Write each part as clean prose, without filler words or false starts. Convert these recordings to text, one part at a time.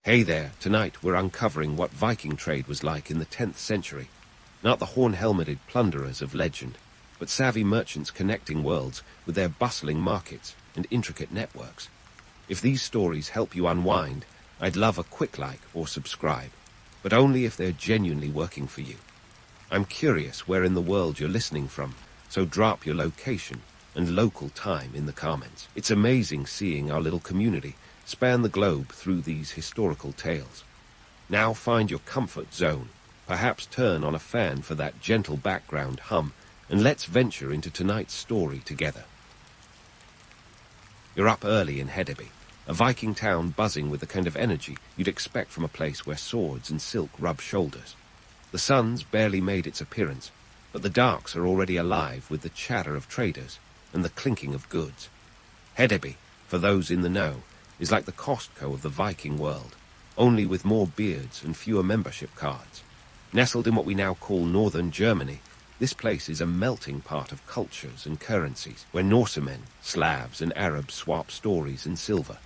Hey there, tonight we're uncovering what Viking trade was like in the 10th century. Not the horn-helmeted plunderers of legend, but savvy merchants connecting worlds with their bustling markets and intricate networks. If these stories help you unwind, I'd love a quick like or subscribe, but only if they're genuinely working for you. I'm curious where in the world you're listening from, so drop your location and local time in the comments. It's amazing seeing our little community span the globe through these historical tales. Now find your comfort zone, perhaps turn on a fan for that gentle background hum, and let's venture into tonight's story together. You're up early in Hedeby, a Viking town buzzing with the kind of energy you'd expect from a place where swords and silk rub shoulders. The sun's barely made its appearance, but the docks are already alive with the chatter of traders and the clinking of goods. Hedeby, for those in the know, is like the Costco of the Viking world, only with more beards and fewer membership cards. Nestled in what we now call northern Germany, this place is a melting pot of cultures and currencies, where Norsemen, Slavs, and Arabs swap stories and silver.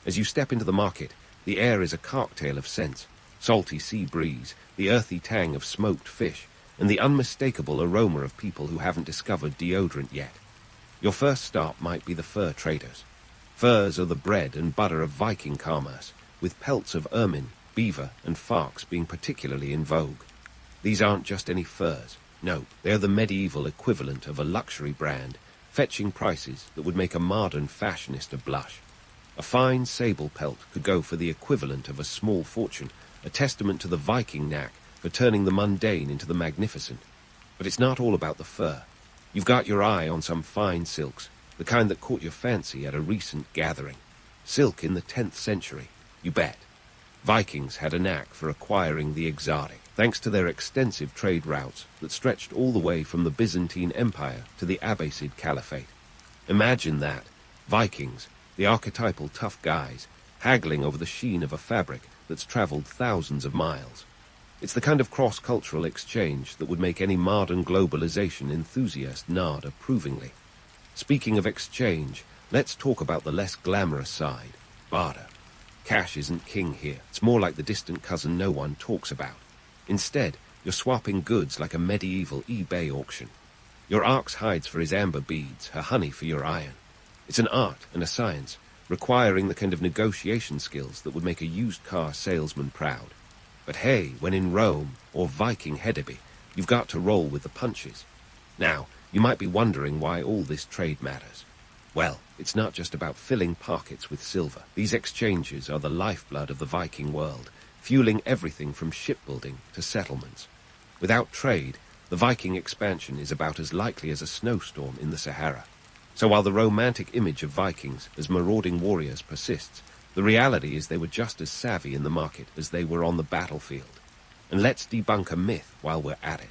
As you step into the market, the air is a cocktail of scents: salty sea breeze, the earthy tang of smoked fish, and the unmistakable aroma of people who haven't discovered deodorant yet. Your first stop might be the fur traders. Furs are the bread and butter of Viking commerce, with pelts of ermine, beaver, and fox being particularly in vogue. These aren't just any furs. No, they're the medieval equivalent of a luxury brand, fetching prices that would make a modern fashionista blush. A fine sable pelt could go for the equivalent of a small fortune, a testament to the Viking knack for turning the mundane into the magnificent. But it's not all about the fur. You've got your eye on some fine silks, the kind that caught your fancy at a recent gathering. Silk in the 10th century, you bet. Vikings had a knack for acquiring the exotic, thanks to their extensive trade routes that stretched all the way from the Byzantine Empire to the Abbasid Caliphate. Imagine that. Vikings, the archetypal tough guys, haggling over the sheen of a fabric that's traveled thousands of miles. It's the kind of cross-cultural exchange that would make any modern globalization enthusiast nod approvingly. Speaking of exchange, let's talk about the less glamorous side, barter. Cash isn't king here. It's more like the distant cousin no one talks about. Instead, you're swapping goods like a medieval eBay auction. Your ox hides for his amber beads, her honey for your iron. It's an art and a science, requiring the kind of negotiation skills that would make a used car salesman proud. But hey, when in Rome or Viking Hedeby, you've got to roll with the punches. Now, you might be wondering why all this trade matters. Well, it's not just about filling pockets with silver. These exchanges are the lifeblood of the Viking world, fueling everything from shipbuilding to settlements. Without trade, the Viking expansion is about as likely as a snowstorm in the Sahara. So while the romantic image of Vikings as marauding warriors persists, the reality is they were just as savvy in the market as they were on the battlefield. And let's debunk a myth while we're at it.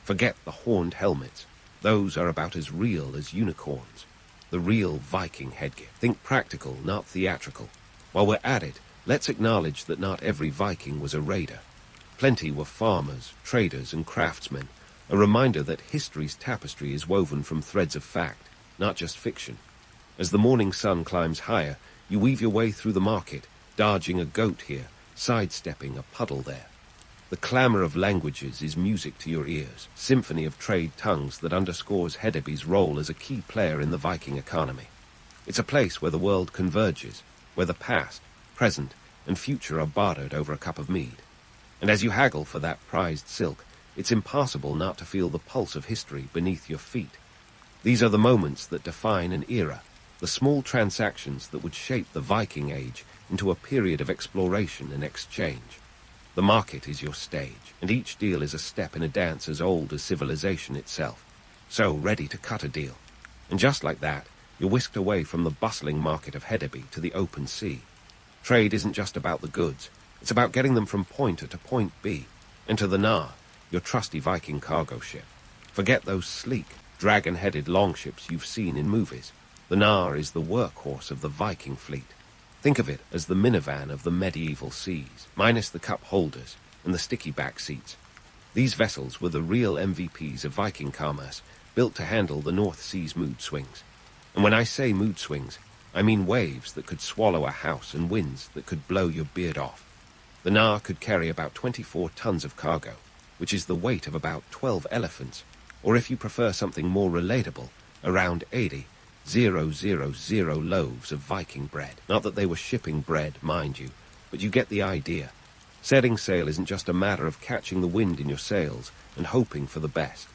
Forget the horned helmets. Those are about as real as unicorns. The real Viking headgear. Think practical, not theatrical. While we're at it, let's acknowledge that not every Viking was a raider. Plenty were farmers, traders, and craftsmen, a reminder that history's tapestry is woven from threads of fact, not just fiction. As the morning sun climbs higher, you weave your way through the market, dodging a goat here, sidestepping a puddle there. The clamor of languages is music to your ears, symphony of trade tongues that underscores Hedeby's role as a key player in the Viking economy. It's a place where the world converges, where the past, present, and future are bartered over a cup of mead. And as you haggle for that prized silk, it's impossible not to feel the pulse of history beneath your feet. These are the moments that define an era, the small transactions that would shape the Viking Age into a period of exploration and exchange. The market is your stage, and each deal is a step in a dance as old as civilization itself. So, ready to cut a deal. And just like that, you're whisked away from the bustling market of Hedeby to the open sea. Trade isn't just about the goods. It's about getting them from point A to point B. Enter the Nar, your trusty Viking cargo ship. Forget those sleek, dragon-headed longships you've seen in movies. The Nar is the workhorse of the Viking fleet. Think of it as the minivan of the medieval seas, minus the cup holders and the sticky back seats. These vessels were the real MVPs of Viking commerce, built to handle the North Sea's mood swings. And when I say mood swings, I mean waves that could swallow a house and winds that could blow your beard off. The Nar could carry about 24 tons of cargo, which is the weight of about 12 elephants, or if you prefer something more relatable, around 80,000 loaves of Viking bread. Not that they were shipping bread, mind you, but you get the idea. Setting sail isn't just a matter of catching the wind in your sails and hoping for the best.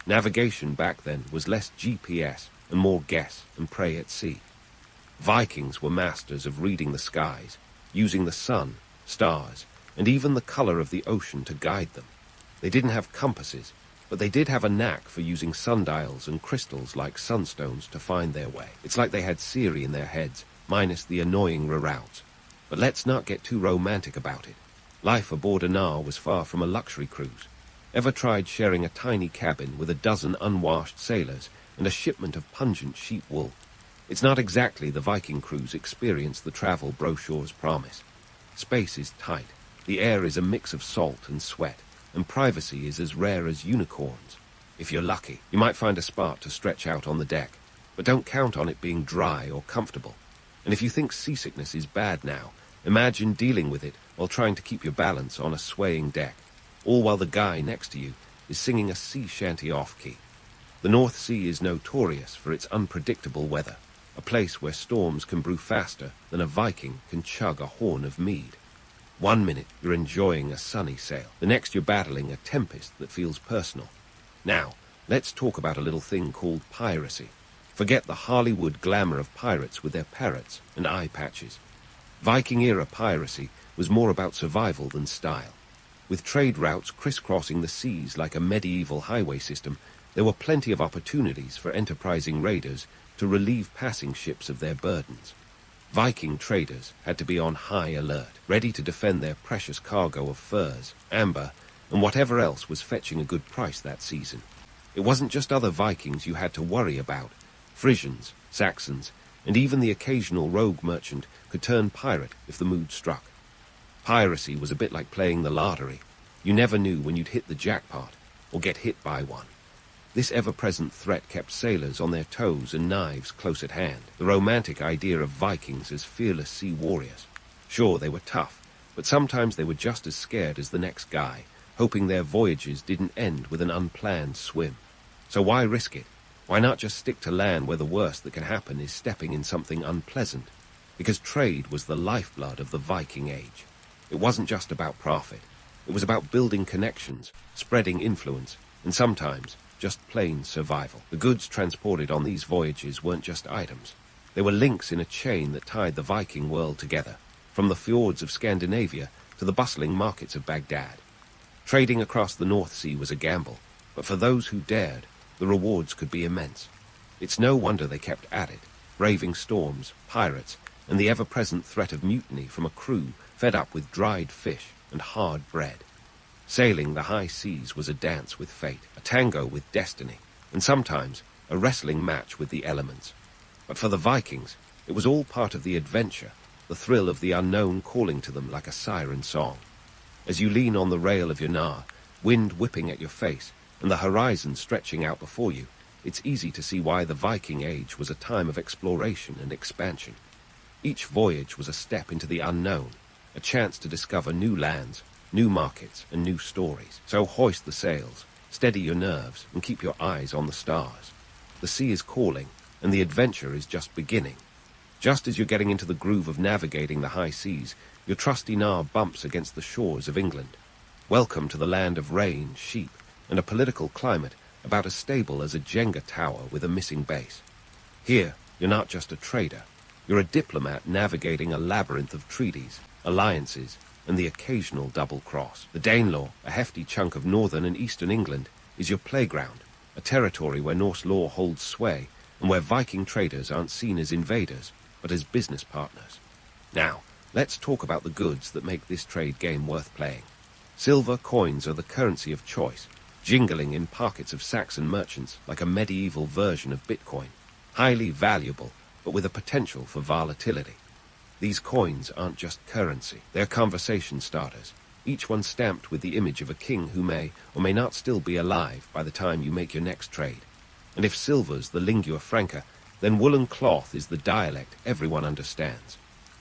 Navigation back then was less GPS and more guess and pray at sea. Vikings were masters of reading the skies, using the sun, stars, and even the color of the ocean to guide them. They didn't have compasses, but they did have a knack for using sundials and crystals like sunstones to find their way. It's like they had Siri in their heads, minus the annoying reroutes. But let's not get too romantic about it. Life aboard a Nar was far from a luxury cruise. Ever tried sharing a tiny cabin with a dozen unwashed sailors and a shipment of pungent sheep wool? It's not exactly the Viking cruise experience the travel brochures promise. Space is tight, the air is a mix of salt and sweat, and privacy is as rare as unicorns. If you're lucky, you might find a spot to stretch out on the deck, but don't count on it being dry or comfortable. And if you think seasickness is bad now, imagine dealing with it while trying to keep your balance on a swaying deck, all while the guy next to you is singing a sea shanty off-key. The North Sea is notorious for its unpredictable weather, a place where storms can brew faster than a Viking can chug a horn of mead. 1 minute you're enjoying a sunny sail, the next you're battling a tempest that feels personal. Now, let's talk about a little thing called piracy. Forget the Hollywood glamour of pirates with their parrots and eye patches. Viking-era piracy was more about survival than style. With trade routes crisscrossing the seas like a medieval highway system, there were plenty of opportunities for enterprising raiders to relieve passing ships of their burdens. Viking traders had to be on high alert, ready to defend their precious cargo of furs, amber, and whatever else was fetching a good price that season. It wasn't just other Vikings you had to worry about. Frisians, Saxons, and even the occasional rogue merchant could turn pirate if the mood struck. Piracy was a bit like playing the lottery. You never knew when you'd hit the jackpot, or get hit by one. This ever-present threat kept sailors on their toes and knives close at hand. The romantic idea of Vikings as fearless sea warriors. Sure, they were tough, but sometimes they were just as scared as the next guy, hoping their voyages didn't end with an unplanned swim. So why risk it? Why not just stick to land where the worst that can happen is stepping in something unpleasant? Because trade was the lifeblood of the Viking Age. It wasn't just about profit. It was about building connections, spreading influence, and sometimes just plain survival. The goods transported on these voyages weren't just items. They were links in a chain that tied the Viking world together, from the fjords of Scandinavia to the bustling markets of Baghdad. Trading across the North Sea was a gamble, but for those who dared, the rewards could be immense. It's no wonder they kept at it, braving storms, pirates, and the ever-present threat of mutiny from a crew fed up with dried fish and hard bread. Sailing the high seas was a dance with fate, a tango with destiny, and sometimes a wrestling match with the elements. But for the Vikings, it was all part of the adventure, the thrill of the unknown calling to them like a siren song. As you lean on the rail of your Nar, wind whipping at your face, and the horizon stretching out before you, it's easy to see why the Viking Age was a time of exploration and expansion. Each voyage was a step into the unknown, a chance to discover new lands, new markets, and new stories. So hoist the sails, steady your nerves, and keep your eyes on the stars. The sea is calling, and the adventure is just beginning. Just as you're getting into the groove of navigating the high seas, your trusty Nar bumps against the shores of England. Welcome to the land of rain, sheep, and a political climate about as stable as a Jenga tower with a missing base. Here, you're not just a trader. You're a diplomat navigating a labyrinth of treaties, alliances, and the occasional double-cross. The Danelaw, a hefty chunk of northern and eastern England, is your playground, a territory where Norse law holds sway and where Viking traders aren't seen as invaders, but as business partners. Now, let's talk about the goods that make this trade game worth playing. Silver coins are the currency of choice, jingling in pockets of Saxon merchants like a medieval version of Bitcoin. Highly valuable, but with a potential for volatility. These coins aren't just currency, they're conversation starters, each one stamped with the image of a king who may or may not still be alive by the time you make your next trade. And if silver's the lingua franca, then woolen cloth is the dialect everyone understands.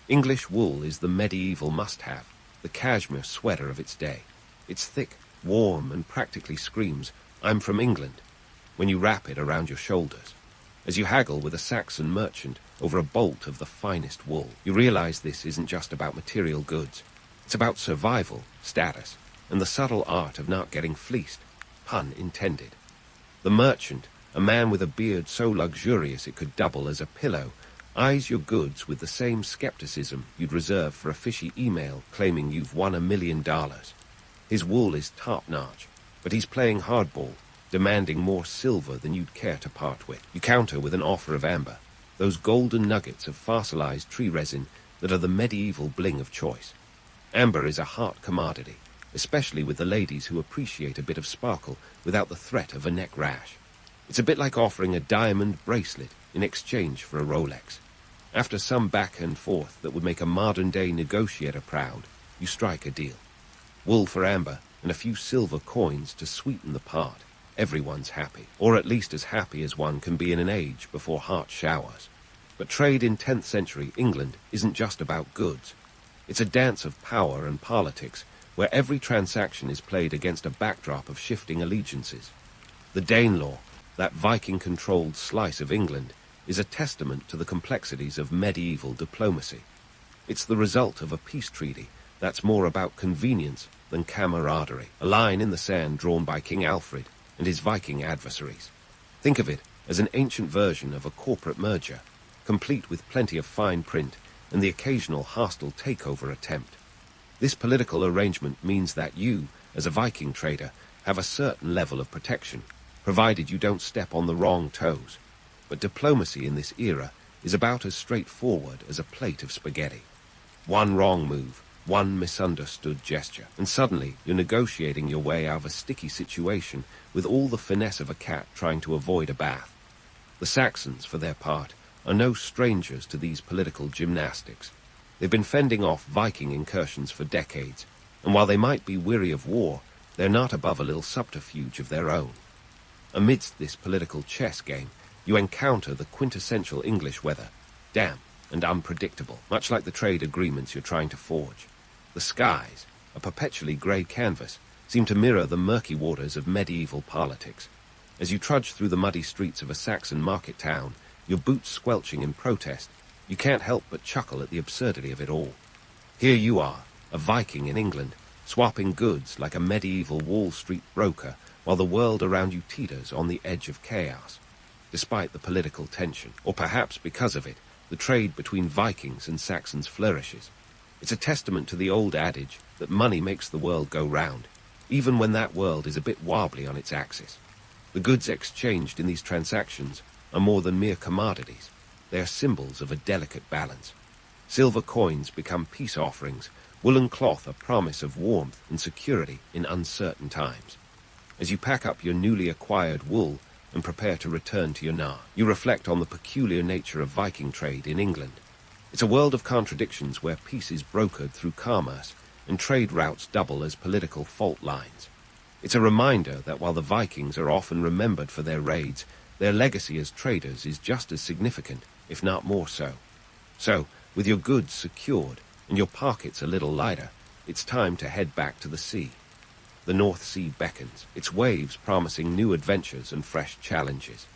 English wool is the medieval must-have, the cashmere sweater of its day. It's thick, warm, and practically screams, "I'm from England," when you wrap it around your shoulders. As you haggle with a Saxon merchant over a bolt of the finest wool, you realize this isn't just about material goods. It's about survival, status, and the subtle art of not getting fleeced, pun intended. The merchant, a man with a beard so luxurious it could double as a pillow, eyes your goods with the same skepticism you'd reserve for a fishy email claiming you've won $1 million. His wool is top-notch, but he's playing hardball, demanding more silver than you'd care to part with. You counter with an offer of amber, those golden nuggets of fossilized tree resin that are the medieval bling of choice. Amber is a hot commodity, especially with the ladies who appreciate a bit of sparkle without the threat of a neck rash. It's a bit like offering a diamond bracelet in exchange for a Rolex. After some back and forth that would make a modern-day negotiator proud, you strike a deal. Wool for amber and a few silver coins to sweeten the pot. Everyone's happy, or at least as happy as one can be in an age before hot showers. But trade in 10th century England isn't just about goods. It's a dance of power and politics where every transaction is played against a backdrop of shifting allegiances. The Danelaw, that Viking-controlled slice of England, is a testament to the complexities of medieval diplomacy. It's the result of a peace treaty that's more about convenience than camaraderie, a line in the sand drawn by King Alfred and his Viking adversaries. Think of it as an ancient version of a corporate merger, complete with plenty of fine print and the occasional hostile takeover attempt. This political arrangement means that you, as a Viking trader, have a certain level of protection, provided you don't step on the wrong toes. But diplomacy in this era is about as straightforward as a plate of spaghetti. One wrong move, one misunderstood gesture, and suddenly you're negotiating your way out of a sticky situation with all the finesse of a cat trying to avoid a bath. The Saxons, for their part, are no strangers to these political gymnastics. They've been fending off Viking incursions for decades, and while they might be weary of war, they're not above a little subterfuge of their own. Amidst this political chess game, you encounter the quintessential English weather, damp and unpredictable, much like the trade agreements you're trying to forge. The skies, a perpetually grey canvas, seem to mirror the murky waters of medieval politics. As you trudge through the muddy streets of a Saxon market town, your boots squelching in protest, you can't help but chuckle at the absurdity of it all. Here you are, a Viking in England, swapping goods like a medieval Wall Street broker, while the world around you teeters on the edge of chaos. Despite the political tension, or perhaps because of it, the trade between Vikings and Saxons flourishes. It's a testament to the old adage that money makes the world go round, even when that world is a bit wobbly on its axis. The goods exchanged in these transactions are more than mere commodities. They are symbols of a delicate balance. Silver coins become peace offerings, woolen cloth a promise of warmth and security in uncertain times. As you pack up your newly acquired wool and prepare to return to your Nar, you reflect on the peculiar nature of Viking trade in England. It's a world of contradictions where peace is brokered through commerce and trade routes double as political fault lines. It's a reminder that while the Vikings are often remembered for their raids, their legacy as traders is just as significant, if not more so. So, with your goods secured and your pockets a little lighter, it's time to head back to the sea. The North Sea beckons, its waves promising new adventures and fresh challenges.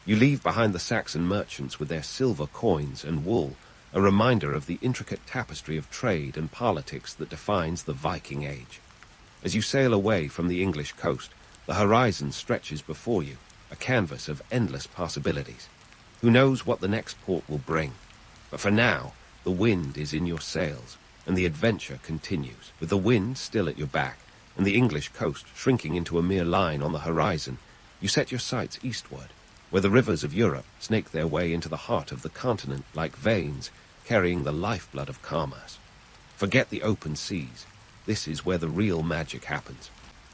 You leave behind the Saxon merchants with their silver coins and wool, a reminder of the intricate tapestry of trade and politics that defines the Viking Age. As you sail away from the English coast, the horizon stretches before you, a canvas of endless possibilities. Who knows what the next port will bring? But for now, the wind is in your sails, and the adventure continues. With the wind still at your back, and the English coast shrinking into a mere line on the horizon, you set your sights eastward, where the rivers of Europe snake their way into the heart of the continent like veins carrying the lifeblood of commerce. Forget the open seas. This is where the real magic happens.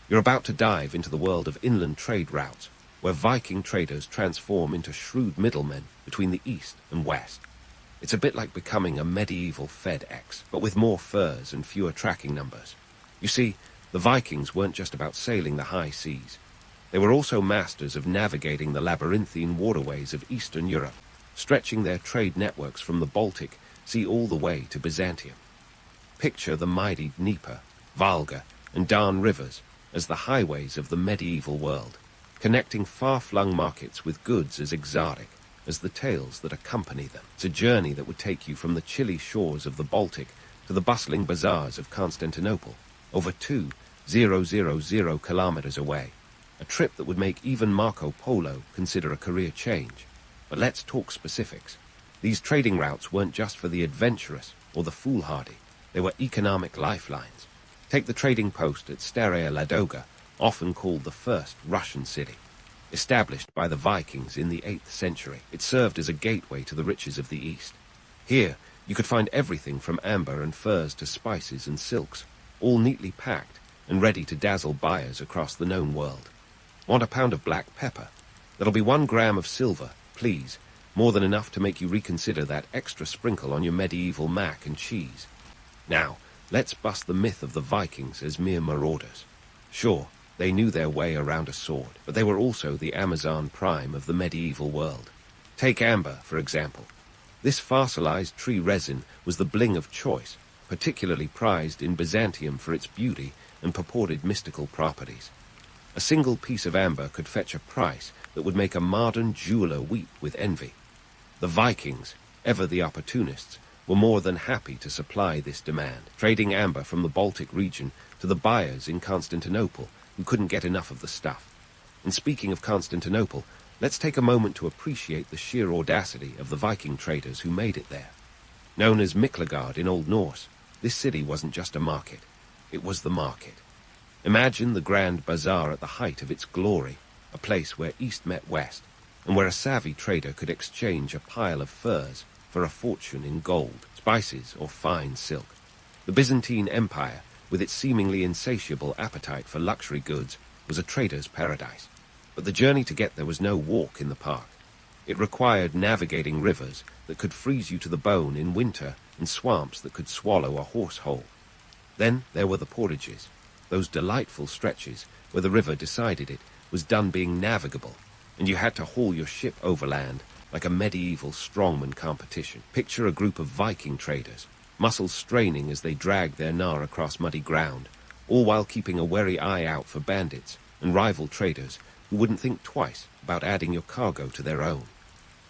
You're about to dive into the world of inland trade routes, where Viking traders transform into shrewd middlemen between the east and west. It's a bit like becoming a medieval FedEx, but with more furs and fewer tracking numbers. You see, the Vikings weren't just about sailing the high seas. They were also masters of navigating the labyrinthine waterways of Eastern Europe, stretching their trade networks from the Baltic Sea all the way to Byzantium. Picture the mighty Dnieper, Volga, and Don rivers as the highways of the medieval world, connecting far-flung markets with goods as exotic as the tales that accompany them. It's a journey that would take you from the chilly shores of the Baltic to the bustling bazaars of Constantinople, over 2,000 kilometers away. A trip that would make even Marco Polo consider a career change. But let's talk specifics. These trading routes weren't just for the adventurous or the foolhardy. They were economic lifelines. Take the trading post at Staraya Ladoga, often called the first Russian city. Established by the Vikings in the 8th century, it served as a gateway to the riches of the East. Here, you could find everything from amber and furs to spices and silks, all neatly packed and ready to dazzle buyers across the known world. Want a pound of black pepper? That'll be 1 gram of silver, please, more than enough to make you reconsider that extra sprinkle on your medieval mac and cheese. Now, let's bust the myth of the Vikings as mere marauders. Sure, they knew their way around a sword, but they were also the Amazon prime of the medieval world. Take amber, for example. This fossilized tree resin was the bling of choice, particularly prized in Byzantium for its beauty and purported mystical properties. A single piece of amber could fetch a price that would make a modern jeweler weep with envy. The Vikings, ever the opportunists, were more than happy to supply this demand, trading amber from the Baltic region to the buyers in Constantinople who couldn't get enough of the stuff. And speaking of Constantinople, let's take a moment to appreciate the sheer audacity of the Viking traders who made it there. Known as Miklagard in Old Norse, this city wasn't just a market, it was the market. Imagine the grand bazaar at the height of its glory, a place where East met West, and where a savvy trader could exchange a pile of furs for a fortune in gold, spices, or fine silk. The Byzantine Empire, with its seemingly insatiable appetite for luxury goods, was a trader's paradise. But the journey to get there was no walk in the park. It required navigating rivers that could freeze you to the bone in winter and swamps that could swallow a horse whole. Then there were the portages, those delightful stretches where the river decided it was done being navigable, and you had to haul your ship overland like a medieval strongman competition. Picture a group of Viking traders, muscles straining as they dragged their gnar across muddy ground, all while keeping a wary eye out for bandits and rival traders who wouldn't think twice about adding your cargo to their own.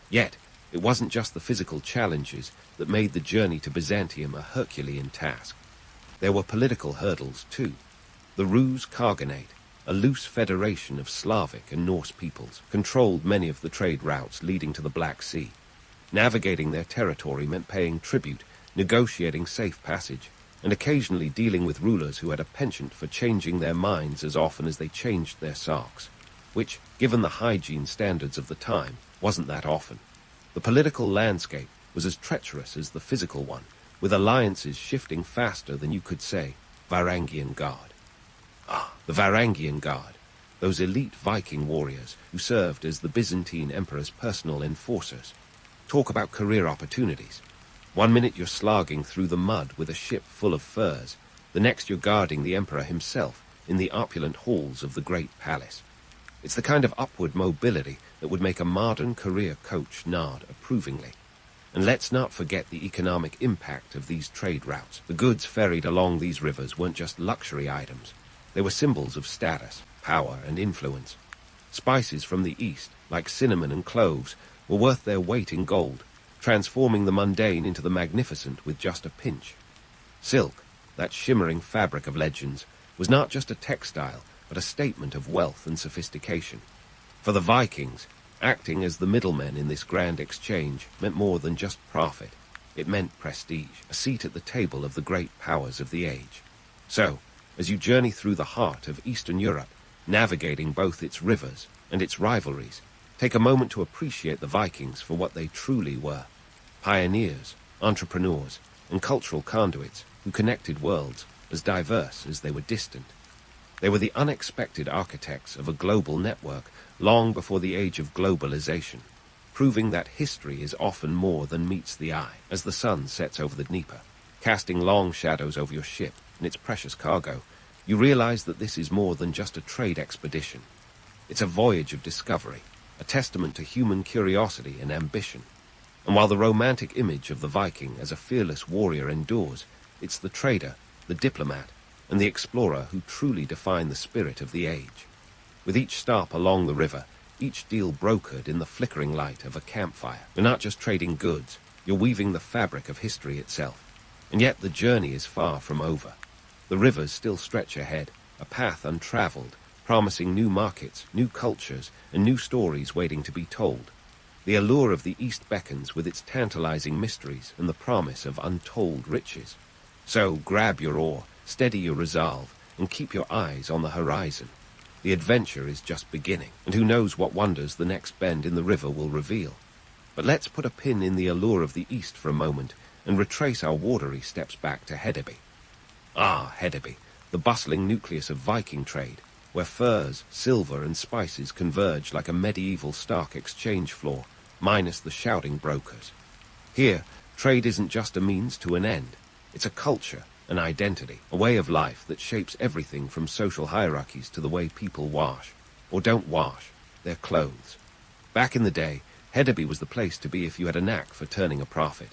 Yet, it wasn't just the physical challenges that made the journey to Byzantium a Herculean task. There were political hurdles, too. The Rus Khaganate, a loose federation of Slavic and Norse peoples, controlled many of the trade routes leading to the Black Sea. Navigating their territory meant paying tribute, negotiating safe passage, and occasionally dealing with rulers who had a penchant for changing their minds as often as they changed their socks, which, given the hygiene standards of the time, wasn't that often. The political landscape was as treacherous as the physical one, with alliances shifting faster than you could say, Varangian Guard. The Varangian Guard, those elite Viking warriors who served as the Byzantine Emperor's personal enforcers. Talk about career opportunities. One minute you're slogging through the mud with a ship full of furs, the next you're guarding the Emperor himself in the opulent halls of the Great Palace. It's the kind of upward mobility that would make a modern career coach nod approvingly. And let's not forget the economic impact of these trade routes. The goods ferried along these rivers weren't just luxury items. They were symbols of status, power, and influence. Spices from the east, like cinnamon and cloves, were worth their weight in gold, transforming the mundane into the magnificent with just a pinch. Silk, that shimmering fabric of legends, was not just a textile, but a statement of wealth and sophistication. For the Vikings, acting as the middlemen in this grand exchange meant more than just profit. It meant prestige, a seat at the table of the great powers of the age. So, as you journey through the heart of Eastern Europe, navigating both its rivers and its rivalries, take a moment to appreciate the Vikings for what they truly were: pioneers, entrepreneurs, and cultural conduits who connected worlds as diverse as they were distant. They were the unexpected architects of a global network long before the age of globalization, proving that history is often more than meets the eye. As the sun sets over the Dnieper, casting long shadows over your ship and its precious cargo, you realize that this is more than just a trade expedition. It's a voyage of discovery, a testament to human curiosity and ambition. And while the romantic image of the Viking as a fearless warrior endures, It's the trader, the diplomat, and the explorer who truly define the spirit of the age. With each stop along the river, each deal brokered in the flickering light of a campfire. You're not just trading goods, you're weaving the fabric of history itself. And yet the journey is far from over. The rivers still stretch ahead, a path untraveled, promising new markets, new cultures, and new stories waiting to be told. The allure of the East beckons with its tantalizing mysteries and the promise of untold riches. So grab your oar, steady your resolve, and keep your eyes on the horizon. The adventure is just beginning, and who knows what wonders the next bend in the river will reveal. But let's put a pin in the allure of the East for a moment and retrace our watery steps back to Hedeby. Ah, Hedeby, the bustling nucleus of Viking trade, where furs, silver, and spices converge like a medieval stark exchange floor, minus the shouting brokers. Here, trade isn't just a means to an end. It's a culture, an identity, a way of life that shapes everything from social hierarchies to the way people wash, or don't wash, their clothes. Back in the day, Hedeby was the place to be if you had a knack for turning a profit.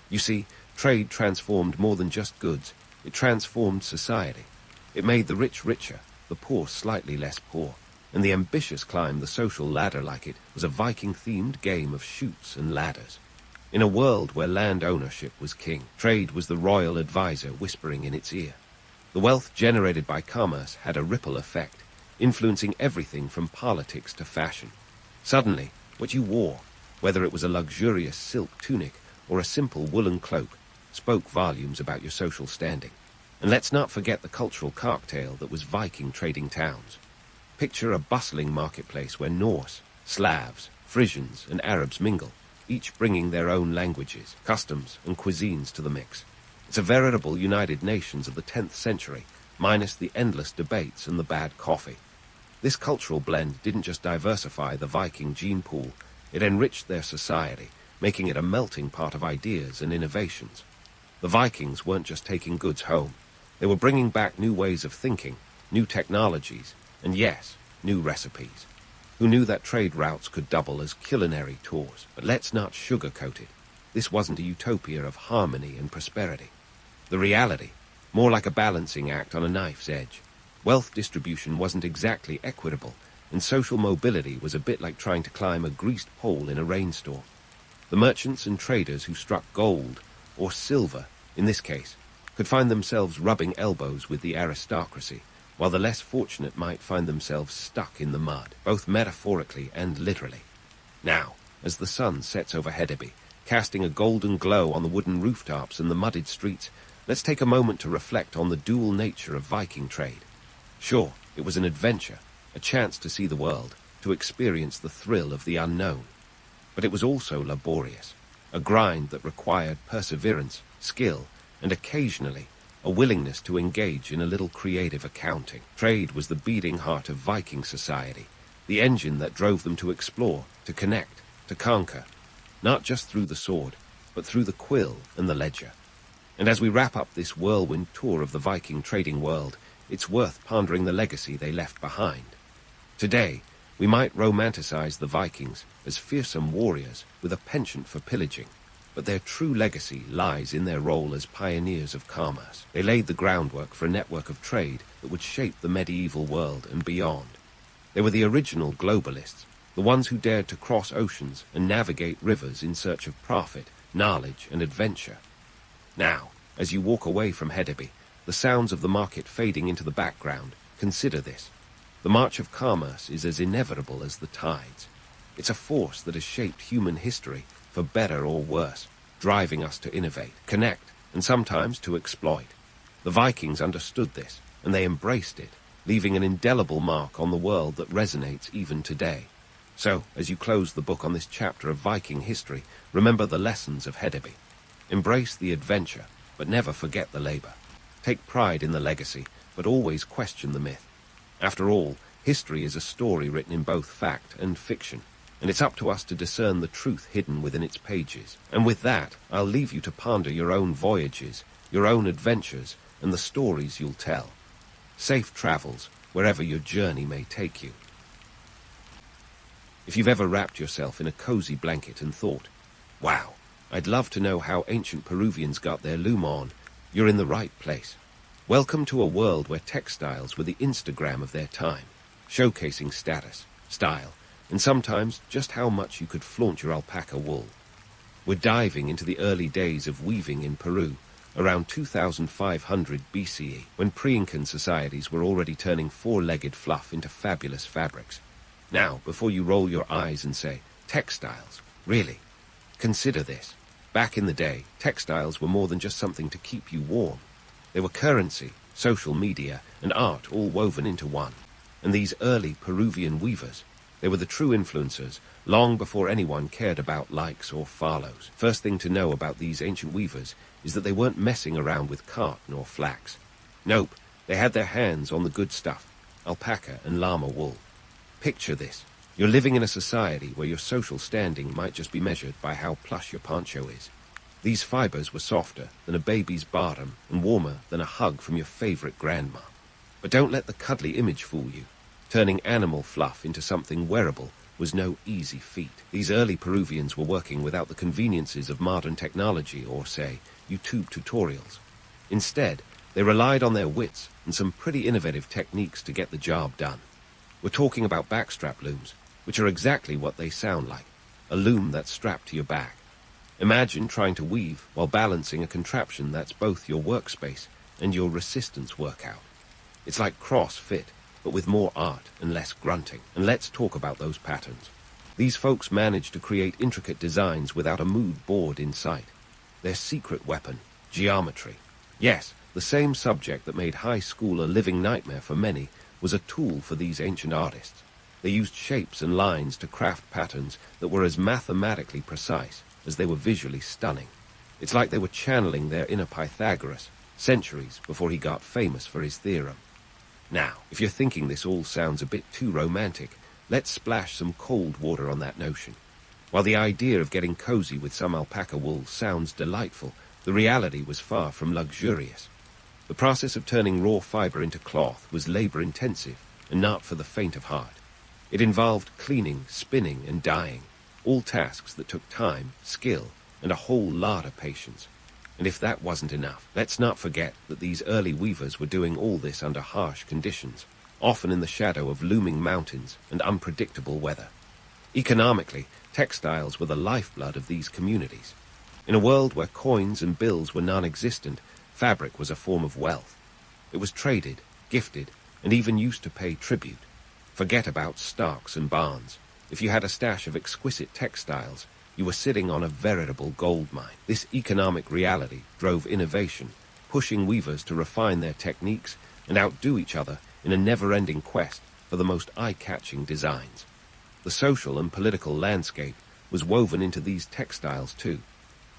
You see, trade transformed more than just goods. It transformed society. It made the rich richer, the poor slightly less poor, and the ambitious climbed the social ladder like it was a Viking-themed game of chutes and ladders. In a world where land ownership was king, trade was the royal advisor whispering in its ear. The wealth generated by commerce had a ripple effect, influencing everything from politics to fashion. Suddenly, what you wore, whether it was a luxurious silk tunic or a simple woolen cloak, spoke volumes about your social standing. And let's not forget the cultural cocktail that was Viking trading towns. Picture a bustling marketplace where Norse, Slavs, Frisians, and Arabs mingle, each bringing their own languages, customs, and cuisines to the mix. It's a veritable United Nations of the 10th century, minus the endless debates and the bad coffee. This cultural blend didn't just diversify the Viking gene pool, it enriched their society, making it a melting pot of ideas and innovations. The Vikings weren't just taking goods home. They were bringing back new ways of thinking, new technologies, and yes, new recipes. Who knew that trade routes could double as culinary tours? But let's not sugarcoat it. This wasn't a utopia of harmony and prosperity. The reality, more like a balancing act on a knife's edge. Wealth distribution wasn't exactly equitable, and social mobility was a bit like trying to climb a greased pole in a rainstorm. The merchants and traders who struck gold, or silver in this case, could find themselves rubbing elbows with the aristocracy, while the less fortunate might find themselves stuck in the mud, both metaphorically and literally. Now, as the sun sets over Hedeby, casting a golden glow on the wooden rooftops and the mudded streets, let's take a moment to reflect on the dual nature of Viking trade. Sure, it was an adventure, a chance to see the world, to experience the thrill of the unknown. But it was also laborious, a grind that required perseverance, skill, and occasionally a willingness to engage in a little creative accounting. Trade was the beating heart of Viking society, the engine that drove them to explore, to connect, to conquer, not just through the sword, but through the quill and the ledger. And as we wrap up this whirlwind tour of the Viking trading world, it's worth pondering the legacy they left behind. Today, we might romanticize the Vikings as fearsome warriors with a penchant for pillaging, but their true legacy lies in their role as pioneers of commerce. They laid the groundwork for a network of trade that would shape the medieval world and beyond. They were the original globalists, the ones who dared to cross oceans and navigate rivers in search of profit, knowledge, and adventure. Now, as you walk away from Hedeby, the sounds of the market fading into the background, consider this. The march of commerce is as inevitable as the tides. It's a force that has shaped human history, for better or worse, driving us to innovate, connect, and sometimes to exploit. The Vikings understood this, and they embraced it, leaving an indelible mark on the world that resonates even today. So, as you close the book on this chapter of Viking history, remember the lessons of Hedeby. Embrace the adventure, but never forget the labor. Take pride in the legacy, but always question the myth. After all, history is a story written in both fact and fiction, and it's up to us to discern the truth hidden within its pages. And with that, I'll leave you to ponder your own voyages, your own adventures, and the stories you'll tell. Safe travels, wherever your journey may take you. If you've ever wrapped yourself in a cozy blanket and thought, wow, I'd love to know how ancient Peruvians got their loom on, You're in the right place. Welcome to a world where textiles were the Instagram of their time, showcasing status, style, and sometimes just how much you could flaunt your alpaca wool. We're diving into the early days of weaving in Peru, around 2500 BCE, when pre-Incan societies were already turning four-legged fluff into fabulous fabrics. Now, before you roll your eyes and say, textiles, really? Consider this. Back in the day, textiles were more than just something to keep you warm. They were currency, social media, and art all woven into one. And these early Peruvian weavers, they were the true influencers, long before anyone cared about likes or follows. First thing to know about these ancient weavers is that they weren't messing around with cotton or flax. Nope, they had their hands on the good stuff, alpaca and llama wool. Picture this. You're living in a society where your social standing might just be measured by how plush your poncho is. These fibers were softer than a baby's bottom and warmer than a hug from your favorite grandma. But don't let the cuddly image fool you. Turning animal fluff into something wearable was no easy feat. These early Peruvians were working without the conveniences of modern technology or, say, YouTube tutorials. Instead, they relied on their wits and some pretty innovative techniques to get the job done. We're talking about backstrap looms, which are exactly what they sound like, a loom that's strapped to your back. Imagine trying to weave while balancing a contraption that's both your workspace and your resistance workout. It's like CrossFit, but with more art and less grunting. And let's talk about those patterns. These folks managed to create intricate designs without a mood board in sight. Their secret weapon, geometry. Yes, the same subject that made high school a living nightmare for many was a tool for these ancient artists. They used shapes and lines to craft patterns that were as mathematically precise as they were visually stunning. It's like they were channeling their inner Pythagoras, centuries before he got famous for his theorem. Now, if you're thinking this all sounds a bit too romantic, let's splash some cold water on that notion. While the idea of getting cozy with some alpaca wool sounds delightful, the reality was far from luxurious. The process of turning raw fiber into cloth was labor-intensive and not for the faint of heart. It involved cleaning, spinning, and dyeing, all tasks that took time, skill, and a whole lot of patience. And if that wasn't enough, let's not forget that these early weavers were doing all this under harsh conditions, often in the shadow of looming mountains and unpredictable weather. Economically, textiles were the lifeblood of these communities. In a world where coins and bills were non-existent, fabric was a form of wealth. It was traded, gifted, and even used to pay tribute. Forget about stocks and barns. If you had a stash of exquisite textiles, you were sitting on a veritable gold mine. This economic reality drove innovation, pushing weavers to refine their techniques and outdo each other in a never-ending quest for the most eye-catching designs. The social and political landscape was woven into these textiles too.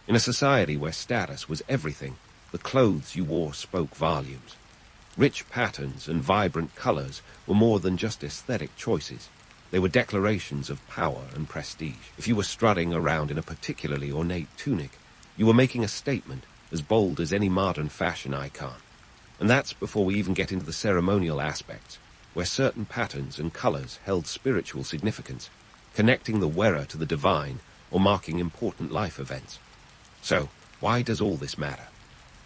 In a society where status was everything, the clothes you wore spoke volumes. Rich patterns and vibrant colors were more than just aesthetic choices. They were declarations of power and prestige. If you were strutting around in a particularly ornate tunic, you were making a statement as bold as any modern fashion icon. And that's before we even get into the ceremonial aspects, where certain patterns and colors held spiritual significance, connecting the wearer to the divine or marking important life events. So, why does all this matter?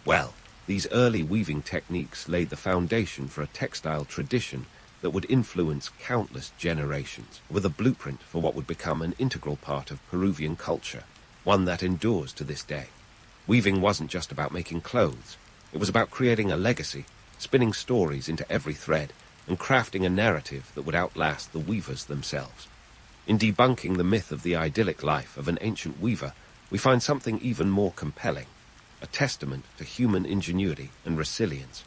Well, these early weaving techniques laid the foundation for a textile tradition that would influence countless generations, with a blueprint for what would become an integral part of Peruvian culture, one that endures to this day. Weaving wasn't just about making clothes. It was about creating a legacy, spinning stories into every thread, and crafting a narrative that would outlast the weavers themselves. In debunking the myth of the idyllic life of an ancient weaver, we find something even more compelling, a testament to human ingenuity and resilience.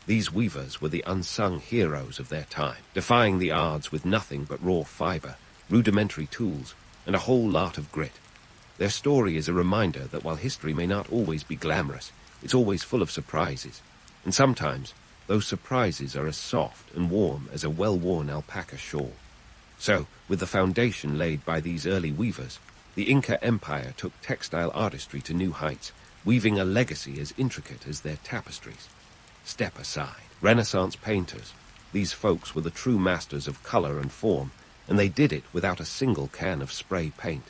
These weavers were the unsung heroes of their time, defying the odds with nothing but raw fiber, rudimentary tools, and a whole lot of grit. Their story is a reminder that while history may not always be glamorous, it's always full of surprises. And sometimes, those surprises are as soft and warm as a well-worn alpaca shawl. So, with the foundation laid by these early weavers, the Inca Empire took textile artistry to new heights, weaving a legacy as intricate as their tapestries. Step aside. Renaissance painters. These folks were the true masters of color and form, and they did it without a single can of spray paint.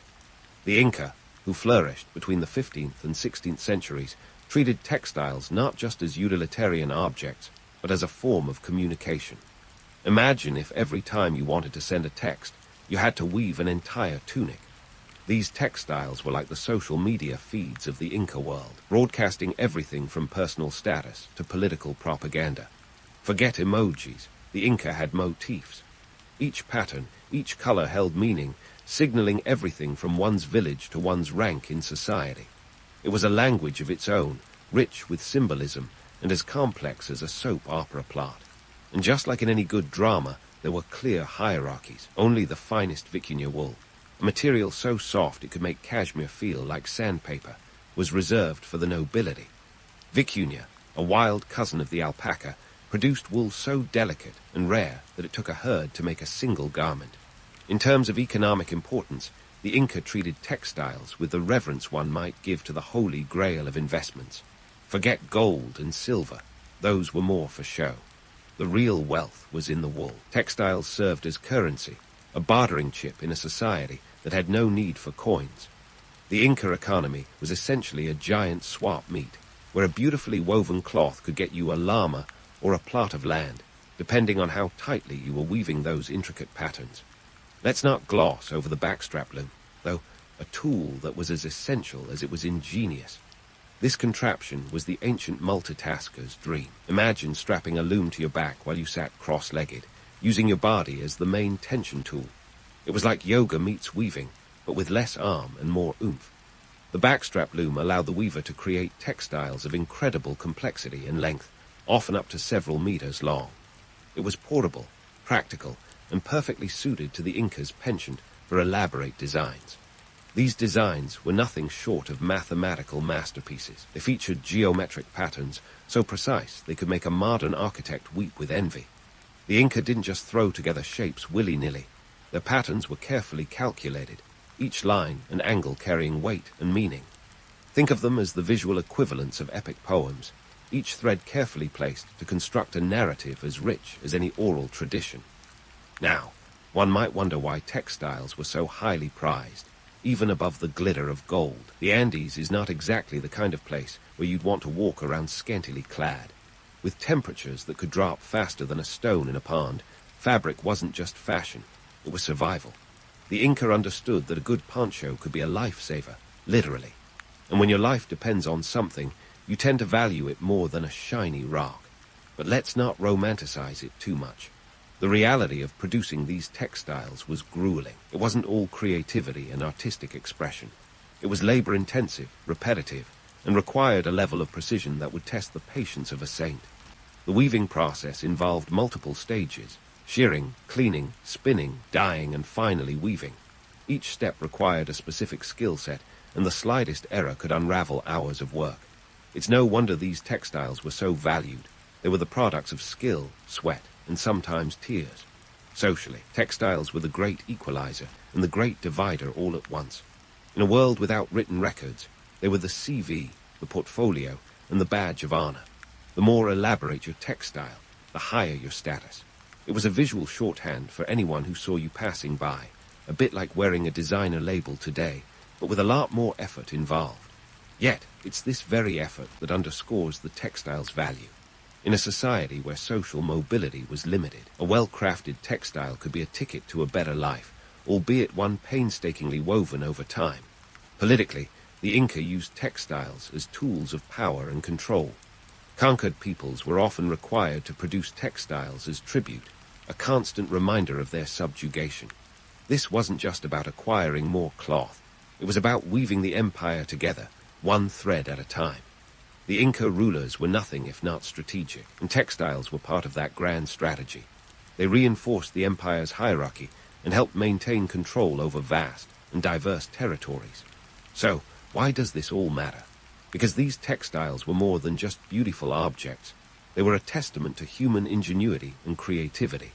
The Inca, who flourished between the 15th and 16th centuries, treated textiles not just as utilitarian objects, but as a form of communication. Imagine if every time you wanted to send a text, you had to weave an entire tunic. These textiles were like the social media feeds of the Inca world, broadcasting everything from personal status to political propaganda. Forget emojis, the Inca had motifs. Each pattern, each color held meaning, signaling everything from one's village to one's rank in society. It was a language of its own, rich with symbolism and as complex as a soap opera plot. And just like in any good drama, there were clear hierarchies. Only the finest vicuña wool, a material so soft it could make cashmere feel like sandpaper, was reserved for the nobility. Vicuña, a wild cousin of the alpaca, produced wool so delicate and rare that it took a herd to make a single garment. In terms of economic importance, the Inca treated textiles with the reverence one might give to the holy grail of investments. Forget gold and silver, those were more for show. The real wealth was in the wool. Textiles served as currency, a bartering chip in a society that had no need for coins. The Inca economy was essentially a giant swap meet, where a beautifully woven cloth could get you a llama or a plot of land, depending on how tightly you were weaving those intricate patterns. Let's not gloss over the backstrap loom, though a tool that was as essential as it was ingenious. This contraption was the ancient multitasker's dream. Imagine strapping a loom to your back while you sat cross-legged, using your body as the main tension tool. It was like yoga meets weaving, but with less arm and more oomph. The backstrap loom allowed the weaver to create textiles of incredible complexity and length, often up to several meters long. It was portable, practical, and perfectly suited to the Inca's penchant for elaborate designs. These designs were nothing short of mathematical masterpieces. They featured geometric patterns so precise they could make a modern architect weep with envy. The Inca didn't just throw together shapes willy-nilly. Their patterns were carefully calculated, each line and angle carrying weight and meaning. Think of them as the visual equivalents of epic poems, each thread carefully placed to construct a narrative as rich as any oral tradition. Now, one might wonder why textiles were so highly prized, even above the glitter of gold. The Andes is not exactly the kind of place where you'd want to walk around scantily clad. With temperatures that could drop faster than a stone in a pond, fabric wasn't just fashion, it was survival. The Inca understood that a good poncho could be a lifesaver, literally. And when your life depends on something, you tend to value it more than a shiny rock. But let's not romanticize it too much. The reality of producing these textiles was grueling. It wasn't all creativity and artistic expression. It was labor-intensive, repetitive, and required a level of precision that would test the patience of a saint. The weaving process involved multiple stages: shearing, cleaning, spinning, dyeing, and finally weaving. Each step required a specific skill set, and the slightest error could unravel hours of work. It's no wonder these textiles were so valued. They were the products of skill, sweat, and sometimes tears. Socially, textiles were the great equalizer and the great divider all at once. In a world without written records, they were the CV, the portfolio, and the badge of honor. The more elaborate your textile, the higher your status. It was a visual shorthand for anyone who saw you passing by, a bit like wearing a designer label today, but with a lot more effort involved. Yet, it's this very effort that underscores the textile's value. In a society where social mobility was limited, a well-crafted textile could be a ticket to a better life, albeit one painstakingly woven over time. Politically, the Inca used textiles as tools of power and control. Conquered peoples were often required to produce textiles as tribute, a constant reminder of their subjugation. This wasn't just about acquiring more cloth. It was about weaving the empire together, one thread at a time. The Inca rulers were nothing if not strategic, and textiles were part of that grand strategy. They reinforced the empire's hierarchy and helped maintain control over vast and diverse territories. So, why does this all matter? Because these textiles were more than just beautiful objects. They were a testament to human ingenuity and creativity.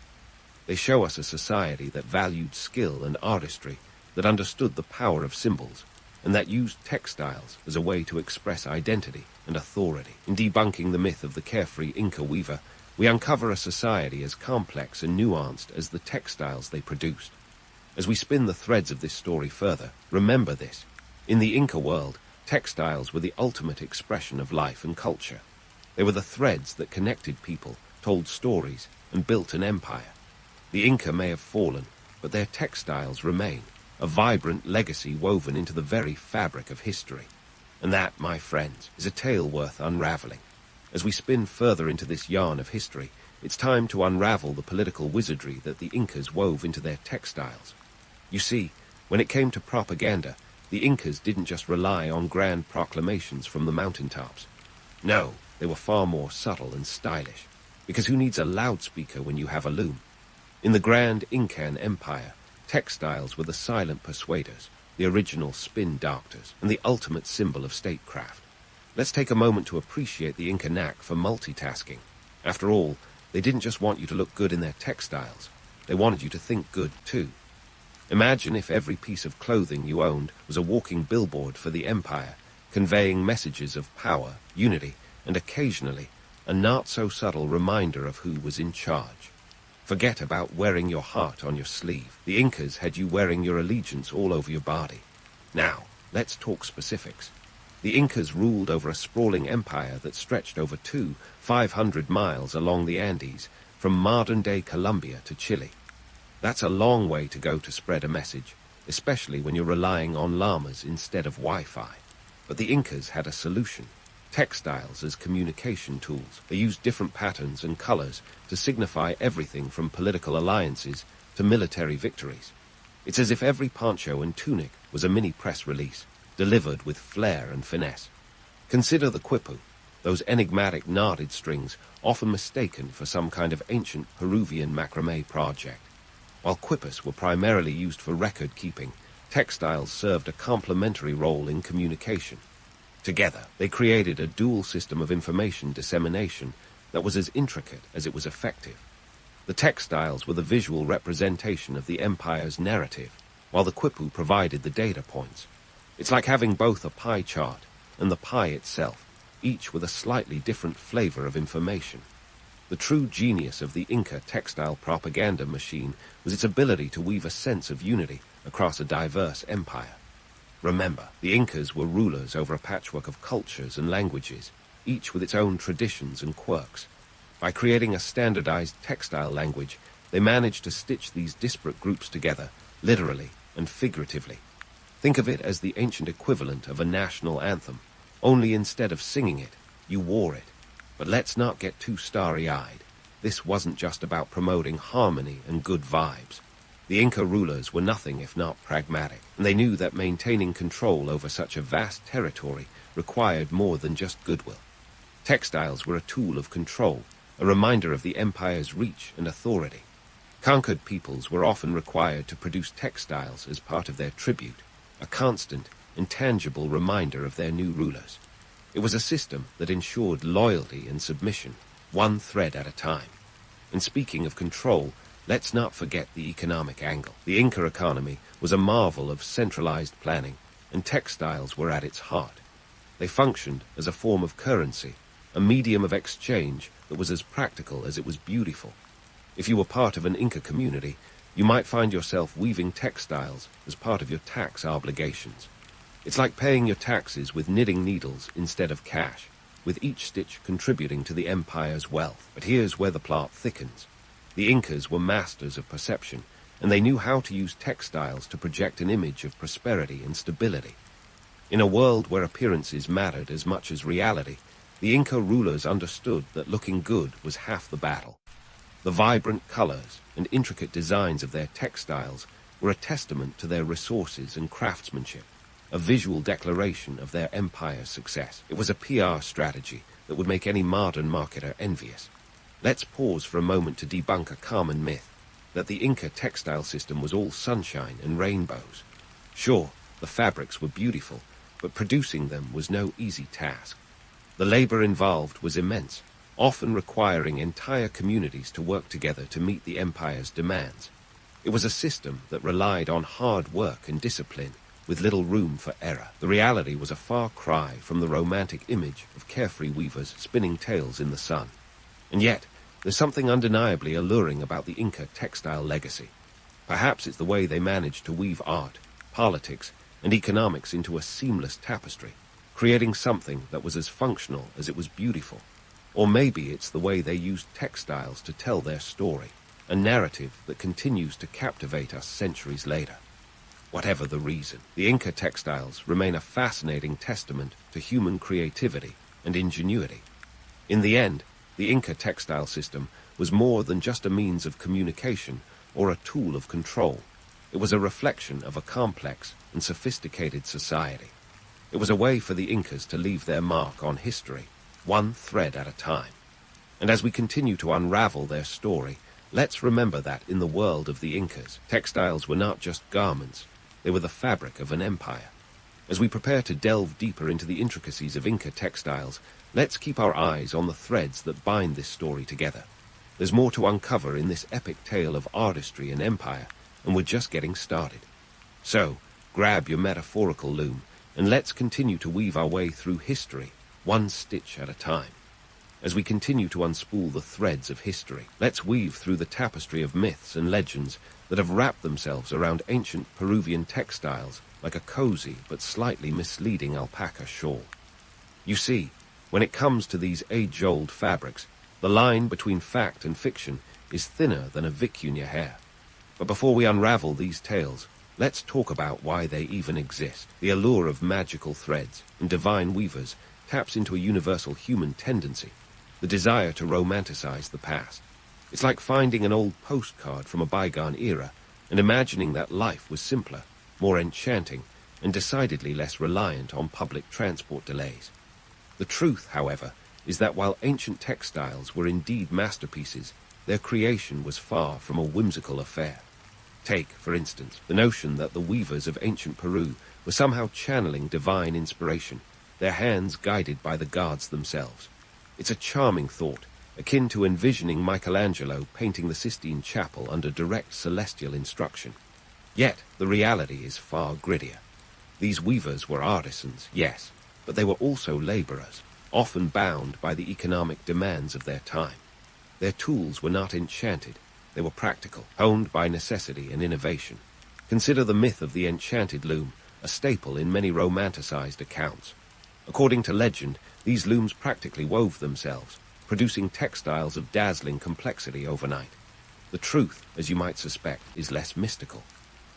They show us a society that valued skill and artistry, that understood the power of symbols, and that used textiles as a way to express identity and authority. In debunking the myth of the carefree Inca weaver, we uncover a society as complex and nuanced as the textiles they produced. As we spin the threads of this story further, remember this. In the Inca world, Textiles were the ultimate expression of life and culture. They were the threads that connected people, told stories, and built an empire. The Inca may have fallen, but their textiles remain, a vibrant legacy woven into the very fabric of history. And that, my friends, is a tale worth unraveling. As we spin further into this yarn of history, it's time to unravel the political wizardry that the Incas wove into their textiles. You see, when it came to propaganda, the Incas didn't just rely on grand proclamations from the mountaintops. No, they were far more subtle and stylish, because who needs a loudspeaker when you have a loom? In the grand Incan Empire, textiles were the silent persuaders, the original spin doctors, and the ultimate symbol of statecraft. Let's take a moment to appreciate the Inca knack for multitasking. After all, they didn't just want you to look good in their textiles, they wanted you to think good too. Imagine if every piece of clothing you owned was a walking billboard for the empire, conveying messages of power, unity, and occasionally a not-so-subtle reminder of who was in charge. Forget about wearing your heart on your sleeve. The Incas had you wearing your allegiance all over your body. Now, let's talk specifics. The Incas ruled over a sprawling empire that stretched over 500 miles along the Andes, from modern-day Colombia to Chile. That's a long way to go to spread a message, especially when you're relying on llamas instead of Wi-Fi. But the Incas had a solution. Textiles as communication tools. They used different patterns and colors to signify everything from political alliances to military victories. It's as if every poncho and tunic was a mini press release, delivered with flair and finesse. Consider the quipu, those enigmatic knotted strings often mistaken for some kind of ancient Peruvian macrame project. While quipus were primarily used for record-keeping, textiles served a complementary role in communication. Together, they created a dual system of information dissemination that was as intricate as it was effective. The textiles were the visual representation of the empire's narrative, while the quipu provided the data points. It's like having both a pie chart and the pie itself, each with a slightly different flavor of information. The true genius of the Inca textile propaganda machine was its ability to weave a sense of unity across a diverse empire. Remember, the Incas were rulers over a patchwork of cultures and languages, each with its own traditions and quirks. By creating a standardized textile language, they managed to stitch these disparate groups together, literally and figuratively. Think of it as the ancient equivalent of a national anthem, only instead of singing it, you wore it. But let's not get too starry-eyed. This wasn't just about promoting harmony and good vibes. The Inca rulers were nothing if not pragmatic, and they knew that maintaining control over such a vast territory required more than just goodwill. Textiles were a tool of control, a reminder of the empire's reach and authority. Conquered peoples were often required to produce textiles as part of their tribute, a constant, intangible reminder of their new rulers. It was a system that ensured loyalty and submission, one thread at a time. And speaking of control, let's not forget the economic angle. The Inca economy was a marvel of centralized planning, and textiles were at its heart. They functioned as a form of currency, a medium of exchange that was as practical as it was beautiful. If you were part of an Inca community, you might find yourself weaving textiles as part of your tax obligations. It's like paying your taxes with knitting needles instead of cash, with each stitch contributing to the empire's wealth. But here's where the plot thickens. The Incas were masters of perception, and they knew how to use textiles to project an image of prosperity and stability. In a world where appearances mattered as much as reality, the Inca rulers understood that looking good was half the battle. The vibrant colors and intricate designs of their textiles were a testament to their resources and craftsmanship, a visual declaration of their empire's success. It was a PR strategy that would make any modern marketer envious. Let's pause for a moment to debunk a common myth, that the Inca textile system was all sunshine and rainbows. Sure, the fabrics were beautiful, but producing them was no easy task. The labor involved was immense, often requiring entire communities to work together to meet the empire's demands. It was a system that relied on hard work and discipline, with little room for error. The reality was a far cry from the romantic image of carefree weavers spinning tales in the sun. And yet, there's something undeniably alluring about the Inca textile legacy. Perhaps it's the way they managed to weave art, politics, and economics into a seamless tapestry. creating something that was as functional as it was beautiful. Or maybe it's the way they used textiles to tell their story, a narrative that continues to captivate us centuries later. Whatever the reason, the Inca textiles remain a fascinating testament to human creativity and ingenuity. In the end, the Inca textile system was more than just a means of communication or a tool of control. It was a reflection of a complex and sophisticated society. It was a way for the Incas to leave their mark on history, one thread at a time. And as we continue to unravel their story, let's remember that in the world of the Incas, textiles were not just garments, they were the fabric of an empire. As we prepare to delve deeper into the intricacies of Inca textiles, let's keep our eyes on the threads that bind this story together. There's more to uncover in this epic tale of artistry and empire, and we're just getting started. So, grab your metaphorical loom, and let's continue to weave our way through history, one stitch at a time. As we continue to unspool the threads of history, let's weave through the tapestry of myths and legends that have wrapped themselves around ancient Peruvian textiles like a cozy but slightly misleading alpaca shawl. You see, when it comes to these age-old fabrics, the line between fact and fiction is thinner than a vicuña hair. But before we unravel these tales, let's talk about why they even exist. The allure of magical threads and divine weavers taps into a universal human tendency, the desire to romanticize the past. It's like finding an old postcard from a bygone era and imagining that life was simpler, more enchanting, and decidedly less reliant on public transport delays. The truth, however, is that while ancient textiles were indeed masterpieces, their creation was far from a whimsical affair. Take, for instance, the notion that the weavers of ancient Peru were somehow channeling divine inspiration, their hands guided by the gods themselves. It's a charming thought, akin to envisioning Michelangelo painting the Sistine Chapel under direct celestial instruction. Yet, the reality is far grittier. These weavers were artisans, yes, but they were also laborers, often bound by the economic demands of their time. Their tools were not enchanted, they were practical, honed by necessity and innovation. Consider the myth of the enchanted loom, a staple in many romanticized accounts. According to legend, these looms practically wove themselves, producing textiles of dazzling complexity overnight. The truth, as you might suspect, is less mystical.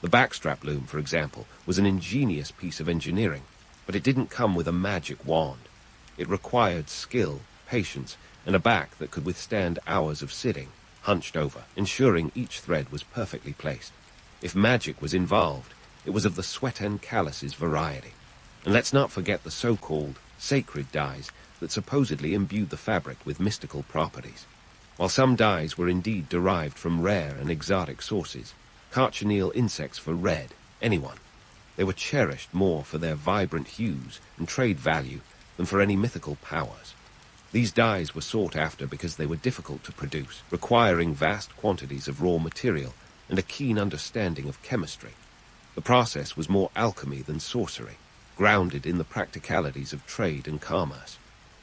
The backstrap loom, for example, was an ingenious piece of engineering, but it didn't come with a magic wand. It required skill, patience, and a back that could withstand hours of sitting, hunched over, ensuring each thread was perfectly placed. If magic was involved, it was of the sweat and calluses variety. And let's not forget the so-called sacred dyes that supposedly imbued the fabric with mystical properties. While some dyes were indeed derived from rare and exotic sources, cochineal insects for red, anyone, they were cherished more for their vibrant hues and trade value than for any mythical powers. These dyes were sought after because they were difficult to produce, requiring vast quantities of raw material and a keen understanding of chemistry. The process was more alchemy than sorcery, grounded in the practicalities of trade and commerce.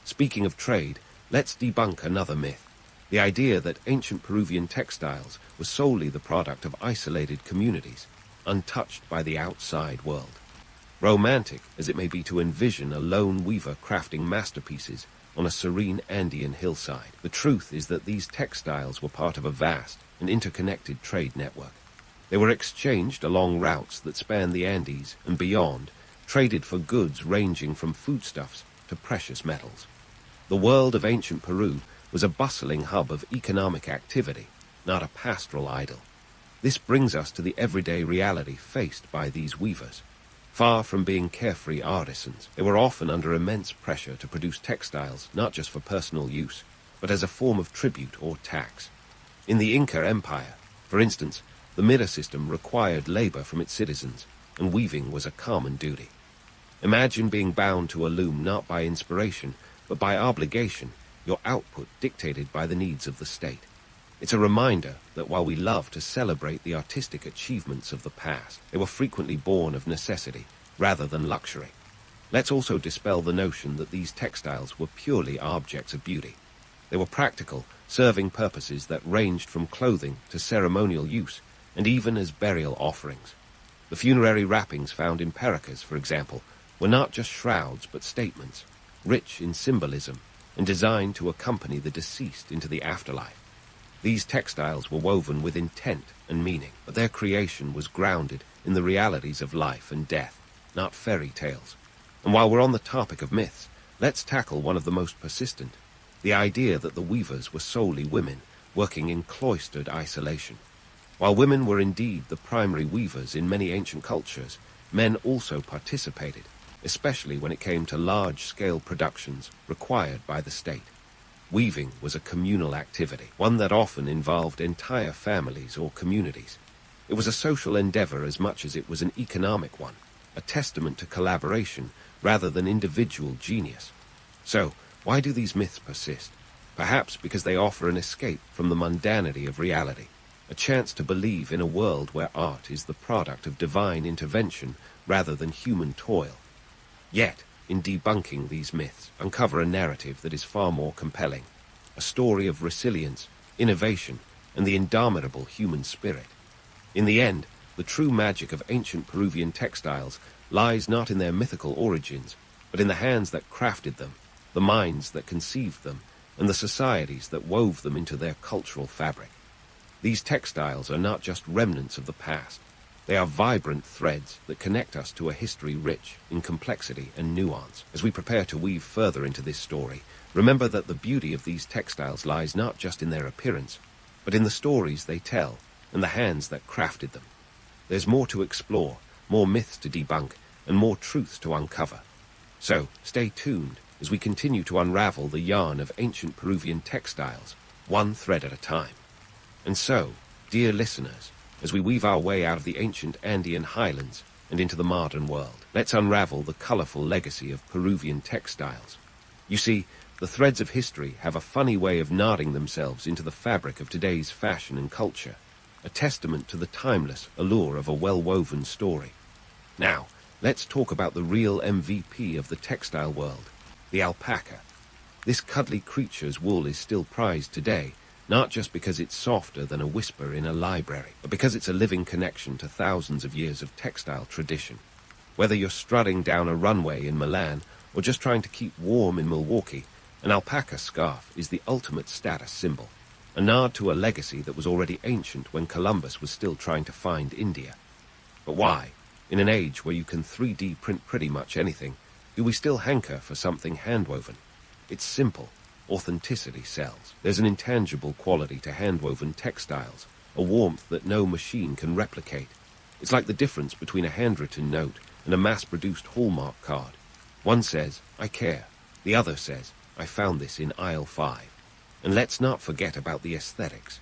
Speaking of trade, let's debunk another myth, the idea that ancient Peruvian textiles were solely the product of isolated communities, untouched by the outside world. Romantic as it may be to envision a lone weaver crafting masterpieces on a serene Andean hillside, the truth is that these textiles were part of a vast and interconnected trade network. They were exchanged along routes that spanned the Andes and beyond, traded for goods ranging from foodstuffs to precious metals. The world of ancient Peru was a bustling hub of economic activity, not a pastoral idyll. This brings us to the everyday reality faced by these weavers. Far from being carefree artisans, they were often under immense pressure to produce textiles not just for personal use, but as a form of tribute or tax. In the Inca Empire, for instance, the mira system required labor from its citizens, and weaving was a common duty. Imagine being bound to a loom not by inspiration, but by obligation, your output dictated by the needs of the state. It's a reminder that while we love to celebrate the artistic achievements of the past, they were frequently born of necessity rather than luxury. Let's also dispel the notion that these textiles were purely objects of beauty. They were practical, serving purposes that ranged from clothing to ceremonial use, and even as burial offerings. The funerary wrappings found in Paracas, for example, were not just shrouds but statements, rich in symbolism and designed to accompany the deceased into the afterlife. These textiles were woven with intent and meaning, but their creation was grounded in the realities of life and death, not fairy tales. And while we're on the topic of myths, let's tackle one of the most persistent, the idea that the weavers were solely women, working in cloistered isolation. While women were indeed the primary weavers in many ancient cultures, men also participated, especially when it came to large-scale productions required by the state. Weaving was a communal activity, one that often involved entire families or communities. It was a social endeavor as much as it was an economic one, a testament to collaboration rather than individual genius. So, why do these myths persist? Perhaps because they offer an escape from the mundanity of reality, a chance to believe in a world where art is the product of divine intervention rather than human toil. Yet, in debunking these myths, uncover a narrative that is far more compelling, a story of resilience, innovation, and the indomitable human spirit. In the end, the true magic of ancient Peruvian textiles lies not in their mythical origins, but in the hands that crafted them, the minds that conceived them, and the societies that wove them into their cultural fabric. These textiles are not just remnants of the past. They are vibrant threads that connect us to a history rich in complexity and nuance. As we prepare to weave further into this story, remember that the beauty of these textiles lies not just in their appearance, but in the stories they tell and the hands that crafted them. There's more to explore, more myths to debunk, and more truths to uncover. So, stay tuned as we continue to unravel the yarn of ancient Peruvian textiles, one thread at a time. And so, dear listeners, as we weave our way out of the ancient Andean highlands and into the modern world, let's unravel the colorful legacy of Peruvian textiles. You see, the threads of history have a funny way of knotting themselves into the fabric of today's fashion and culture, a testament to the timeless allure of a well-woven story. Now, let's talk about the real MVP of the textile world, the alpaca. This cuddly creature's wool is still prized today, not just because it's softer than a whisper in a library, but because it's a living connection to thousands of years of textile tradition. Whether you're strutting down a runway in Milan or just trying to keep warm in Milwaukee, an alpaca scarf is the ultimate status symbol, a nod to a legacy that was already ancient when Columbus was still trying to find India. But why, in an age where you can 3D print pretty much anything, do we still hanker for something handwoven? It's simple. Authenticity sells. There's an intangible quality to handwoven textiles, a warmth that no machine can replicate. It's like the difference between a handwritten note and a mass-produced Hallmark card. One says, "I care." The other says, "I found this in aisle 5. And let's not forget about the aesthetics.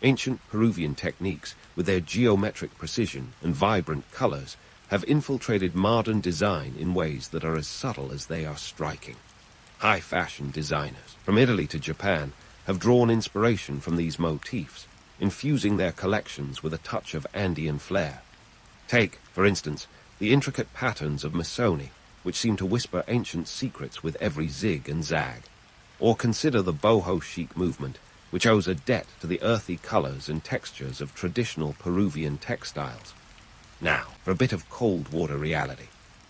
Ancient Peruvian techniques, with their geometric precision and vibrant colors, have infiltrated modern design in ways that are as subtle as they are striking. High-fashion designers, from Italy to Japan, have drawn inspiration from these motifs, infusing their collections with a touch of Andean flair. Take, for instance, the intricate patterns of Masoni, which seem to whisper ancient secrets with every zig and zag. Or consider the boho chic movement, which owes a debt to the earthy colors and textures of traditional Peruvian textiles. Now, for a bit of cold water reality.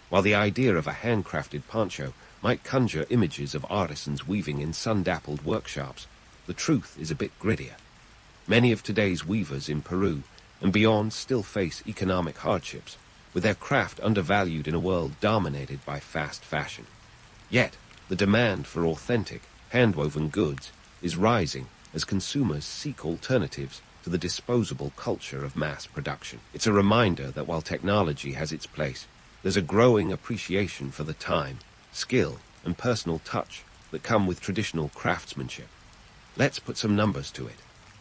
While the idea of a handcrafted poncho might conjure images of artisans weaving in sun-dappled workshops, the truth is a bit grittier. Many of today's weavers in Peru and beyond still face economic hardships, with their craft undervalued in a world dominated by fast fashion. Yet, the demand for authentic, handwoven goods is rising as consumers seek alternatives to the disposable culture of mass production. It's a reminder that while technology has its place, there's a growing appreciation for the time, skill, and personal touch that come with traditional craftsmanship. Let's put some numbers to it.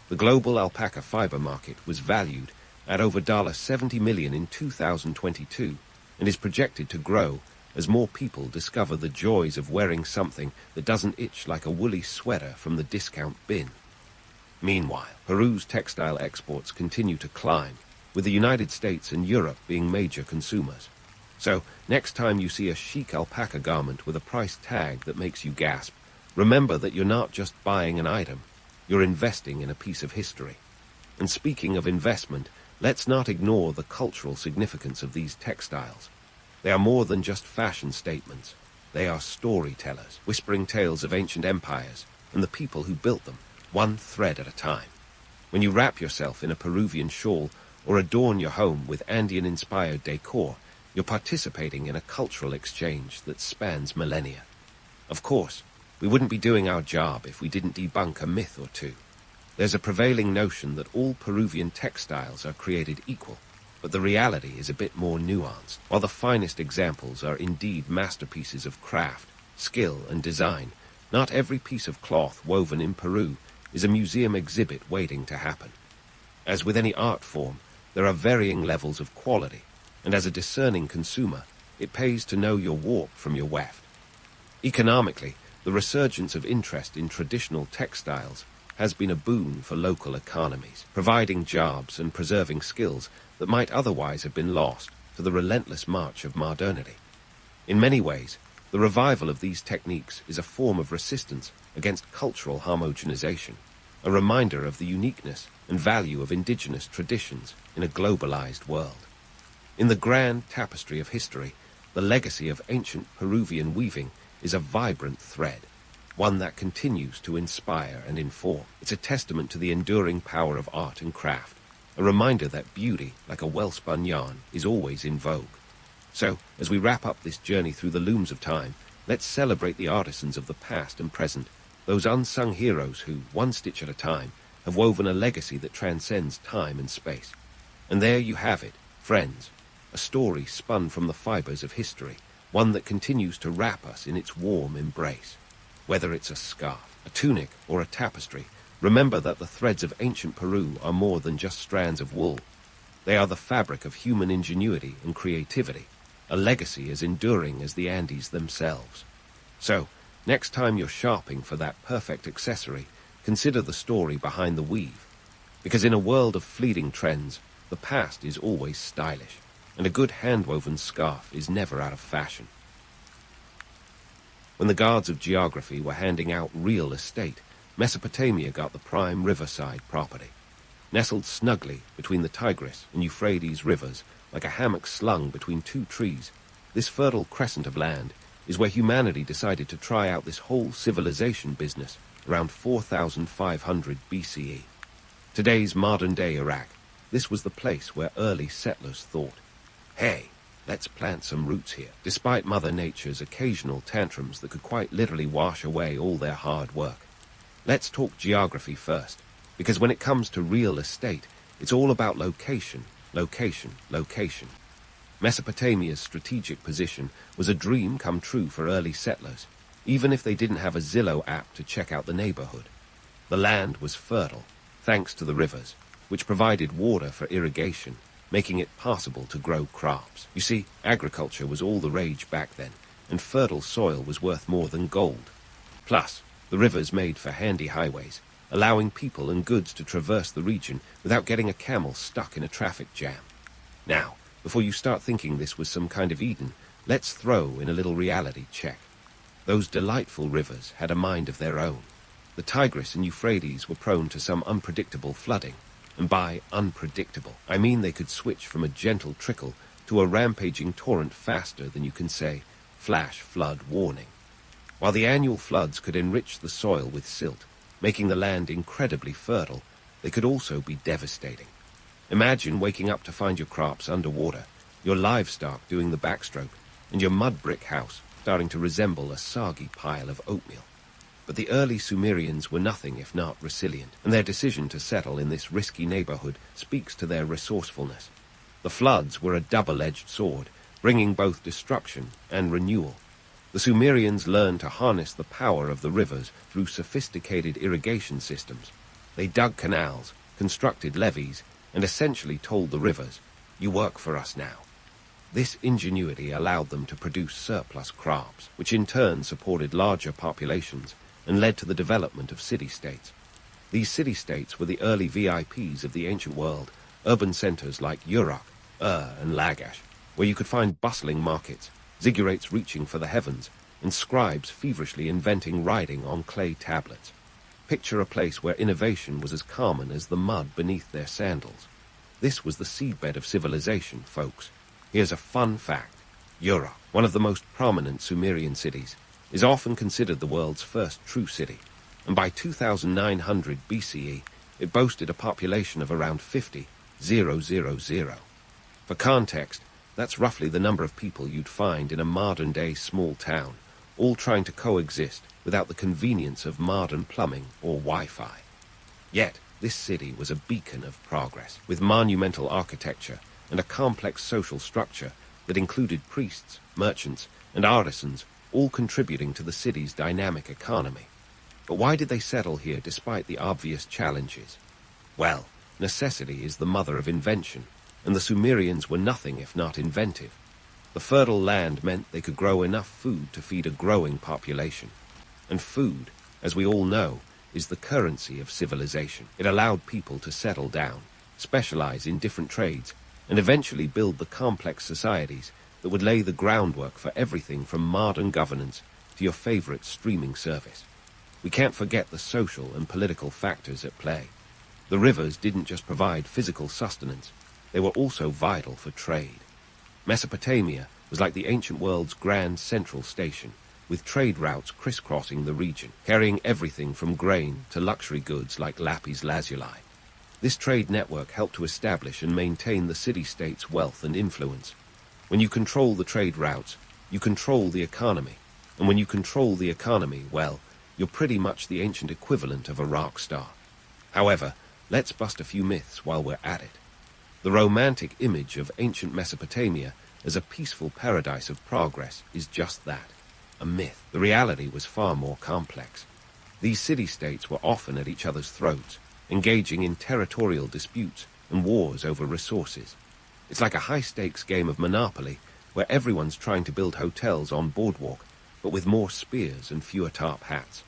The global alpaca fiber market was valued at over $70 million in 2022 and is projected to grow as more people discover the joys of wearing something that doesn't itch like a woolly sweater from the discount bin. Meanwhile, Peru's textile exports continue to climb, with the United States and Europe being major consumers. So, next time you see a chic alpaca garment with a price tag that makes you gasp, remember that you're not just buying an item, you're investing in a piece of history. And speaking of investment, let's not ignore the cultural significance of these textiles. They are more than just fashion statements. They are storytellers, whispering tales of ancient empires and the people who built them, one thread at a time. When you wrap yourself in a Peruvian shawl or adorn your home with Andean-inspired decor, you're participating in a cultural exchange that spans millennia. Of course, we wouldn't be doing our job if we didn't debunk a myth or two. There's a prevailing notion that all Peruvian textiles are created equal, but the reality is a bit more nuanced. While the finest examples are indeed masterpieces of craft, skill, and design, not every piece of cloth woven in Peru is a museum exhibit waiting to happen. As with any art form, there are varying levels of quality, and as a discerning consumer, it pays to know your warp from your weft. Economically, the resurgence of interest in traditional textiles has been a boon for local economies, providing jobs and preserving skills that might otherwise have been lost to the relentless march of modernity. In many ways, the revival of these techniques is a form of resistance against cultural homogenization, a reminder of the uniqueness and value of indigenous traditions in a globalized world. In the grand tapestry of history, the legacy of ancient Peruvian weaving is a vibrant thread, one that continues to inspire and inform. It's a testament to the enduring power of art and craft, a reminder that beauty, like a well-spun yarn, is always in vogue. So, as we wrap up this journey through the looms of time, let's celebrate the artisans of the past and present, those unsung heroes who, one stitch at a time, have woven a legacy that transcends time and space. And there you have it, friends, a story spun from the fibers of history, one that continues to wrap us in its warm embrace. Whether it's a scarf, a tunic, or a tapestry, remember that the threads of ancient Peru are more than just strands of wool. They are the fabric of human ingenuity and creativity, a legacy as enduring as the Andes themselves. So, next time you're shopping for that perfect accessory, consider the story behind the weave. Because in a world of fleeting trends, the past is always stylish, and a good hand-woven scarf is never out of fashion. When the guards of geography were handing out real estate, Mesopotamia got the prime riverside property. Nestled snugly between the Tigris and Euphrates rivers, like a hammock slung between two trees, this fertile crescent of land is where humanity decided to try out this whole civilization business around 4500 BCE. Today's modern-day Iraq, this was the place where early settlers thought, hey, let's plant some roots here, despite Mother Nature's occasional tantrums that could quite literally wash away all their hard work. Let's talk geography first, because when it comes to real estate, it's all about location, location, location. Mesopotamia's strategic position was a dream come true for early settlers, even if they didn't have a Zillow app to check out the neighborhood. The land was fertile, thanks to the rivers, which provided water for irrigation, making it possible to grow crops. You see, agriculture was all the rage back then, and fertile soil was worth more than gold. Plus, the rivers made for handy highways, allowing people and goods to traverse the region without getting a camel stuck in a traffic jam. Now, before you start thinking this was some kind of Eden, let's throw in a little reality check. Those delightful rivers had a mind of their own. The Tigris and Euphrates were prone to some unpredictable flooding, and by unpredictable, I mean they could switch from a gentle trickle to a rampaging torrent faster than you can say, flash flood warning. While the annual floods could enrich the soil with silt, making the land incredibly fertile, they could also be devastating. Imagine waking up to find your crops underwater, your livestock doing the backstroke, and your mud brick house starting to resemble a soggy pile of oatmeal. But the early Sumerians were nothing if not resilient, and their decision to settle in this risky neighborhood speaks to their resourcefulness. The floods were a double-edged sword, bringing both destruction and renewal. The Sumerians learned to harness the power of the rivers through sophisticated irrigation systems. They dug canals, constructed levees, and essentially told the rivers, "You work for us now." This ingenuity allowed them to produce surplus crops, which in turn supported larger populations and led to the development of city-states. These city-states were the early VIPs of the ancient world, urban centers like Uruk, and Lagash, where you could find bustling markets, ziggurats reaching for the heavens, and scribes feverishly inventing writing on clay tablets. Picture a place where innovation was as common as the mud beneath their sandals. This was the seedbed of civilization, folks. Here's a fun fact. Uruk, one of the most prominent Sumerian cities, is often considered the world's first true city, and by 2900 BCE, it boasted a population of around 50,000. For context, that's roughly the number of people you'd find in a modern-day small town, all trying to coexist without the convenience of modern plumbing or Wi-Fi. Yet, this city was a beacon of progress, with monumental architecture and a complex social structure that included priests, merchants, and artisans, all contributing to the city's dynamic economy. But why did they settle here despite the obvious challenges? Well, necessity is the mother of invention, and the Sumerians were nothing if not inventive. The fertile land meant they could grow enough food to feed a growing population. And food, as we all know, is the currency of civilization. It allowed people to settle down, specialize in different trades, and eventually build the complex societies that would lay the groundwork for everything from modern governance to your favorite streaming service. We can't forget the social and political factors at play. The rivers didn't just provide physical sustenance, they were also vital for trade. Mesopotamia was like the ancient world's grand central station, with trade routes crisscrossing the region, carrying everything from grain to luxury goods like lapis lazuli. This trade network helped to establish and maintain the city-state's wealth and influence. When you control the trade routes, you control the economy. And when you control the economy, well, you're pretty much the ancient equivalent of a rock star. However, let's bust a few myths while we're at it. The romantic image of ancient Mesopotamia as a peaceful paradise of progress is just that, a myth. The reality was far more complex. These city-states were often at each other's throats, engaging in territorial disputes and wars over resources. It's like a high-stakes game of Monopoly where everyone's trying to build hotels on boardwalk, but with more spears and fewer top hats.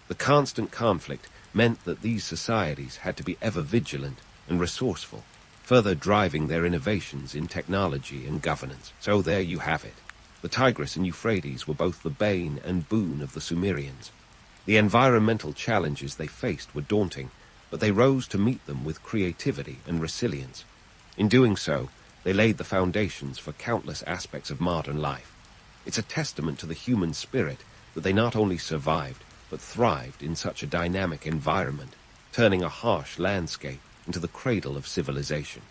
The constant conflict meant that these societies had to be ever vigilant and resourceful, further driving their innovations in technology and governance. So there you have it. The Tigris and Euphrates were both the bane and boon of the Sumerians. The environmental challenges they faced were daunting, but they rose to meet them with creativity and resilience. In doing so, they laid the foundations for countless aspects of modern life. It's a testament to the human spirit that they not only survived, but thrived in such a dynamic environment, turning a harsh landscape into the cradle of civilization.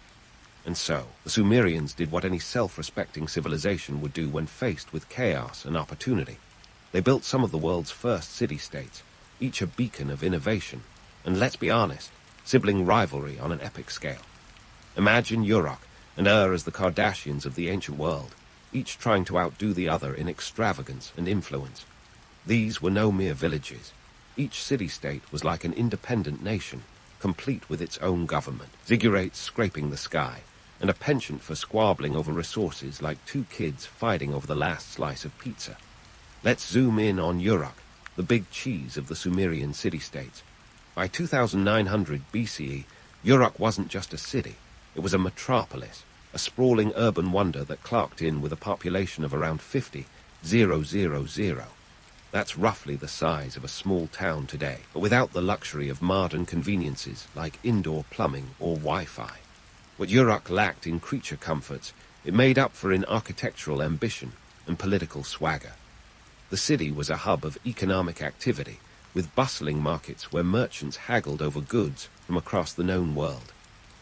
And so, the Sumerians did what any self-respecting civilization would do when faced with chaos and opportunity. They built some of the world's first city-states, each a beacon of innovation, and let's be honest, sibling rivalry on an epic scale. Imagine Uruk and as the Kardashians of the ancient world, each trying to outdo the other in extravagance and influence. These were no mere villages. Each city-state was like an independent nation, complete with its own government, ziggurats scraping the sky, and a penchant for squabbling over resources like two kids fighting over the last slice of pizza. Let's zoom in on Uruk, the big cheese of the Sumerian city-states. By 2900 BCE, Uruk wasn't just a city, it was a metropolis, a sprawling urban wonder that clocked in with a population of around 50,000. That's roughly the size of a small town today, but without the luxury of modern conveniences like indoor plumbing or Wi-Fi. What Uruk lacked in creature comforts, it made up for in architectural ambition and political swagger. The city was a hub of economic activity, with bustling markets where merchants haggled over goods from across the known world.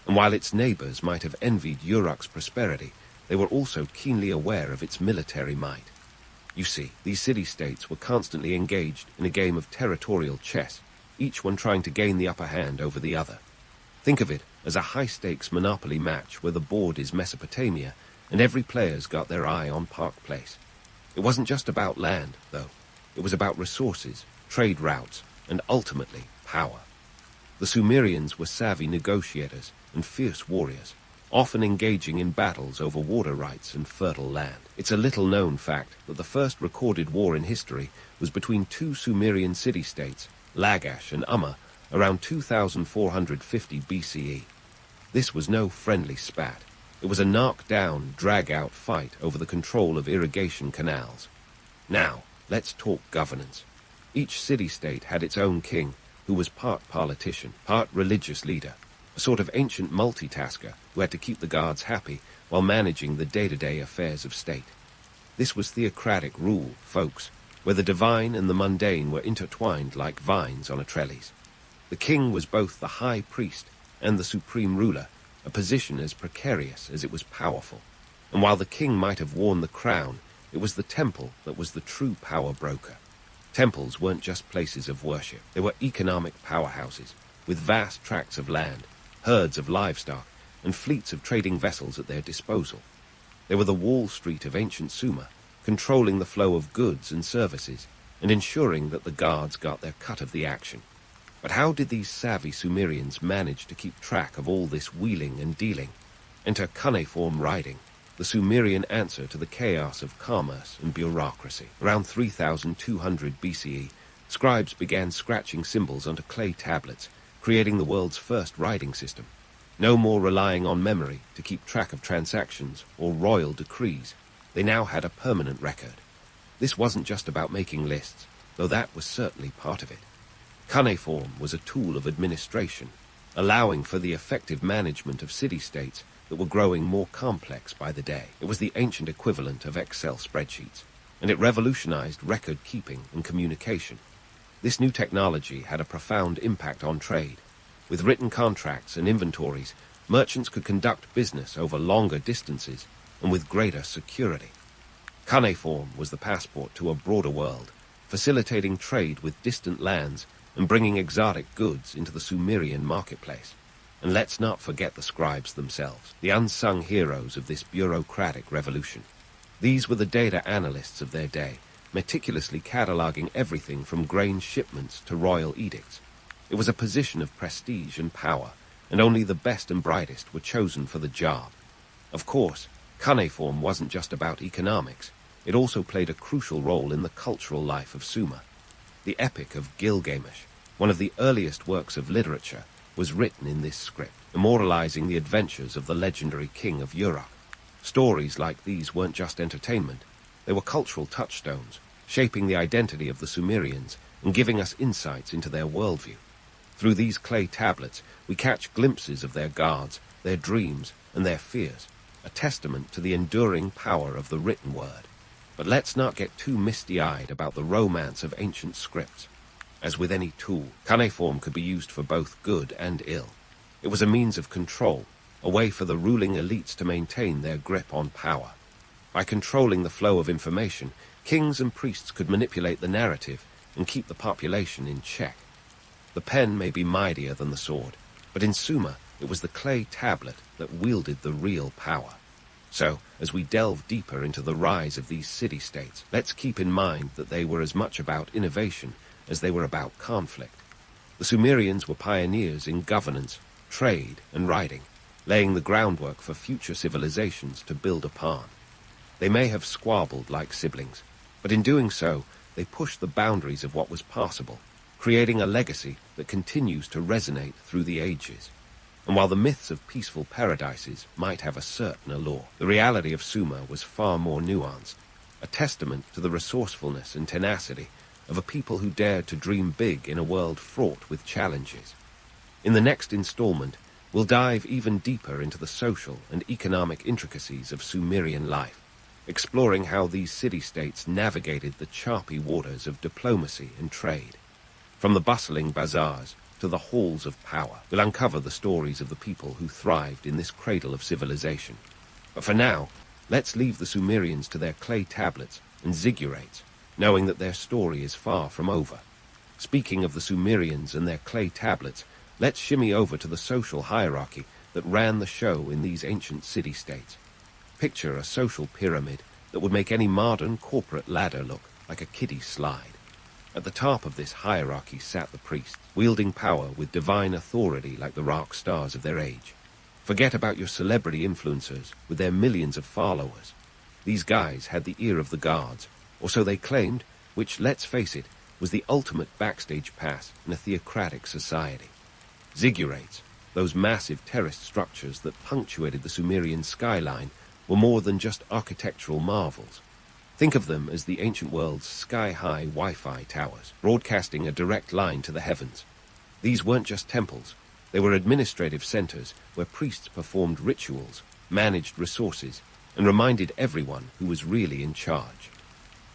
And while its neighbors might have envied Uruk's prosperity, they were also keenly aware of its military might. You see, these city-states were constantly engaged in a game of territorial chess, each one trying to gain the upper hand over the other. Think of it as a high-stakes Monopoly match where the board is Mesopotamia and every player's got their eye on Park Place. It wasn't just about land, though. It was about resources, trade routes, and ultimately, power. The Sumerians were savvy negotiators and fierce warriors, often engaging in battles over water rights and fertile land. It's a little-known fact that the first recorded war in history was between two Sumerian city-states, Lagash and Umma, around 2450 BCE. This was no friendly spat. It was a knock-down, drag-out fight over the control of irrigation canals. Now, let's talk governance. Each city-state had its own king, who was part politician, part religious leader, a sort of ancient multitasker who had to keep the gods happy while managing the day-to-day affairs of state. This was theocratic rule, folks, where the divine and the mundane were intertwined like vines on a trellis. The king was both the high priest and the supreme ruler, a position as precarious as it was powerful. And while the king might have worn the crown, it was the temple that was the true power broker. Temples weren't just places of worship. They were economic powerhouses, with vast tracts of land, herds of livestock, and fleets of trading vessels at their disposal. They were the Wall Street of ancient Sumer, controlling the flow of goods and services, and ensuring that the guards got their cut of the action. But how did these savvy Sumerians manage to keep track of all this wheeling and dealing? Enter cuneiform writing, the Sumerian answer to the chaos of commerce and bureaucracy. Around 3200 BCE, scribes began scratching symbols onto clay tablets, creating the world's first writing system. No more relying on memory to keep track of transactions or royal decrees. They now had a permanent record. This wasn't just about making lists, though that was certainly part of it. Cuneiform was a tool of administration, allowing for the effective management of city-states that were growing more complex by the day. It was the ancient equivalent of Excel spreadsheets, and it revolutionized record-keeping and communication. This new technology had a profound impact on trade. With written contracts and inventories, merchants could conduct business over longer distances and with greater security. Cuneiform was the passport to a broader world, facilitating trade with distant lands and bringing exotic goods into the Sumerian marketplace. And let's not forget the scribes themselves, the unsung heroes of this bureaucratic revolution. These were the data analysts of their day, meticulously cataloging everything from grain shipments to royal edicts. It was a position of prestige and power, and only the best and brightest were chosen for the job. Of course, cuneiform wasn't just about economics. It also played a crucial role in the cultural life of Sumer. The Epic of Gilgamesh, one of the earliest works of literature, was written in this script, immortalizing the adventures of the legendary king of Uruk. Stories like these weren't just entertainment. They were cultural touchstones, shaping the identity of the Sumerians and giving us insights into their worldview. Through these clay tablets, we catch glimpses of their gods, their dreams, and their fears, a testament to the enduring power of the written word. But let's not get too misty-eyed about the romance of ancient scripts. As with any tool, cuneiform could be used for both good and ill. It was a means of control, a way for the ruling elites to maintain their grip on power. By controlling the flow of information, kings and priests could manipulate the narrative and keep the population in check. The pen may be mightier than the sword, but in Sumer it was the clay tablet that wielded the real power. So, as we delve deeper into the rise of these city-states, let's keep in mind that they were as much about innovation as they were about conflict. The Sumerians were pioneers in governance, trade, and writing, laying the groundwork for future civilizations to build upon. They may have squabbled like siblings, but in doing so, they pushed the boundaries of what was possible, creating a legacy that continues to resonate through the ages. And while the myths of peaceful paradises might have a certain allure, the reality of Sumer was far more nuanced, a testament to the resourcefulness and tenacity of a people who dared to dream big in a world fraught with challenges. In the next installment, we'll dive even deeper into the social and economic intricacies of Sumerian life, exploring how these city-states navigated the choppy waters of diplomacy and trade. From the bustling bazaars to the halls of power, we'll uncover the stories of the people who thrived in this cradle of civilization. But for now, let's leave the Sumerians to their clay tablets and ziggurats, knowing that their story is far from over. Speaking of the Sumerians and their clay tablets, let's shimmy over to the social hierarchy that ran the show in these ancient city-states. Picture a social pyramid that would make any modern corporate ladder look like a kiddie slide. At the top of this hierarchy sat the priests, wielding power with divine authority like the rock stars of their age. Forget about your celebrity influencers with their millions of followers. These guys had the ear of the gods, or so they claimed, which, let's face it, was the ultimate backstage pass in a theocratic society. Ziggurats, those massive terraced structures that punctuated the Sumerian skyline, were more than just architectural marvels. Think of them as the ancient world's sky-high Wi-Fi towers, broadcasting a direct line to the heavens. These weren't just temples. They were administrative centers where priests performed rituals, managed resources, and reminded everyone who was really in charge.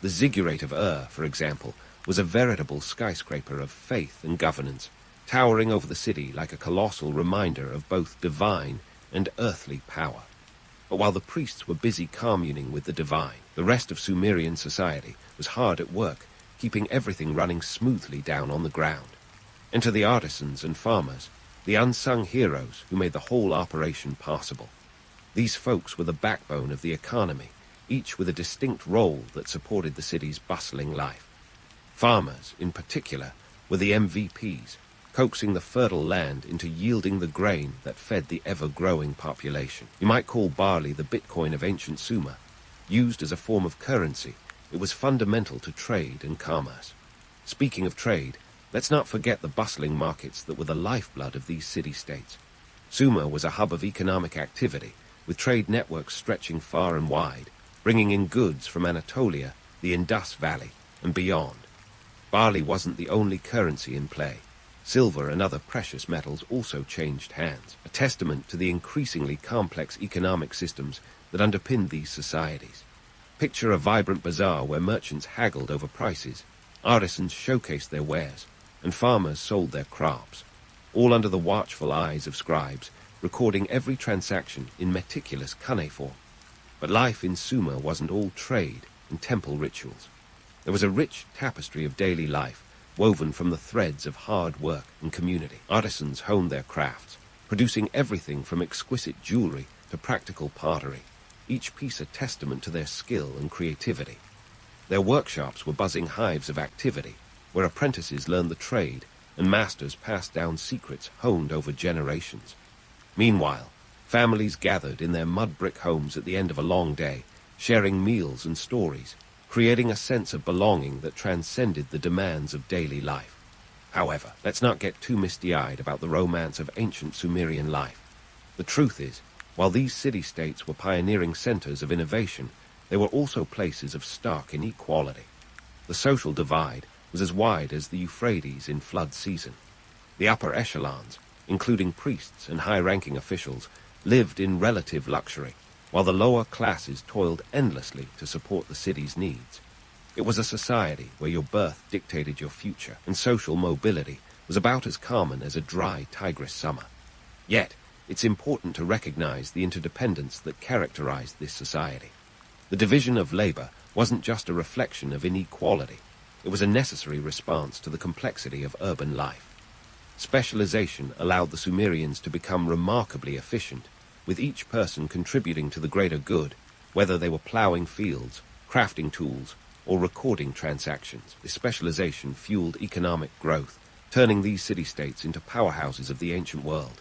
The ziggurat of for example, was a veritable skyscraper of faith and governance, towering over the city like a colossal reminder of both divine and earthly power. But while the priests were busy communing with the divine, the rest of Sumerian society was hard at work, keeping everything running smoothly down on the ground. Enter the artisans and farmers, the unsung heroes who made the whole operation possible. These folks were the backbone of the economy, each with a distinct role that supported the city's bustling life. Farmers, in particular, were the MVPs, coaxing the fertile land into yielding the grain that fed the ever-growing population. You might call barley the Bitcoin of ancient Sumer. Used as a form of currency, it was fundamental to trade and commerce. Speaking of trade, let's not forget the bustling markets that were the lifeblood of these city-states. Sumer was a hub of economic activity, with trade networks stretching far and wide, bringing in goods from Anatolia, the Indus Valley, and beyond. Barley wasn't the only currency in play. Silver and other precious metals also changed hands, a testament to the increasingly complex economic systems that underpinned these societies. Picture a vibrant bazaar where merchants haggled over prices, artisans showcased their wares, and farmers sold their crops, all under the watchful eyes of scribes, recording every transaction in meticulous cuneiform. But life in Sumer wasn't all trade and temple rituals. There was a rich tapestry of daily life, woven from the threads of hard work and community. Artisans honed their crafts, producing everything from exquisite jewelry to practical pottery, each piece a testament to their skill and creativity. Their workshops were buzzing hives of activity, where apprentices learned the trade and masters passed down secrets honed over generations. Meanwhile, families gathered in their mud-brick homes at the end of a long day, sharing meals and stories, creating a sense of belonging that transcended the demands of daily life. However, let's not get too misty-eyed about the romance of ancient Sumerian life. The truth is, while these city-states were pioneering centers of innovation, they were also places of stark inequality. The social divide was as wide as the Euphrates in flood season. The upper echelons, including priests and high-ranking officials, lived in relative luxury, while the lower classes toiled endlessly to support the city's needs. It was a society where your birth dictated your future, and social mobility was about as common as a dry Tigris summer. Yet, it's important to recognize the interdependence that characterized this society. The division of labor wasn't just a reflection of inequality. It was a necessary response to the complexity of urban life. Specialization allowed the Sumerians to become remarkably efficient, with each person contributing to the greater good, whether they were plowing fields, crafting tools, or recording transactions. This specialization fueled economic growth, turning these city-states into powerhouses of the ancient world.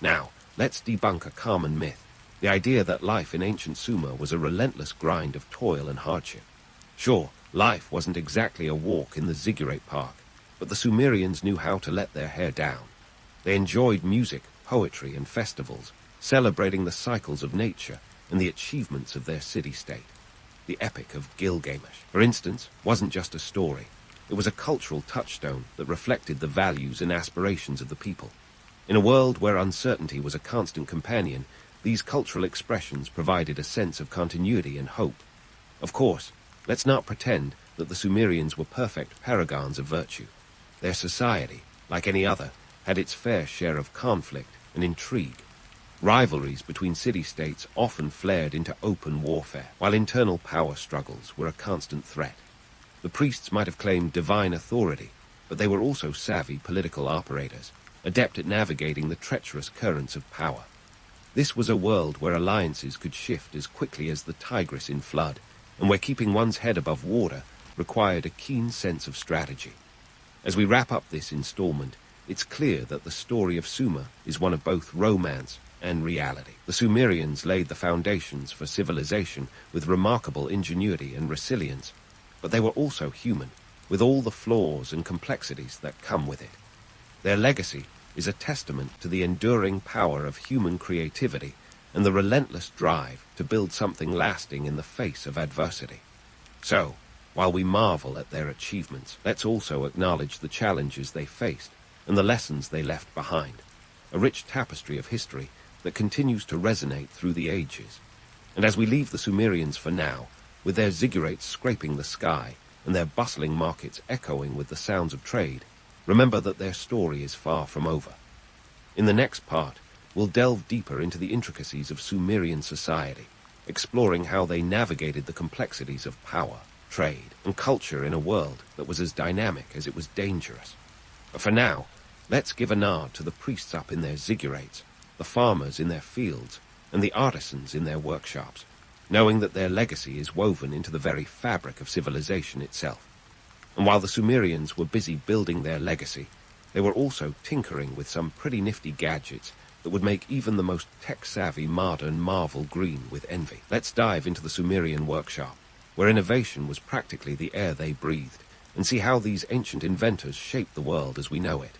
Now, let's debunk a common myth, the idea that life in ancient Sumer was a relentless grind of toil and hardship. Sure, life wasn't exactly a walk in the ziggurat park, but the Sumerians knew how to let their hair down. They enjoyed music, poetry, and festivals, celebrating the cycles of nature and the achievements of their city-state. The Epic of Gilgamesh, for instance, wasn't just a story. It was a cultural touchstone that reflected the values and aspirations of the people. In a world where uncertainty was a constant companion, these cultural expressions provided a sense of continuity and hope. Of course, let's not pretend that the Sumerians were perfect paragons of virtue. Their society, like any other, had its fair share of conflict and intrigue. Rivalries between city-states often flared into open warfare, while internal power struggles were a constant threat. The priests might have claimed divine authority, but they were also savvy political operators, adept at navigating the treacherous currents of power. This was a world where alliances could shift as quickly as the Tigris in flood, and where keeping one's head above water required a keen sense of strategy. As we wrap up this installment, it's clear that the story of Sumer is one of both romance and reality. The Sumerians laid the foundations for civilization with remarkable ingenuity and resilience, but they were also human, with all the flaws and complexities that come with it. Their legacy is a testament to the enduring power of human creativity and the relentless drive to build something lasting in the face of adversity. So, while we marvel at their achievements, let's also acknowledge the challenges they faced and the lessons they left behind, a rich tapestry of history that continues to resonate through the ages. And as we leave the Sumerians for now, with their ziggurats scraping the sky and their bustling markets echoing with the sounds of trade, remember that their story is far from over. In the next part, we'll delve deeper into the intricacies of Sumerian society, exploring how they navigated the complexities of power, trade, and culture in a world that was as dynamic as it was dangerous. But for now, let's give a nod to the priests up in their ziggurats, the farmers in their fields, and the artisans in their workshops, knowing that their legacy is woven into the very fabric of civilization itself. And while the Sumerians were busy building their legacy, they were also tinkering with some pretty nifty gadgets that would make even the most tech-savvy modern marvel green with envy. Let's dive into the Sumerian workshop, where innovation was practically the air they breathed, and see how these ancient inventors shaped the world as we know it.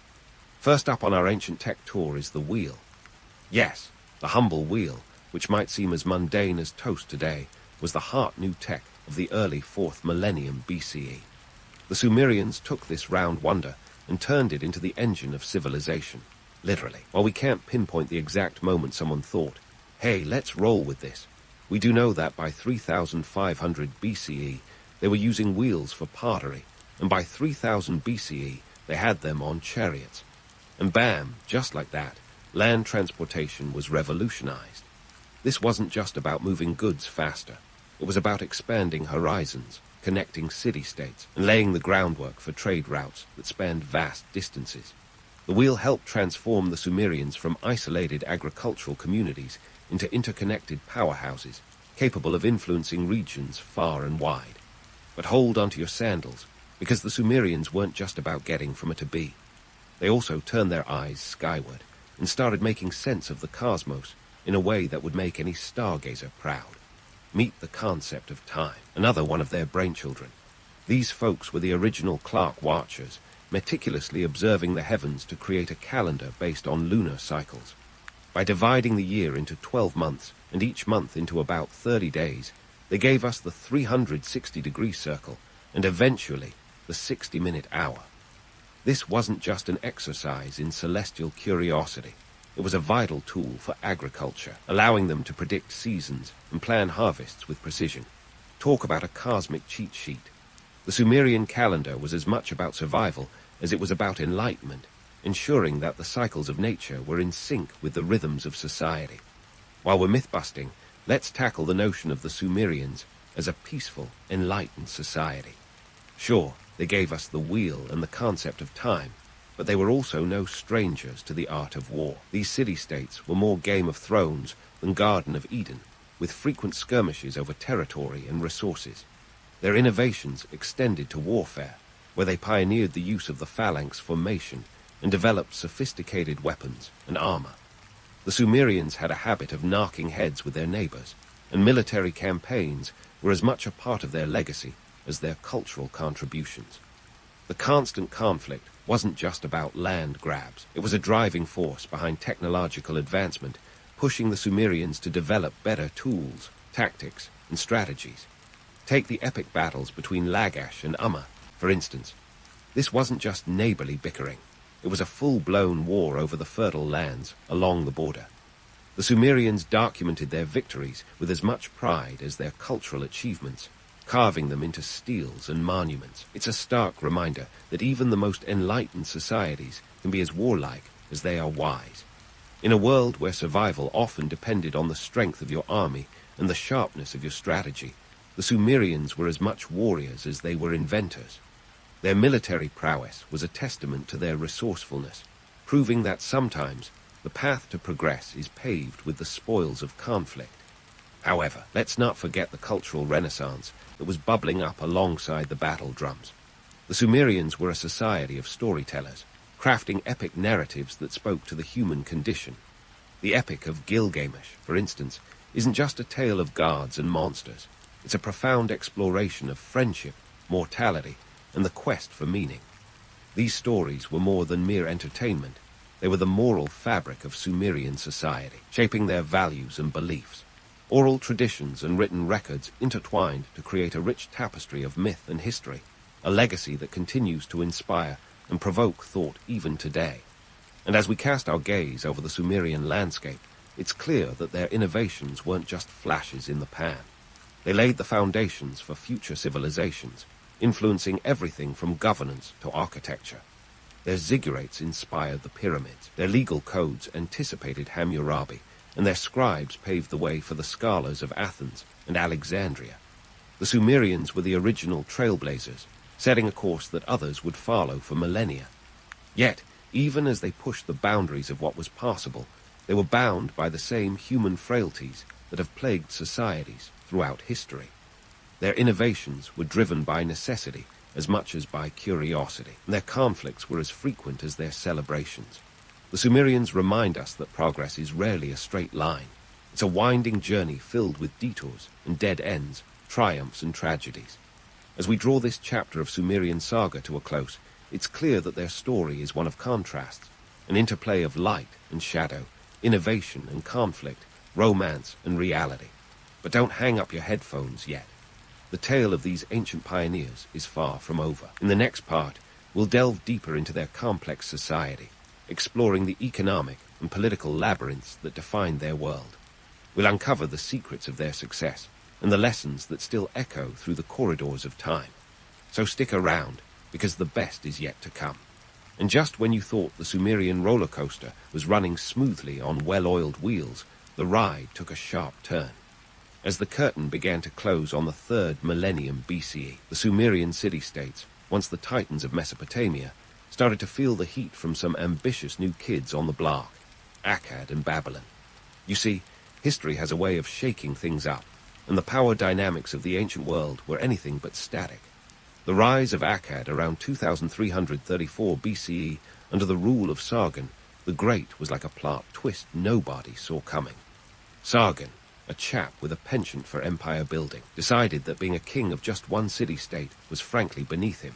First up on our ancient tech tour is the wheel. Yes, the humble wheel, which might seem as mundane as toast today, was the heart-new tech of the early 4th millennium BCE. The Sumerians took this round wonder and turned it into the engine of civilization, literally. While we can't pinpoint the exact moment someone thought, hey, let's roll with this, we do know that by 3500 BCE, they were using wheels for pottery, and by 3000 BCE, they had them on chariots. And bam, just like that, land transportation was revolutionized. This wasn't just about moving goods faster. It was about expanding horizons, connecting city-states, and laying the groundwork for trade routes that spanned vast distances. The wheel helped transform the Sumerians from isolated agricultural communities into interconnected powerhouses, capable of influencing regions far and wide. But hold onto your sandals, because the Sumerians weren't just about getting from A to B. They also turned their eyes skyward and started making sense of the cosmos in a way that would make any stargazer proud. Meet the concept of time, another one of their brainchildren. These folks were the original clock watchers, meticulously observing the heavens to create a calendar based on lunar cycles. By dividing the year into 12 months, and each month into about 30 days, they gave us the 360-degree circle, and eventually the 60-minute hour. This wasn't just an exercise in celestial curiosity. It was a vital tool for agriculture, allowing them to predict seasons and plan harvests with precision. Talk about a cosmic cheat sheet. The Sumerian calendar was as much about survival as it was about enlightenment, ensuring that the cycles of nature were in sync with the rhythms of society. While we're myth-busting, let's tackle the notion of the Sumerians as a peaceful, enlightened society. Sure, they gave us the wheel and the concept of time, but they were also no strangers to the art of war. These city-states were more Game of Thrones than Garden of Eden, with frequent skirmishes over territory and resources. Their innovations extended to warfare, where they pioneered the use of the phalanx formation and developed sophisticated weapons and armor. The Sumerians had a habit of knocking heads with their neighbors, and military campaigns were as much a part of their legacy as their cultural contributions. The constant conflict wasn't just about land grabs. It was a driving force behind technological advancement, pushing the Sumerians to develop better tools, tactics, and strategies. Take the epic battles between Lagash and Umma, for instance. This wasn't just neighborly bickering. It was a full-blown war over the fertile lands along the border. The Sumerians documented their victories with as much pride as their cultural achievements, carving them into steles and monuments. It's a stark reminder that even the most enlightened societies can be as warlike as they are wise. In a world where survival often depended on the strength of your army and the sharpness of your strategy, the Sumerians were as much warriors as they were inventors. Their military prowess was a testament to their resourcefulness, proving that sometimes the path to progress is paved with the spoils of conflict. However, let's not forget the cultural renaissance that was bubbling up alongside the battle drums. The Sumerians were a society of storytellers, crafting epic narratives that spoke to the human condition. The Epic of Gilgamesh, for instance, isn't just a tale of gods and monsters. It's a profound exploration of friendship, mortality, and the quest for meaning. These stories were more than mere entertainment. They were the moral fabric of Sumerian society, shaping their values and beliefs. Oral traditions and written records intertwined to create a rich tapestry of myth and history, a legacy that continues to inspire and provoke thought even today. And as we cast our gaze over the Sumerian landscape, it's clear that their innovations weren't just flashes in the pan. They laid the foundations for future civilizations, influencing everything from governance to architecture. Their ziggurats inspired the pyramids, their legal codes anticipated Hammurabi, and their scribes paved the way for the scholars of Athens and Alexandria. The Sumerians were the original trailblazers, setting a course that others would follow for millennia. Yet, even as they pushed the boundaries of what was possible, they were bound by the same human frailties that have plagued societies throughout history. Their innovations were driven by necessity as much as by curiosity, and their conflicts were as frequent as their celebrations. The Sumerians remind us that progress is rarely a straight line. It's a winding journey filled with detours and dead ends, triumphs and tragedies. As we draw this chapter of Sumerian saga to a close, it's clear that their story is one of contrasts, an interplay of light and shadow, innovation and conflict, romance and reality. But don't hang up your headphones yet. The tale of these ancient pioneers is far from over. In the next part, we'll delve deeper into their complex society, exploring the economic and political labyrinths that defined their world. We'll uncover the secrets of their success and the lessons that still echo through the corridors of time. So stick around, because the best is yet to come. And just when you thought the Sumerian roller coaster was running smoothly on well-oiled wheels, the ride took a sharp turn. As the curtain began to close on the 3rd millennium BCE, the Sumerian city-states, once the titans of Mesopotamia, started to feel the heat from some ambitious new kids on the block, Akkad and Babylon. You see, history has a way of shaking things up, and the power dynamics of the ancient world were anything but static. The rise of Akkad around 2334 BCE under the rule of Sargon the Great was like a plot twist nobody saw coming. Sargon, a chap with a penchant for empire building, decided that being a king of just one city-state was frankly beneath him.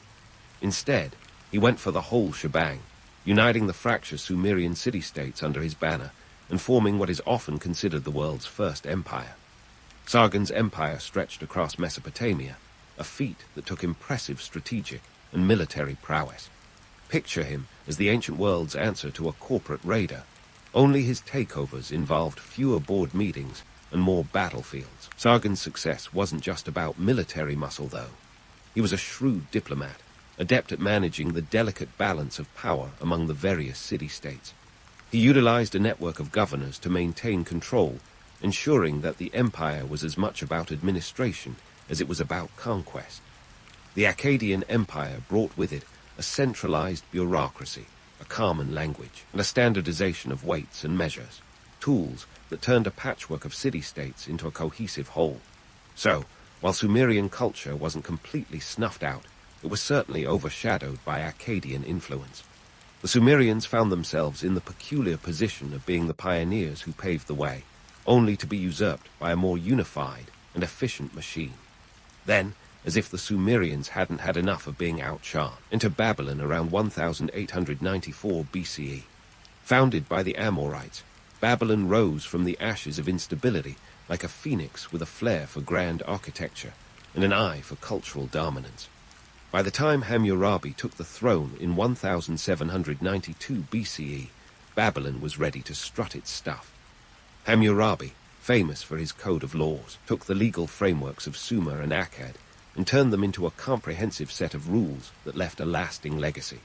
Instead, he went for the whole shebang, uniting the fractious Sumerian city-states under his banner and forming what is often considered the world's first empire. Sargon's empire stretched across Mesopotamia, a feat that took impressive strategic and military prowess. Picture him as the ancient world's answer to a corporate raider. Only his takeovers involved fewer board meetings and more battlefields. Sargon's success wasn't just about military muscle, though. He was a shrewd diplomat, adept at managing the delicate balance of power among the various city-states. He utilized a network of governors to maintain control, ensuring that the empire was as much about administration as it was about conquest. The Akkadian Empire brought with it a centralized bureaucracy, a common language, and a standardization of weights and measures, tools that turned a patchwork of city-states into a cohesive whole. So, while Sumerian culture wasn't completely snuffed out, it was certainly overshadowed by Akkadian influence. The Sumerians found themselves in the peculiar position of being the pioneers who paved the way, only to be usurped by a more unified and efficient machine. Then, as if the Sumerians hadn't had enough of being outshone, enter Babylon around 1894 BCE. Founded by the Amorites, Babylon rose from the ashes of instability like a phoenix with a flair for grand architecture and an eye for cultural dominance. By the time Hammurabi took the throne in 1792 BCE, Babylon was ready to strut its stuff. Hammurabi, famous for his code of laws, took the legal frameworks of Sumer and Akkad and turned them into a comprehensive set of rules that left a lasting legacy.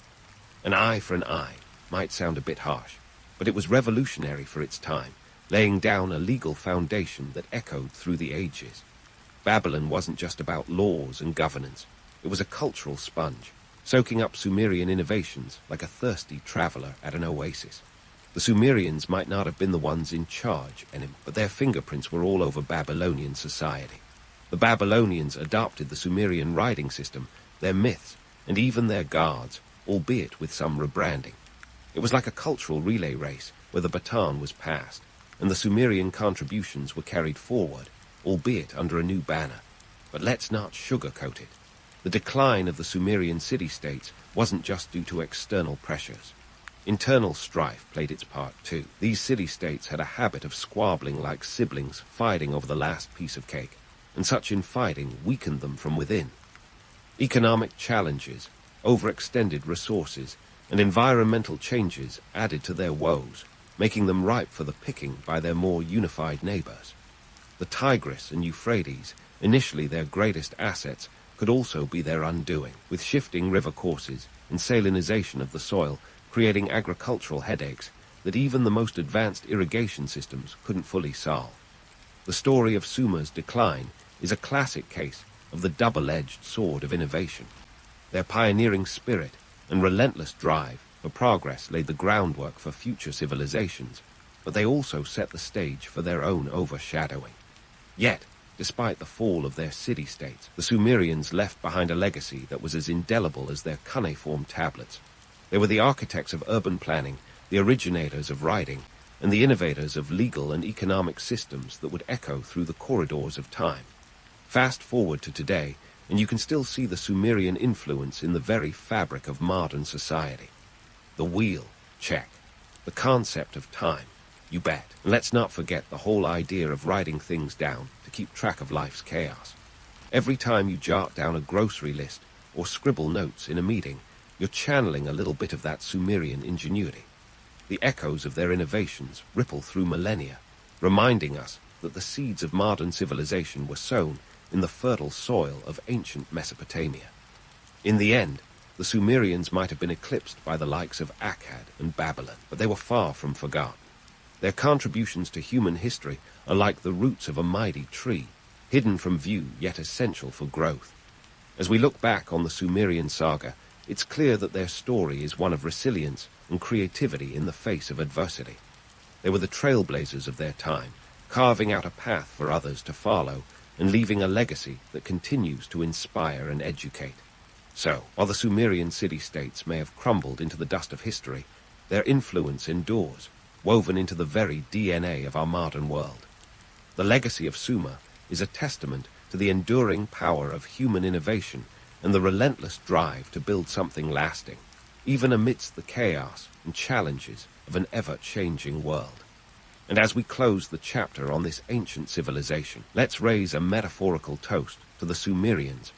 An eye for an eye might sound a bit harsh, but it was revolutionary for its time, laying down a legal foundation that echoed through the ages. Babylon wasn't just about laws and governance. It was a cultural sponge, soaking up Sumerian innovations like a thirsty traveler at an oasis. The Sumerians might not have been the ones in charge anymore, but their fingerprints were all over Babylonian society. The Babylonians adopted the Sumerian writing system, their myths, and even their gods, albeit with some rebranding. It was like a cultural relay race where the baton was passed, and the Sumerian contributions were carried forward, albeit under a new banner. But let's not sugarcoat it. The decline of the Sumerian city-states wasn't just due to external pressures. Internal strife played its part too. These city-states had a habit of squabbling like siblings, fighting over the last piece of cake, and such infighting weakened them from within. Economic challenges, overextended resources, and environmental changes added to their woes. making them ripe for the picking by their more unified neighbors. The Tigris and Euphrates, initially their greatest assets, could also be their undoing, with shifting river courses and salinization of the soil creating agricultural headaches that even the most advanced irrigation systems couldn't fully solve. The story of Sumer's decline is a classic case of the double-edged sword of innovation. Their pioneering spirit and relentless drive for progress laid the groundwork for future civilizations, but they also set the stage for their own overshadowing. Yet, despite the fall of their city-states, the Sumerians left behind a legacy that was as indelible as their cuneiform tablets. They were the architects of urban planning, the originators of writing, and the innovators of legal and economic systems that would echo through the corridors of time. Fast forward to today, and you can still see the Sumerian influence in the very fabric of modern society. The wheel, check. The concept of time, you bet. And let's not forget the whole idea of writing things down to keep track of life's chaos. Every time you jot down a grocery list or scribble notes in a meeting, you're channeling a little bit of that Sumerian ingenuity. The echoes of their innovations ripple through millennia, reminding us that the seeds of modern civilization were sown in the fertile soil of ancient Mesopotamia. In the end, the Sumerians might have been eclipsed by the likes of Akkad and Babylon, but they were far from forgotten. Their contributions to human history are like the roots of a mighty tree, hidden from view yet essential for growth. As we look back on the Sumerian saga, it's clear that their story is one of resilience and creativity in the face of adversity. They were the trailblazers of their time, carving out a path for others to follow and leaving a legacy that continues to inspire and educate. So, while the Sumerian city-states may have crumbled into the dust of history, their influence endures, woven into the very DNA of our modern world. The legacy of Sumer is a testament to the enduring power of human innovation and the relentless drive to build something lasting, even amidst the chaos and challenges of an ever-changing world. And as we close the chapter on this ancient civilization, let's raise a metaphorical toast to the Sumerians,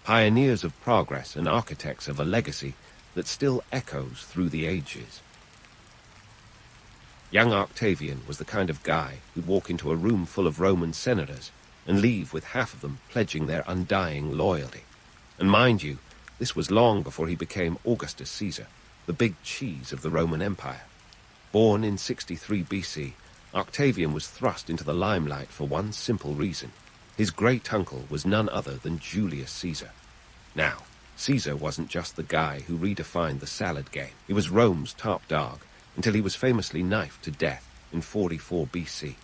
pioneers of progress and architects of a legacy that still echoes through the ages. Young Octavian was the kind of guy who'd walk into a room full of Roman senators and leave with half of them pledging their undying loyalty. And mind you, this was long before he became Augustus Caesar, the big cheese of the Roman Empire. Born in 63 BC, Octavian was thrust into the limelight for one simple reason. His great-uncle was none other than Julius Caesar. Now, Caesar wasn't just the guy who redefined the salad game. He was Rome's top dog, until he was famously knifed to death in 44 BC.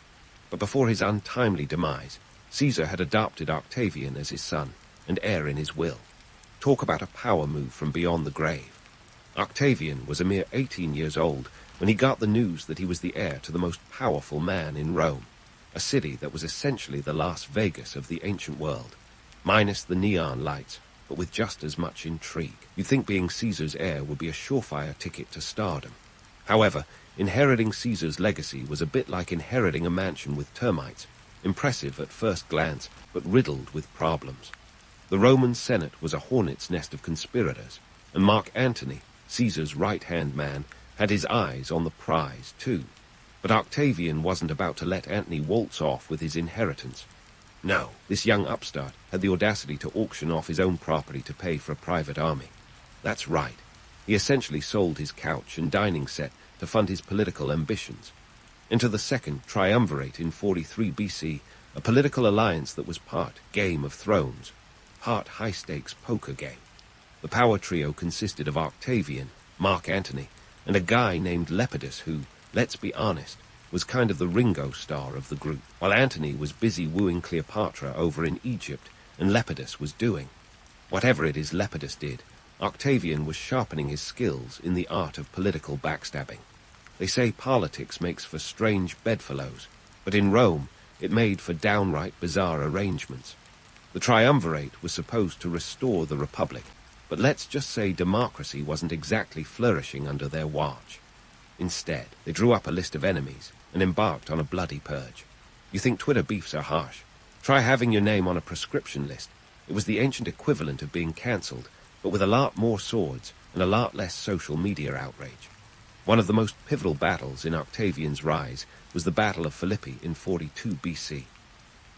But before his untimely demise, Caesar had adopted Octavian as his son and heir in his will. Talk about a power move from beyond the grave. Octavian was a mere 18 years old when he got the news that he was the heir to the most powerful man in Rome, a city that was essentially the Las Vegas of the ancient world, minus the neon lights, but with just as much intrigue. You'd think being Caesar's heir would be a surefire ticket to stardom. However, inheriting Caesar's legacy was a bit like inheriting a mansion with termites, impressive at first glance, but riddled with problems. The Roman Senate was a hornet's nest of conspirators, and Mark Antony, Caesar's right-hand man, had his eyes on the prize too. But Octavian wasn't about to let Antony waltz off with his inheritance. No, this young upstart had the audacity to auction off his own property to pay for a private army. That's right. He essentially sold his couch and dining set to fund his political ambitions. Enter the second triumvirate in 43 BC, a political alliance that was part Game of Thrones, part high-stakes poker game. The power trio consisted of Octavian, Mark Antony, and a guy named Lepidus who, let's be honest, was kind of the Ringo Starr of the group. While Antony was busy wooing Cleopatra over in Egypt, and Lepidus was doing whatever it is Lepidus did, Octavian was sharpening his skills in the art of political backstabbing. They say politics makes for strange bedfellows, but in Rome it made for downright bizarre arrangements. The triumvirate was supposed to restore the Republic, but let's just say democracy wasn't exactly flourishing under their watch. Instead, they drew up a list of enemies and embarked on a bloody purge. You think Twitter beefs are harsh? Try having your name on a prescription list. It was the ancient equivalent of being cancelled, but with a lot more swords and a lot less social media outrage. One of the most pivotal battles in Octavian's rise was the Battle of Philippi in 42 BC.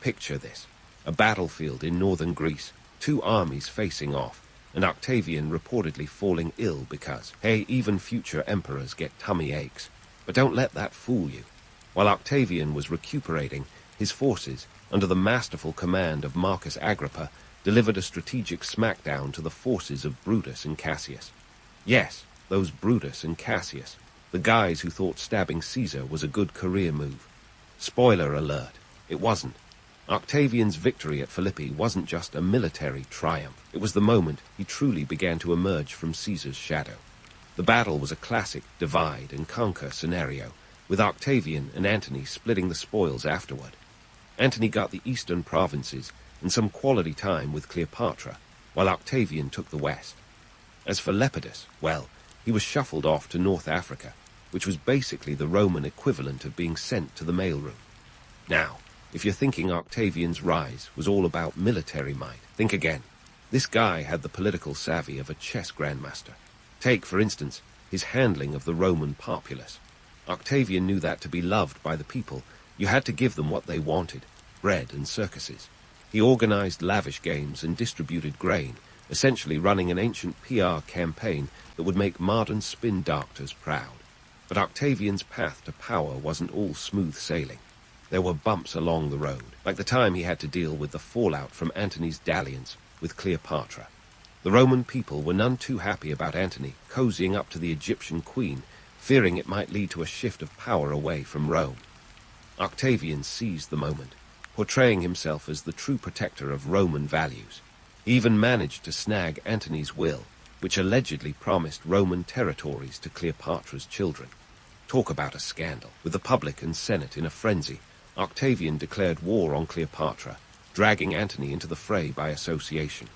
Picture this: a battlefield in northern Greece, two armies facing off, and Octavian reportedly falling ill because, hey, even future emperors get tummy aches. But don't let that fool you. While Octavian was recuperating, his forces, under the masterful command of Marcus Agrippa, delivered a strategic smackdown to the forces of Brutus and Cassius. Yes, those Brutus and Cassius, the guys who thought stabbing Caesar was a good career move. Spoiler alert, it wasn't. Octavian's victory at Philippi wasn't just a military triumph. It was the moment he truly began to emerge from Caesar's shadow. The battle was a classic divide and conquer scenario, with Octavian and Antony splitting the spoils afterward. Antony got the eastern provinces and some quality time with Cleopatra, while Octavian took the west. As for Lepidus, well, he was shuffled off to North Africa, which was basically the Roman equivalent of being sent to the mailroom. Now, if you're thinking Octavian's rise was all about military might, think again. This guy had the political savvy of a chess grandmaster. Take, for instance, his handling of the Roman populace. Octavian knew that to be loved by the people, you had to give them what they wanted: bread and circuses. He organized lavish games and distributed grain, essentially running an ancient PR campaign that would make modern spin doctors proud. But Octavian's path to power wasn't all smooth sailing. There were bumps along the road, like the time he had to deal with the fallout from Antony's dalliance with Cleopatra. The Roman people were none too happy about Antony cozying up to the Egyptian queen, fearing it might lead to a shift of power away from Rome. Octavian seized the moment, portraying himself as the true protector of Roman values. He even managed to snag Antony's will, which allegedly promised Roman territories to Cleopatra's children. Talk about a scandal. With the public and Senate in a frenzy, Octavian declared war on Cleopatra, dragging Antony into the fray by association.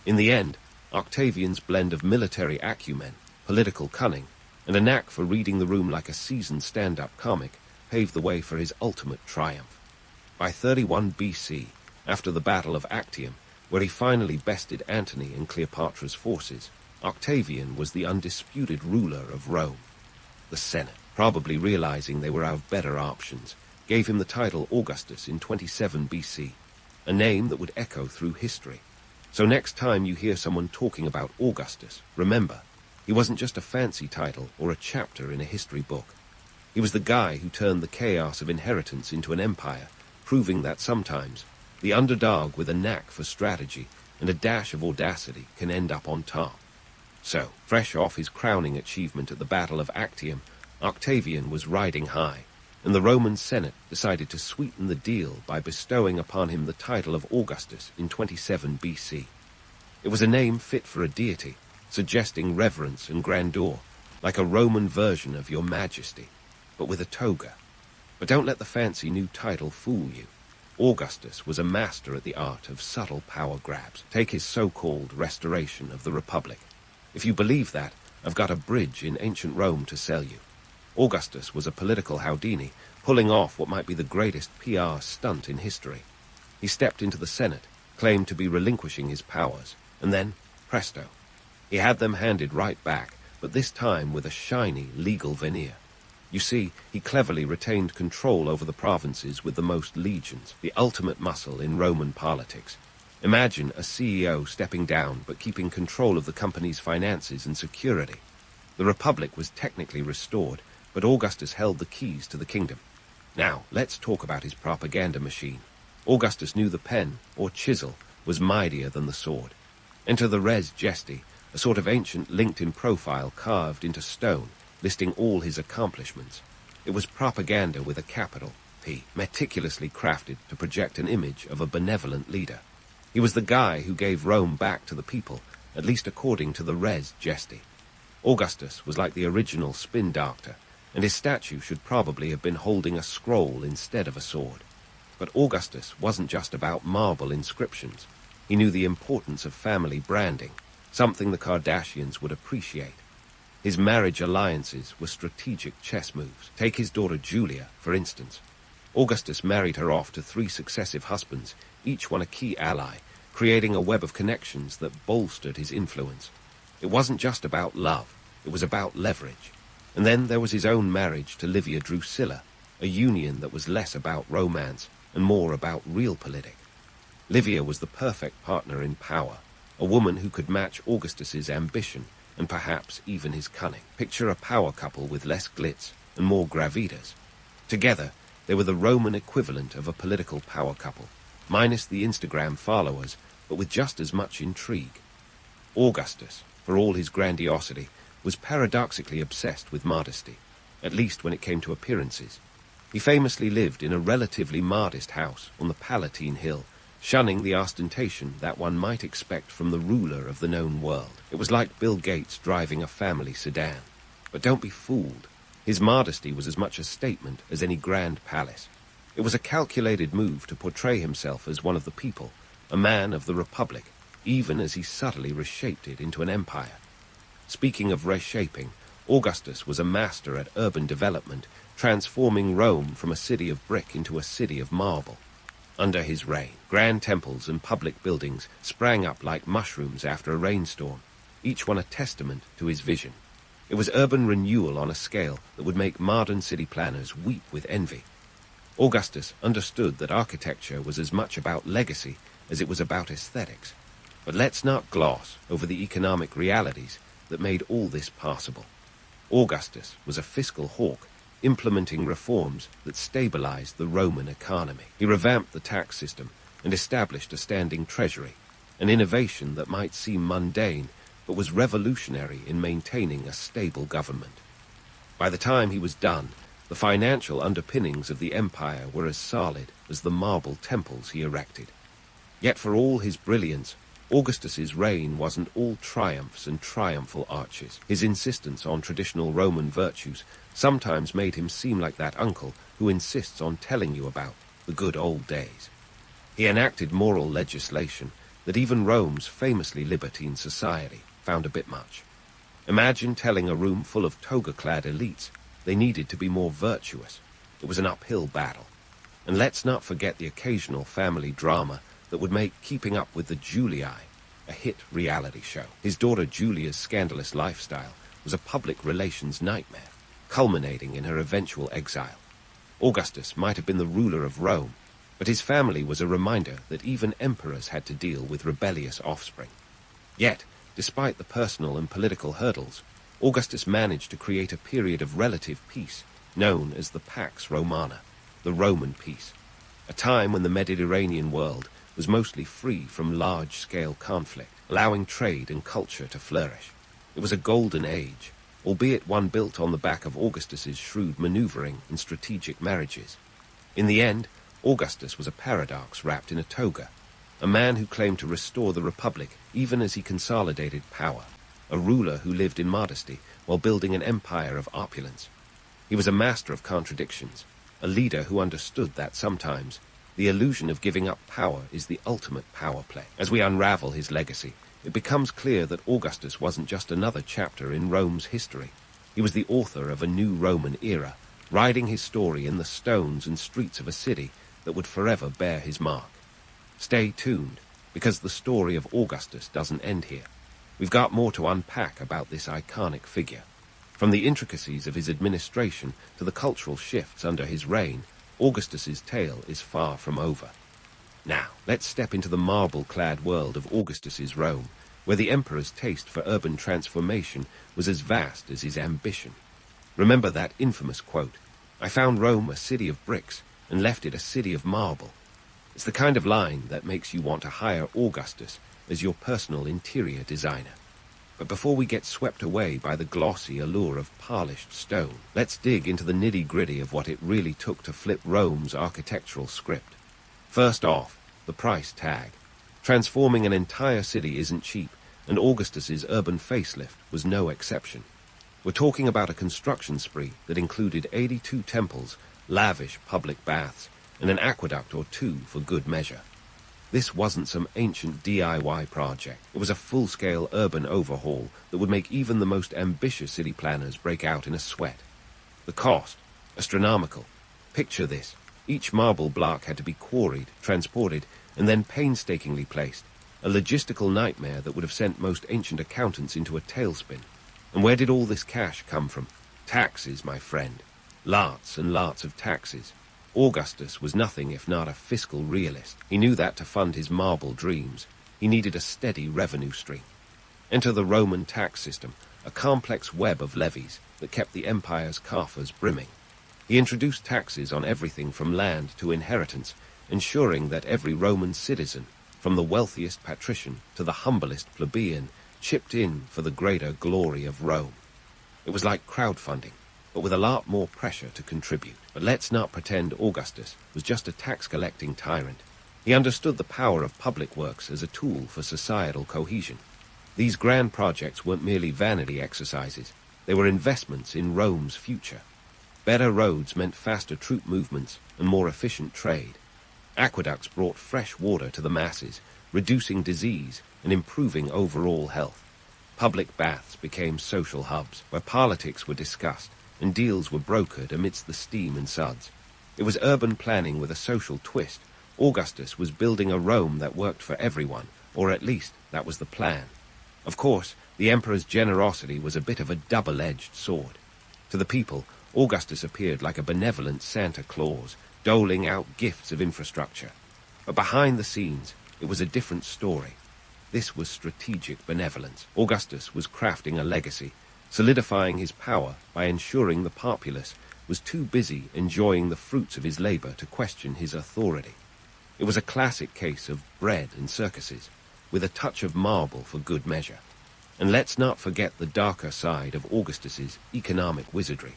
In the end, Octavian's blend of military acumen, political cunning, and a knack for reading the room like a seasoned stand-up comic paved the way for his ultimate triumph. By 31 BC, after the Battle of Actium, where he finally bested Antony and Cleopatra's forces, Octavian was the undisputed ruler of Rome. The Senate, probably realizing they were out of better options, gave him the title Augustus in 27 BC, a name that would echo through history. So next time you hear someone talking about Augustus, remember, he wasn't just a fancy title or a chapter in a history book. He was the guy who turned the chaos of inheritance into an empire, proving that sometimes the underdog with a knack for strategy and a dash of audacity can end up on top. So, fresh off his crowning achievement at the Battle of Actium, Octavian was riding high, and the Roman Senate decided to sweeten the deal by bestowing upon him the title of Augustus in 27 BC. It was a name fit for a deity, suggesting reverence and grandeur, like a Roman version of Your Majesty, but with a toga. But don't let the fancy new title fool you. Augustus was a master at the art of subtle power grabs. Take his so-called restoration of the Republic. If you believe that, I've got a bridge in ancient Rome to sell you. Augustus was a political Houdini, pulling off what might be the greatest PR stunt in history. He stepped into the Senate, claimed to be relinquishing his powers, and then, presto, he had them handed right back, but this time with a shiny legal veneer. You see, he cleverly retained control over the provinces with the most legions, the ultimate muscle in Roman politics. Imagine a CEO stepping down but keeping control of the company's finances and security. The Republic was technically restored, but Augustus held the keys to the kingdom. Now, let's talk about his propaganda machine. Augustus knew the pen, or chisel, was mightier than the sword. Enter the res gesti, a sort of ancient LinkedIn profile carved into stone, listing all his accomplishments. It was propaganda with a capital P, meticulously crafted to project an image of a benevolent leader. He was the guy who gave Rome back to the people, at least according to the res gesti. Augustus was like the original spin doctor, and his statue should probably have been holding a scroll instead of a sword. But Augustus wasn't just about marble inscriptions. He knew the importance of family branding, something the Kardashians would appreciate. His marriage alliances were strategic chess moves. Take his daughter Julia, for instance. Augustus married her off to 3 successive husbands, each one a key ally, creating a web of connections that bolstered his influence. It wasn't just about love, it was about leverage. And then there was his own marriage to Livia Drusilla, a union that was less about romance and more about realpolitik. Livia was the perfect partner in power, a woman who could match Augustus's ambition and perhaps even his cunning. Picture a power couple with less glitz and more gravitas. Together, they were the Roman equivalent of a political power couple, minus the Instagram followers, but with just as much intrigue. Augustus, for all his grandiosity, was paradoxically obsessed with modesty, at least when it came to appearances. He famously lived in a relatively modest house on the Palatine Hill, shunning the ostentation that one might expect from the ruler of the known world. It was like Bill Gates driving a family sedan. But don't be fooled. His modesty was as much a statement as any grand palace. It was a calculated move to portray himself as one of the people, a man of the Republic, even as he subtly reshaped it into an empire. Speaking of reshaping, Augustus was a master at urban development, transforming Rome from a city of brick into a city of marble. Under his reign, grand temples and public buildings sprang up like mushrooms after a rainstorm, each one a testament to his vision. It was urban renewal on a scale that would make modern city planners weep with envy. Augustus understood that architecture was as much about legacy as it was about aesthetics. But let's not gloss over the economic realities that made all this possible. Augustus was a fiscal hawk, implementing reforms that stabilized the Roman economy. He revamped the tax system and established a standing treasury, an innovation that might seem mundane but was revolutionary in maintaining a stable government. By the time he was done, the financial underpinnings of the empire were as solid as the marble temples he erected. Yet for all his brilliance, Augustus's reign wasn't all triumphs and triumphal arches. His insistence on traditional Roman virtues sometimes made him seem like that uncle who insists on telling you about the good old days. He enacted moral legislation that even Rome's famously libertine society found a bit much. Imagine telling a room full of toga-clad elites they needed to be more virtuous. It was an uphill battle. And let's not forget the occasional family drama that would make Keeping Up with the Julii a hit reality show. His daughter Julia's scandalous lifestyle was a public relations nightmare, culminating in her eventual exile. Augustus might have been the ruler of Rome, but his family was a reminder that even emperors had to deal with rebellious offspring. Yet, despite the personal and political hurdles, Augustus managed to create a period of relative peace known as the Pax Romana, the Roman peace, a time when the Mediterranean world was mostly free from large-scale conflict, allowing trade and culture to flourish. It was a golden age, albeit one built on the back of Augustus's shrewd maneuvering and strategic marriages. In the end, Augustus was a paradox wrapped in a toga, a man who claimed to restore the Republic even as he consolidated power, a ruler who lived in modesty while building an empire of opulence. He was a master of contradictions, a leader who understood that sometimes the illusion of giving up power is the ultimate power play. As we unravel his legacy, it becomes clear that Augustus wasn't just another chapter in Rome's history. He was the author of a new Roman era, writing his story in the stones and streets of a city that would forever bear his mark. Stay tuned, because the story of Augustus doesn't end here. We've got more to unpack about this iconic figure. From the intricacies of his administration to the cultural shifts under his reign, Augustus's tale is far from over. Now, let's step into the marble-clad world of Augustus's Rome, where the emperor's taste for urban transformation was as vast as his ambition. Remember that infamous quote, "I found Rome a city of bricks and left it a city of marble." It's the kind of line that makes you want to hire Augustus as your personal interior designer. But before we get swept away by the glossy allure of polished stone, let's dig into the nitty-gritty of what it really took to flip Rome's architectural script. First off, the price tag. Transforming an entire city isn't cheap, and Augustus's urban facelift was no exception. We're talking about a construction spree that included 82 temples, lavish public baths, and an aqueduct or two for good measure. This wasn't some ancient DIY project. It was a full-scale urban overhaul that would make even the most ambitious city planners break out in a sweat. The cost, astronomical. Picture this. Each marble block had to be quarried, transported, and then painstakingly placed, a logistical nightmare that would have sent most ancient accountants into a tailspin. And where did all this cash come from? Taxes, my friend. Lots and lots of taxes. Augustus was nothing if not a fiscal realist. He knew that to fund his marble dreams, he needed a steady revenue stream. Enter the Roman tax system, a complex web of levies that kept the empire's coffers brimming. He introduced taxes on everything from land to inheritance, ensuring that every Roman citizen, from the wealthiest patrician to the humblest plebeian, chipped in for the greater glory of Rome. It was like crowdfunding, but with a lot more pressure to contribute. But let's not pretend Augustus was just a tax-collecting tyrant. He understood the power of public works as a tool for societal cohesion. These grand projects weren't merely vanity exercises. They were investments in Rome's future. Better roads meant faster troop movements and more efficient trade. Aqueducts brought fresh water to the masses, reducing disease and improving overall health. Public baths became social hubs, where politics were discussed and deals were brokered amidst the steam and suds. It was urban planning with a social twist. Augustus was building a Rome that worked for everyone, or at least that was the plan. Of course, the emperor's generosity was a bit of a double-edged sword. To the people, Augustus appeared like a benevolent Santa Claus, doling out gifts of infrastructure. But behind the scenes, it was a different story. This was strategic benevolence. Augustus was crafting a legacy, solidifying his power by ensuring the populace was too busy enjoying the fruits of his labor to question his authority. It was a classic case of bread and circuses, with a touch of marble for good measure. And let's not forget the darker side of Augustus's economic wizardry.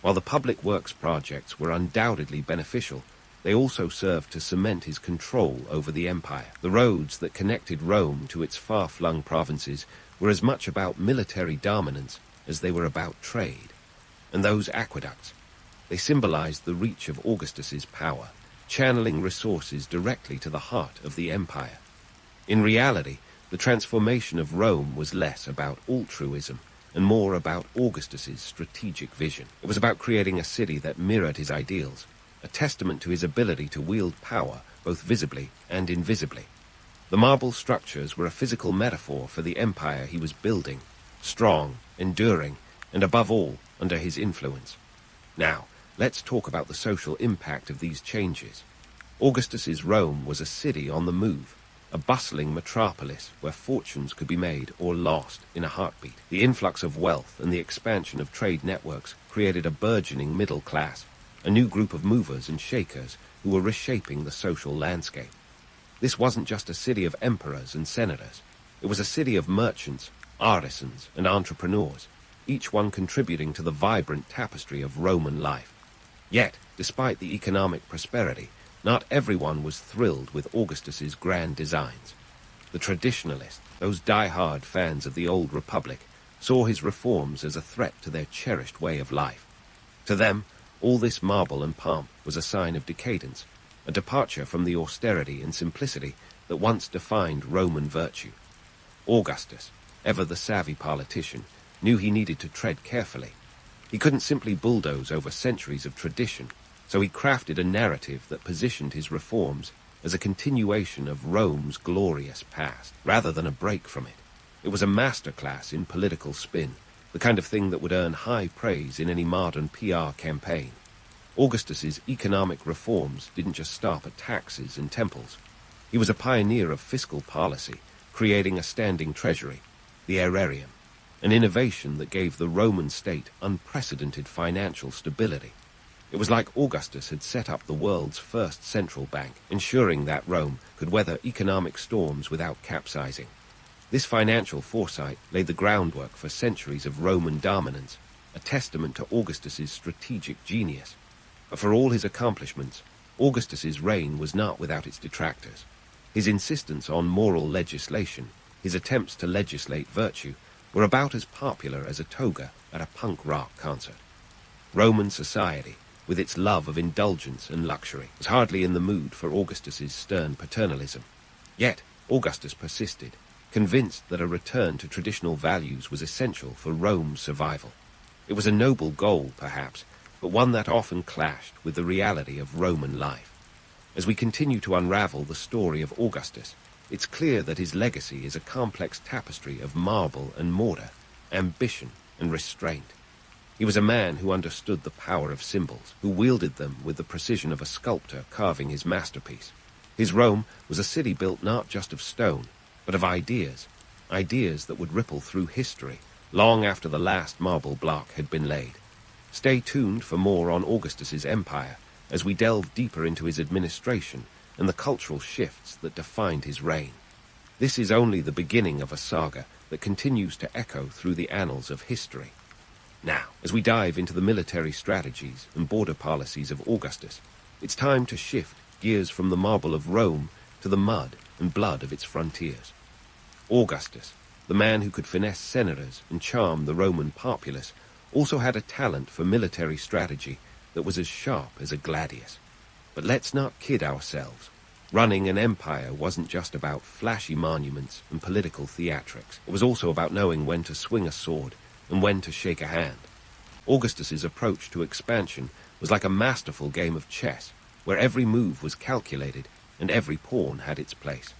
While the public works projects were undoubtedly beneficial, they also served to cement his control over the empire. The roads that connected Rome to its far-flung provinces were as much about military dominance as they were about trade. And those aqueducts, they symbolized the reach of Augustus's power, channeling resources directly to the heart of the empire. In reality, the transformation of Rome was less about altruism and more about Augustus's strategic vision. It was about creating a city that mirrored his ideals, a testament to his ability to wield power both visibly and invisibly. The marble structures were a physical metaphor for the empire he was building, strong, enduring, and above all, under his influence. Now, let's talk about the social impact of these changes. Augustus's Rome was a city on the move, a bustling metropolis where fortunes could be made or lost in a heartbeat. The influx of wealth and the expansion of trade networks created a burgeoning middle class, a new group of movers and shakers who were reshaping the social landscape. This wasn't just a city of emperors and senators. It was a city of merchants, artisans, and entrepreneurs, each one contributing to the vibrant tapestry of Roman life. Yet, despite the economic prosperity, not everyone was thrilled with Augustus's grand designs. The traditionalists, those die-hard fans of the old republic, saw his reforms as a threat to their cherished way of life. To them, all this marble and pomp was a sign of decadence, a departure from the austerity and simplicity that once defined Roman virtue. Augustus, ever the savvy politician, knew he needed to tread carefully. He couldn't simply bulldoze over centuries of tradition, so he crafted a narrative that positioned his reforms as a continuation of Rome's glorious past, rather than a break from it. It was a masterclass in political spin, the kind of thing that would earn high praise in any modern PR campaign. Augustus's economic reforms didn't just stop at taxes and temples. He was a pioneer of fiscal policy, creating a standing treasury, the aerarium, an innovation that gave the Roman state unprecedented financial stability. It was like Augustus had set up the world's first central bank, ensuring that Rome could weather economic storms without capsizing. This financial foresight laid the groundwork for centuries of Roman dominance, a testament to Augustus's strategic genius. But for all his accomplishments, Augustus's reign was not without its detractors. His insistence on moral legislation, his attempts to legislate virtue, were about as popular as a toga at a punk rock concert. Roman society, with its love of indulgence and luxury, was hardly in the mood for Augustus's stern paternalism. Yet Augustus persisted, convinced that a return to traditional values was essential for Rome's survival. It was a noble goal, perhaps, but one that often clashed with the reality of Roman life. As we continue to unravel the story of Augustus, it's clear that his legacy is a complex tapestry of marble and mortar, ambition and restraint. He was a man who understood the power of symbols, who wielded them with the precision of a sculptor carving his masterpiece. His Rome was a city built not just of stone, but of ideas, ideas that would ripple through history long after the last marble block had been laid. Stay tuned for more on Augustus's empire as we delve deeper into his administration and the cultural shifts that defined his reign. This is only the beginning of a saga that continues to echo through the annals of history. Now, as we dive into the military strategies and border policies of Augustus, it's time to shift gears from the marble of Rome to the mud and blood of its frontiers. Augustus, the man who could finesse senators and charm the Roman populace, also had a talent for military strategy that was as sharp as a gladius. But let's not kid ourselves. Running an empire wasn't just about flashy monuments and political theatrics. It was also about knowing when to swing a sword and when to shake a hand. Augustus's approach to expansion was like a masterful game of chess, where every move was calculated and every pawn had its place.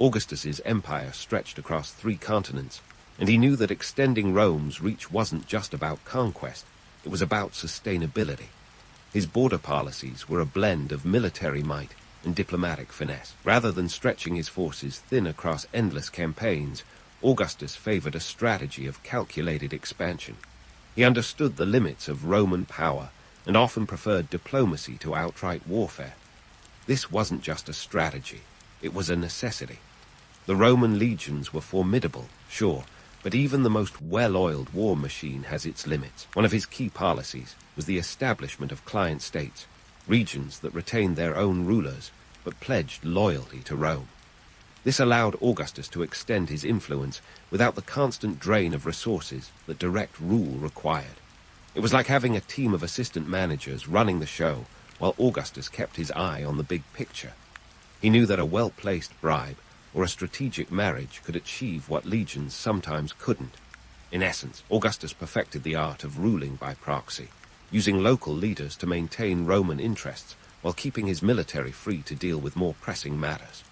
Augustus's empire stretched across 3 continents, and he knew that extending Rome's reach wasn't just about conquest, it was about sustainability. His border policies were a blend of military might and diplomatic finesse. Rather than stretching his forces thin across endless campaigns, Augustus favored a strategy of calculated expansion. He understood the limits of Roman power and often preferred diplomacy to outright warfare. This wasn't just a strategy, it was a necessity. The Roman legions were formidable, sure, but even the most well-oiled war machine has its limits. One of his key policies was the establishment of client states, regions that retained their own rulers but pledged loyalty to Rome. This allowed Augustus to extend his influence without the constant drain of resources that direct rule required. It was like having a team of assistant managers running the show while Augustus kept his eye on the big picture. He knew that a well-placed bribe or a strategic marriage could achieve what legions sometimes couldn't. In essence, Augustus perfected the art of ruling by proxy, using local leaders to maintain Roman interests while keeping his military free to deal with more pressing matters.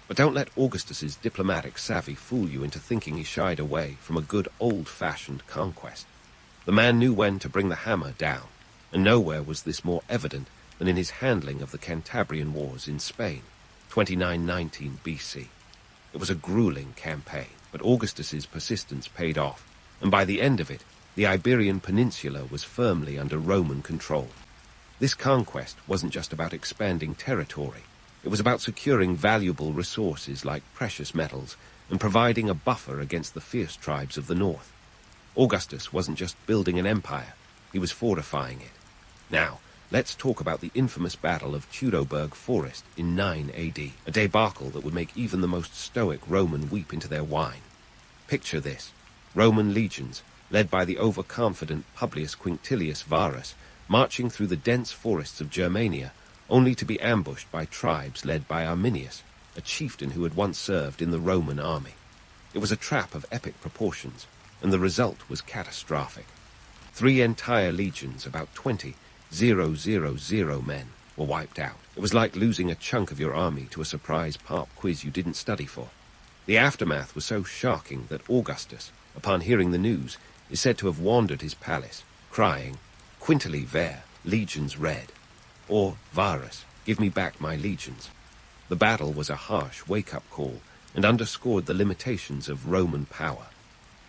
But don't let Augustus's diplomatic savvy fool you into thinking he shied away from a good old-fashioned conquest. The man knew when to bring the hammer down, and nowhere was this more evident than in his handling of the Cantabrian Wars in Spain, 2919 BC. It was a grueling campaign, but Augustus's persistence paid off, and by the end of it, the Iberian Peninsula was firmly under Roman control. This conquest wasn't just about expanding territory. It was about securing valuable resources like precious metals and providing a buffer against the fierce tribes of the north. Augustus wasn't just building an empire, he was fortifying it. Now, let's talk about the infamous Battle of Teutoburg Forest in 9 AD, a debacle that would make even the most stoic Roman weep into their wine. Picture this: Roman legions, led by the overconfident Publius Quinctilius Varus, marching through the dense forests of Germania, only to be ambushed by tribes led by Arminius, a chieftain who had once served in the Roman army. It was a trap of epic proportions, and the result was catastrophic. 3 entire legions, about 20,000 men, were wiped out. It was like losing a chunk of your army to a surprise pop quiz you didn't study for. The aftermath was so shocking that Augustus, upon hearing the news, is said to have wandered his palace, crying, "Quintili ver, legions red," or "Varus, give me back my legions." The battle was a harsh wake-up call and underscored the limitations of Roman power.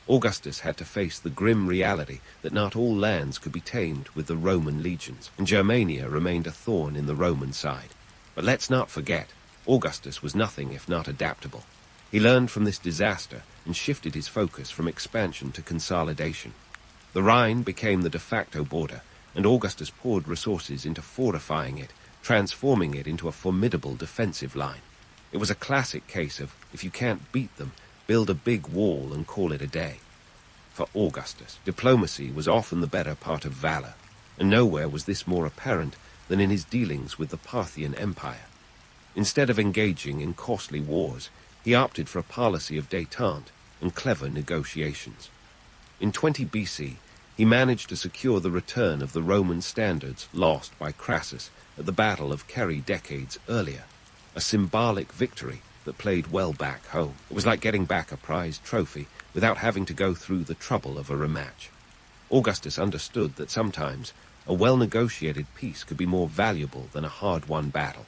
Augustus had to face the grim reality that not all lands could be tamed with the Roman legions, and Germania remained a thorn in the Roman side. But let's not forget, Augustus was nothing if not adaptable. He learned from this disaster and shifted his focus from expansion to consolidation. The Rhine became the de facto border, and Augustus poured resources into fortifying it, transforming it into a formidable defensive line. It was a classic case of, if you can't beat them, build a big wall and call it a day. For Augustus, diplomacy was often the better part of valor, and nowhere was this more apparent than in his dealings with the Parthian Empire. Instead of engaging in costly wars, he opted for a policy of détente and clever negotiations. In 20 BC, he managed to secure the return of the Roman standards lost by Crassus at the Battle of Carrhae decades earlier, a symbolic victory that played well back home. It was like getting back a prized trophy without having to go through the trouble of a rematch. Augustus understood that sometimes a well-negotiated peace could be more valuable than a hard-won battle.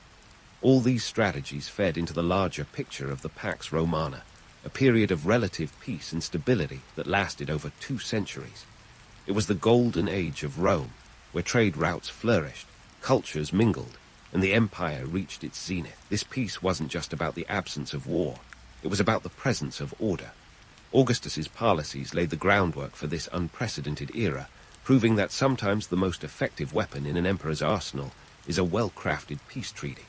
All these strategies fed into the larger picture of the Pax Romana, a period of relative peace and stability that lasted over 2 centuries. It was the golden age of Rome, where trade routes flourished, cultures mingled, and the empire reached its zenith. This peace wasn't just about the absence of war. It was about the presence of order. Augustus's policies laid the groundwork for this unprecedented era, proving that sometimes the most effective weapon in an emperor's arsenal is a well-crafted peace treaty.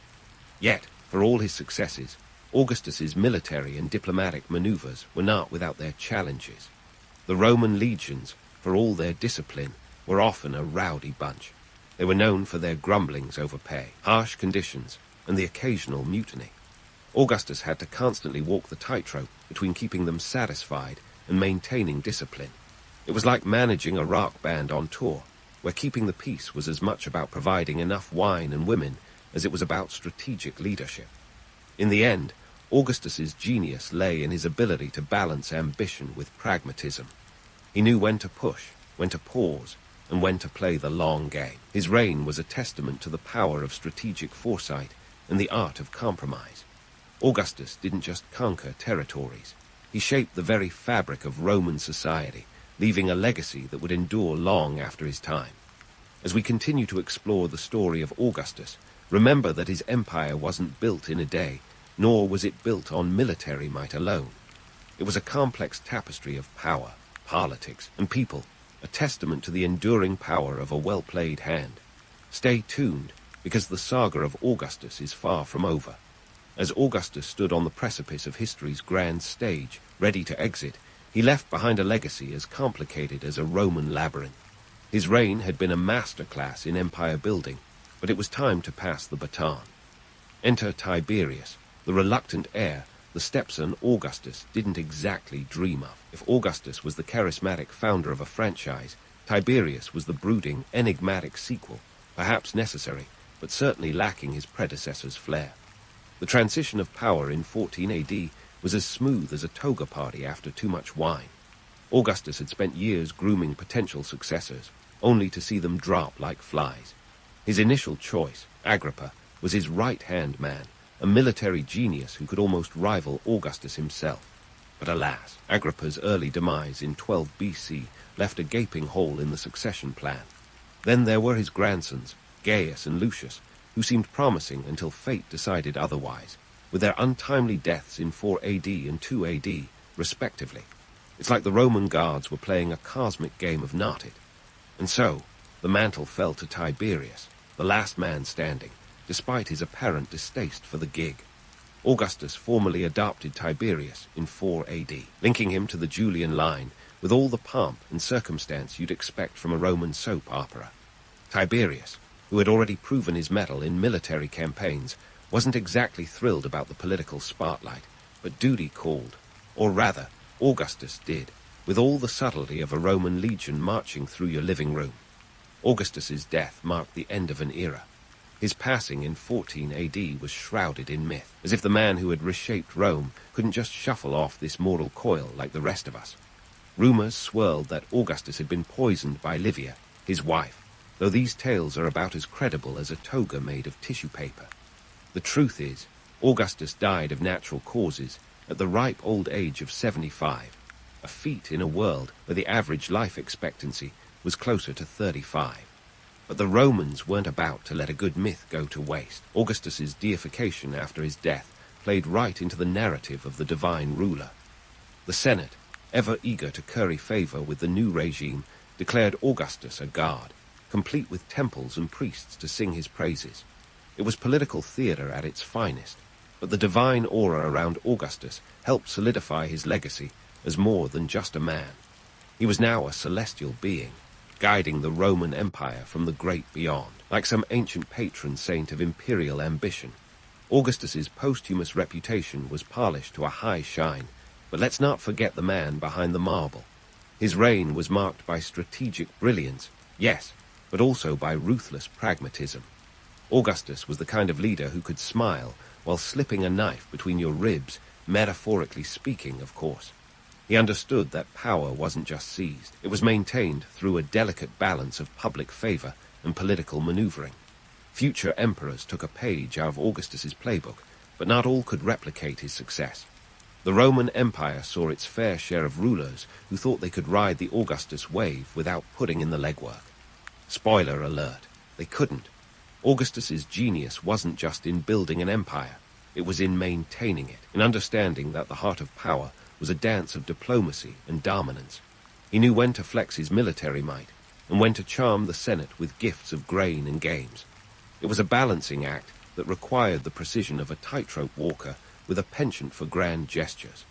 Yet, for all his successes, Augustus's military and diplomatic maneuvers were not without their challenges. The Roman legions, for all their discipline, were often a rowdy bunch. They were known for their grumblings over pay, harsh conditions, and the occasional mutiny. Augustus had to constantly walk the tightrope between keeping them satisfied and maintaining discipline. It was like managing a rock band on tour, where keeping the peace was as much about providing enough wine and women as it was about strategic leadership. In the end, Augustus's genius lay in his ability to balance ambition with pragmatism. He knew when to push, when to pause, and when to play the long game. His reign was a testament to the power of strategic foresight and the art of compromise. Augustus didn't just conquer territories. He shaped the very fabric of Roman society, leaving a legacy that would endure long after his time. As we continue to explore the story of Augustus, remember that his empire wasn't built in a day, nor was it built on military might alone. It was a complex tapestry of power, politics, and people, a testament to the enduring power of a well-played hand. Stay tuned, because the saga of Augustus is far from over. As Augustus stood on the precipice of history's grand stage, ready to exit, he left behind a legacy as complicated as a Roman labyrinth. His reign had been a masterclass in empire building, but it was time to pass the baton. Enter Tiberius, the reluctant heir the stepson Augustus didn't exactly dream of. If Augustus was the charismatic founder of a franchise, Tiberius was the brooding, enigmatic sequel, perhaps necessary, but certainly lacking his predecessor's flair. The transition of power in 14 AD was as smooth as a toga party after too much wine. Augustus had spent years grooming potential successors, only to see them drop like flies. His initial choice, Agrippa, was his right-hand man, a military genius who could almost rival Augustus himself. But alas, Agrippa's early demise in 12 BC left a gaping hole in the succession plan. Then there were his grandsons, Gaius and Lucius, who seemed promising until fate decided otherwise, with their untimely deaths in 4 AD and 2 AD, respectively. It's like the Roman guards were playing a cosmic game of narrated. And so, the mantle fell to Tiberius, the last man standing, despite his apparent distaste for the gig. Augustus formally adopted Tiberius in 4 AD, linking him to the Julian line with all the pomp and circumstance you'd expect from a Roman soap opera. Tiberius, who had already proven his mettle in military campaigns, wasn't exactly thrilled about the political spotlight, but duty called. Or rather, Augustus did, with all the subtlety of a Roman legion marching through your living room. Augustus's death marked the end of an era. His passing in 14 AD was shrouded in myth, as if the man who had reshaped Rome couldn't just shuffle off this mortal coil like the rest of us. Rumors swirled that Augustus had been poisoned by Livia, his wife, though these tales are about as credible as a toga made of tissue paper. The truth is, Augustus died of natural causes at the ripe old age of 75, a feat in a world where the average life expectancy was closer to 35. But the Romans weren't about to let a good myth go to waste. Augustus's deification after his death played right into the narrative of the divine ruler. The Senate, ever eager to curry favor with the new regime, declared Augustus a god, complete with temples and priests to sing his praises. It was political theater at its finest, but the divine aura around Augustus helped solidify his legacy as more than just a man. He was now a celestial being, guiding the Roman Empire from the great beyond, like some ancient patron saint of imperial ambition. Augustus's posthumous reputation was polished to a high shine, but let's not forget the man behind the marble. His reign was marked by strategic brilliance, yes, but also by ruthless pragmatism. Augustus was the kind of leader who could smile while slipping a knife between your ribs, metaphorically speaking, of course. He understood that power wasn't just seized. It was maintained through a delicate balance of public favor and political maneuvering. Future emperors took a page out of Augustus's playbook, but not all could replicate his success. The Roman Empire saw its fair share of rulers who thought they could ride the Augustus wave without putting in the legwork. Spoiler alert, they couldn't. Augustus's genius wasn't just in building an empire, it was in maintaining it, in understanding that the heart of power was a dance of diplomacy and dominance. He knew when to flex his military might, and when to charm the Senate with gifts of grain and games. It was a balancing act that required the precision of a tightrope walker with a penchant for grand gestures.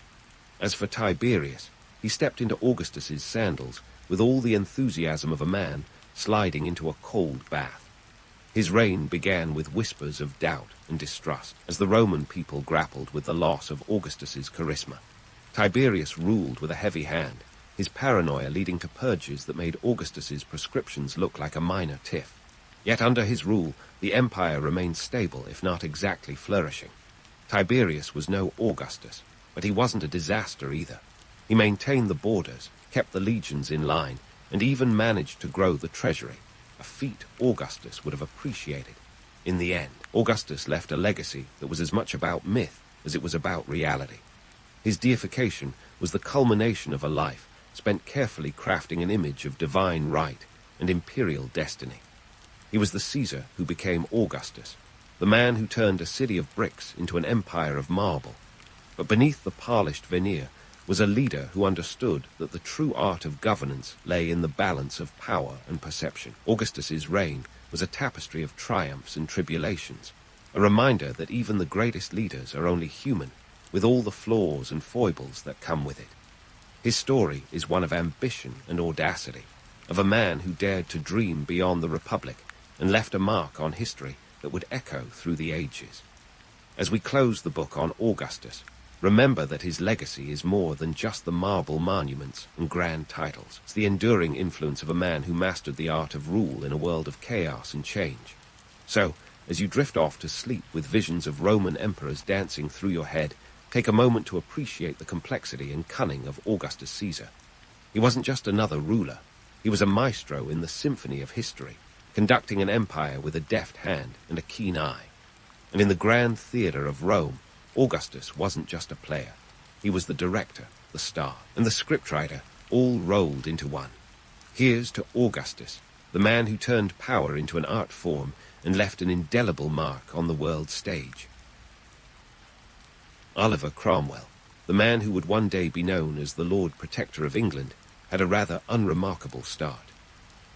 As for Tiberius, he stepped into Augustus's sandals with all the enthusiasm of a man sliding into a cold bath. His reign began with whispers of doubt and distrust as the Roman people grappled with the loss of Augustus's charisma. Tiberius ruled with a heavy hand, his paranoia leading to purges that made Augustus's prescriptions look like a minor tiff. Yet under his rule, the empire remained stable, if not exactly flourishing. Tiberius was no Augustus, but he wasn't a disaster either. He maintained the borders, kept the legions in line, and even managed to grow the treasury, a feat Augustus would have appreciated. In the end, Augustus left a legacy that was as much about myth as it was about reality. His deification was the culmination of a life spent carefully crafting an image of divine right and imperial destiny. He was the Caesar who became Augustus, the man who turned a city of bricks into an empire of marble. But beneath the polished veneer was a leader who understood that the true art of governance lay in the balance of power and perception. Augustus's reign was a tapestry of triumphs and tribulations, a reminder that even the greatest leaders are only human, with all the flaws and foibles that come with it. His story is one of ambition and audacity, of a man who dared to dream beyond the Republic and left a mark on history that would echo through the ages. As we close the book on Augustus, remember that his legacy is more than just the marble monuments and grand titles. It's the enduring influence of a man who mastered the art of rule in a world of chaos and change. So, as you drift off to sleep with visions of Roman emperors dancing through your head, take a moment to appreciate the complexity and cunning of Augustus Caesar. He wasn't just another ruler. He was a maestro in the symphony of history, conducting an empire with a deft hand and a keen eye. And in the grand theatre of Rome, Augustus wasn't just a player. He was the director, the star, and the scriptwriter, all rolled into one. Here's to Augustus, the man who turned power into an art form and left an indelible mark on the world stage. Oliver Cromwell, the man who would one day be known as the Lord Protector of England, had a rather unremarkable start.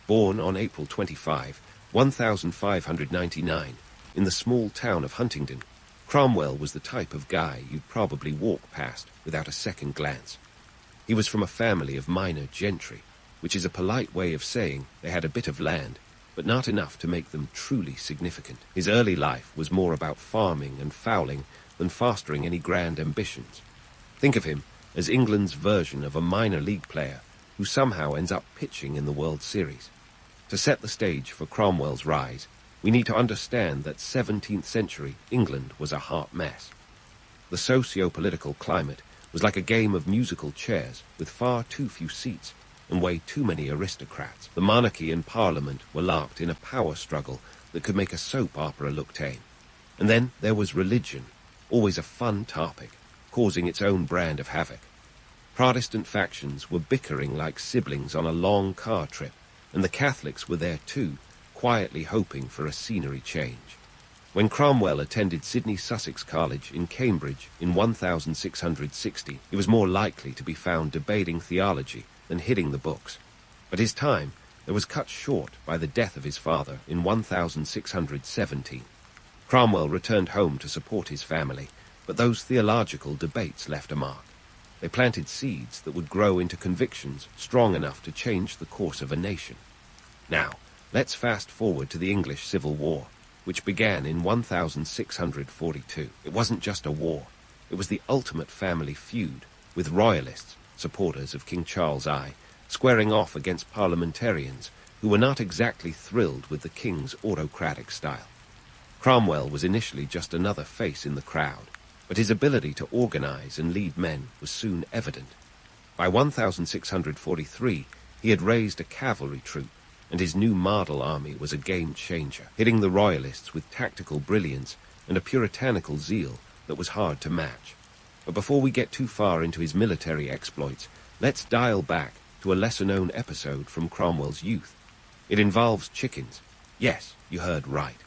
Born on April 25, 1599, in the small town of Huntingdon, Cromwell was the type of guy you'd probably walk past without a second glance. He was from a family of minor gentry, which is a polite way of saying they had a bit of land, but not enough to make them truly significant. His early life was more about farming and fowling than fostering any grand ambitions. Think of him as England's version of a minor league player who somehow ends up pitching in the World Series. To set the stage for Cromwell's rise, we need to understand that 17th century England was a hot mess. The socio-political climate was like a game of musical chairs with far too few seats and way too many aristocrats. The monarchy and parliament were locked in a power struggle that could make a soap opera look tame. And then there was religion, always a fun topic, causing its own brand of havoc. Protestant factions were bickering like siblings on a long car trip, and the Catholics were there too, quietly hoping for a scenery change. When Cromwell attended Sidney Sussex College in Cambridge in 1660, he was more likely to be found debating theology than hitting the books. But his time there was cut short by the death of his father in 1617. Cromwell returned home to support his family, but those theological debates left a mark. They planted seeds that would grow into convictions strong enough to change the course of a nation. Now, let's fast forward to the English Civil War, which began in 1642. It wasn't just a war. It was the ultimate family feud, with royalists, supporters of King Charles I, squaring off against parliamentarians who were not exactly thrilled with the king's autocratic style. Cromwell was initially just another face in the crowd, but his ability to organize and lead men was soon evident. By 1643, he had raised a cavalry troop, and his new Mardel army was a game-changer, hitting the royalists with tactical brilliance and a puritanical zeal that was hard to match. But before we get too far into his military exploits, let's dial back to a lesser-known episode from Cromwell's youth. It involves chickens. Yes, you heard right.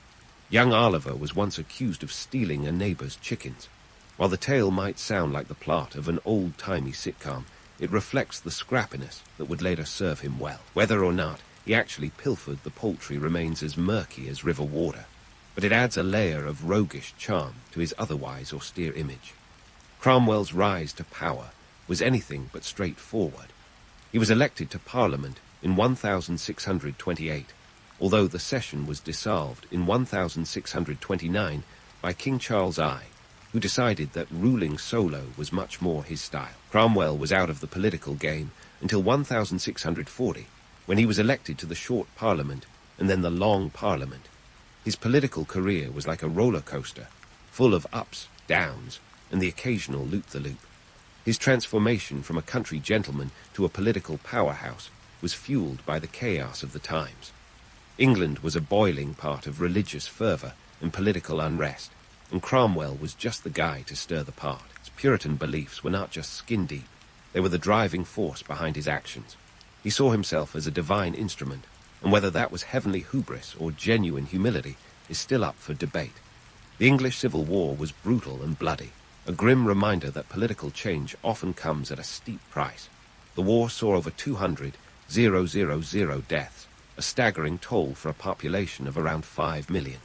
Young Oliver was once accused of stealing a neighbor's chickens. While the tale might sound like the plot of an old-timey sitcom, it reflects the scrappiness that would later serve him well. Whether or not he actually pilfered the poultry remains as murky as river water, but it adds a layer of roguish charm to his otherwise austere image. Cromwell's rise to power was anything but straightforward. He was elected to Parliament in 1628, although the session was dissolved in 1629 by King Charles I, who decided that ruling solo was much more his style. Cromwell was out of the political game until 1640, when he was elected to the short Parliament and then the long Parliament. His political career was like a roller coaster, full of ups, downs, and the occasional loop-the-loop. His transformation from a country gentleman to a political powerhouse was fueled by the chaos of the times. England was a boiling pot of religious fervour and political unrest, and Cromwell was just the guy to stir the pot. His Puritan beliefs were not just skin-deep, they were the driving force behind his actions. He saw himself as a divine instrument, and whether that was heavenly hubris or genuine humility is still up for debate. The English Civil War was brutal and bloody, a grim reminder that political change often comes at a steep price. The war saw over 200,000 deaths, a staggering toll for a population of around 5 million.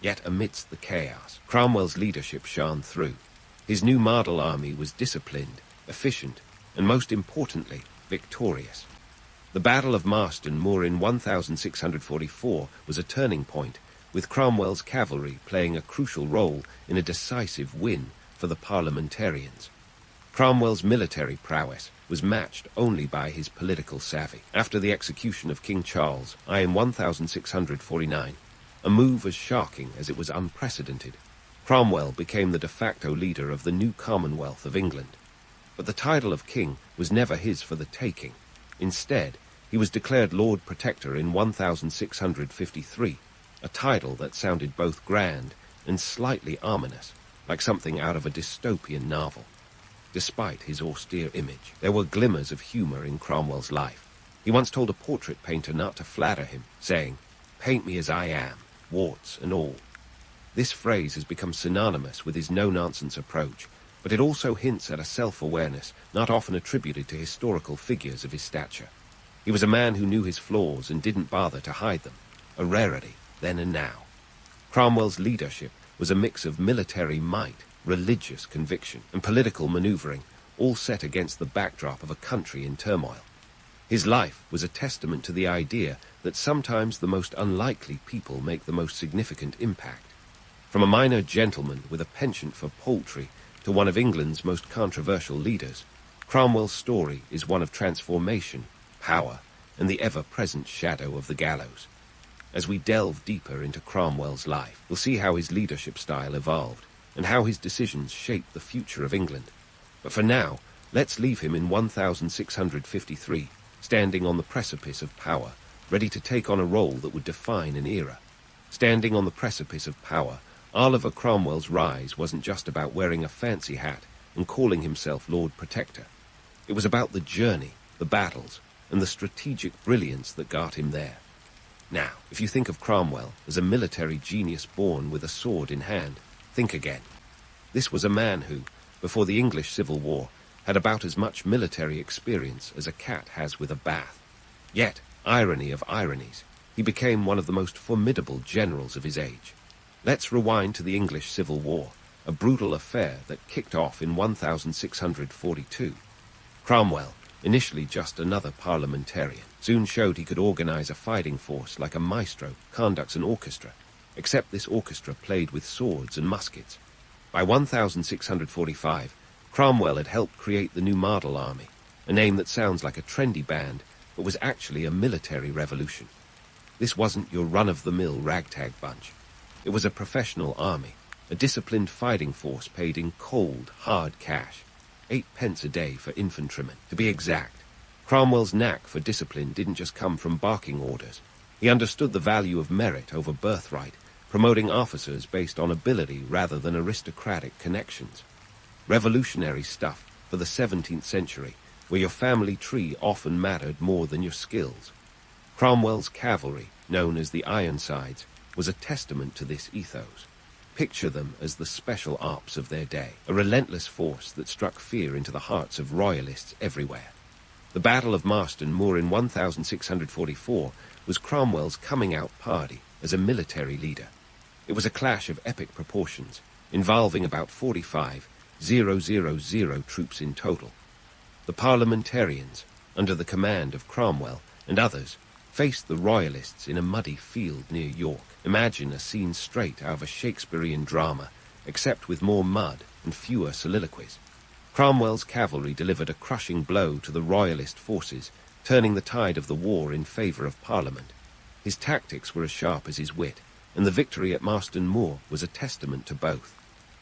Yet amidst the chaos, Cromwell's leadership shone through. His new Mardel army was disciplined, efficient, and most importantly, victorious. The Battle of Marston Moor in 1644 was a turning point, with Cromwell's cavalry playing a crucial role in a decisive win for the parliamentarians. Cromwell's military prowess was matched only by his political savvy. After the execution of King Charles I in 1649, a move as shocking as it was unprecedented, Cromwell became the de facto leader of the new Commonwealth of England. But the title of king was never his for the taking. Instead, he was declared Lord Protector in 1653, a title that sounded both grand and slightly ominous, like something out of a dystopian novel. Despite his austere image, there were glimmers of humor in Cromwell's life. He once told a portrait painter not to flatter him, saying, "Paint me as I am, warts and all." This phrase has become synonymous with his no-nonsense approach, but it also hints at a self-awareness not often attributed to historical figures of his stature. He was a man who knew his flaws and didn't bother to hide them, a rarity then and now. Cromwell's leadership was a mix of military might, religious conviction, and political maneuvering, all set against the backdrop of a country in turmoil. His life was a testament to the idea that sometimes the most unlikely people make the most significant impact. From a minor gentleman with a penchant for poultry to one of England's most controversial leaders, Cromwell's story is one of transformation, power, and the ever-present shadow of the gallows. As we delve deeper into Cromwell's life, we'll see how his leadership style evolved, and how his decisions shaped the future of England. But for now, let's leave him in 1653, standing on the precipice of power, ready to take on a role that would define an era. Standing on the precipice of power, Oliver Cromwell's rise wasn't just about wearing a fancy hat and calling himself Lord Protector. It was about the journey, the battles, and the strategic brilliance that got him there. Now, if you think of Cromwell as a military genius born with a sword in hand, think again. This was a man who, before the English Civil War, had about as much military experience as a cat has with a bath. Yet, irony of ironies, he became one of the most formidable generals of his age. Let's rewind to the English Civil War, a brutal affair that kicked off in 1642. Cromwell, initially just another parliamentarian, soon showed he could organize a fighting force like a maestro conducts an orchestra, except this orchestra played with swords and muskets. By 1645, Cromwell had helped create the new Mardel army, a name that sounds like a trendy band, but was actually a military revolution. This wasn't your run-of-the-mill ragtag bunch. It was a professional army, a disciplined fighting force paid in cold, hard cash. 8 pence a day for infantrymen, to be exact. Cromwell's knack for discipline didn't just come from barking orders. He understood the value of merit over birthright, promoting officers based on ability rather than aristocratic connections. Revolutionary stuff for the 17th century, where your family tree often mattered more than your skills. Cromwell's cavalry, known as the Ironsides, was a testament to this ethos. Picture them as the special ops of their day, a relentless force that struck fear into the hearts of royalists everywhere. The Battle of Marston Moor in 1644 was Cromwell's coming-out party as a military leader. It was a clash of epic proportions, involving about 45,000 troops in total. The parliamentarians, under the command of Cromwell and others, faced the royalists in a muddy field near York. Imagine a scene straight out of a Shakespearean drama, except with more mud and fewer soliloquies. Cromwell's cavalry delivered a crushing blow to the royalist forces, turning the tide of the war in favour of Parliament. His tactics were as sharp as his wit, and the victory at Marston Moor was a testament to both.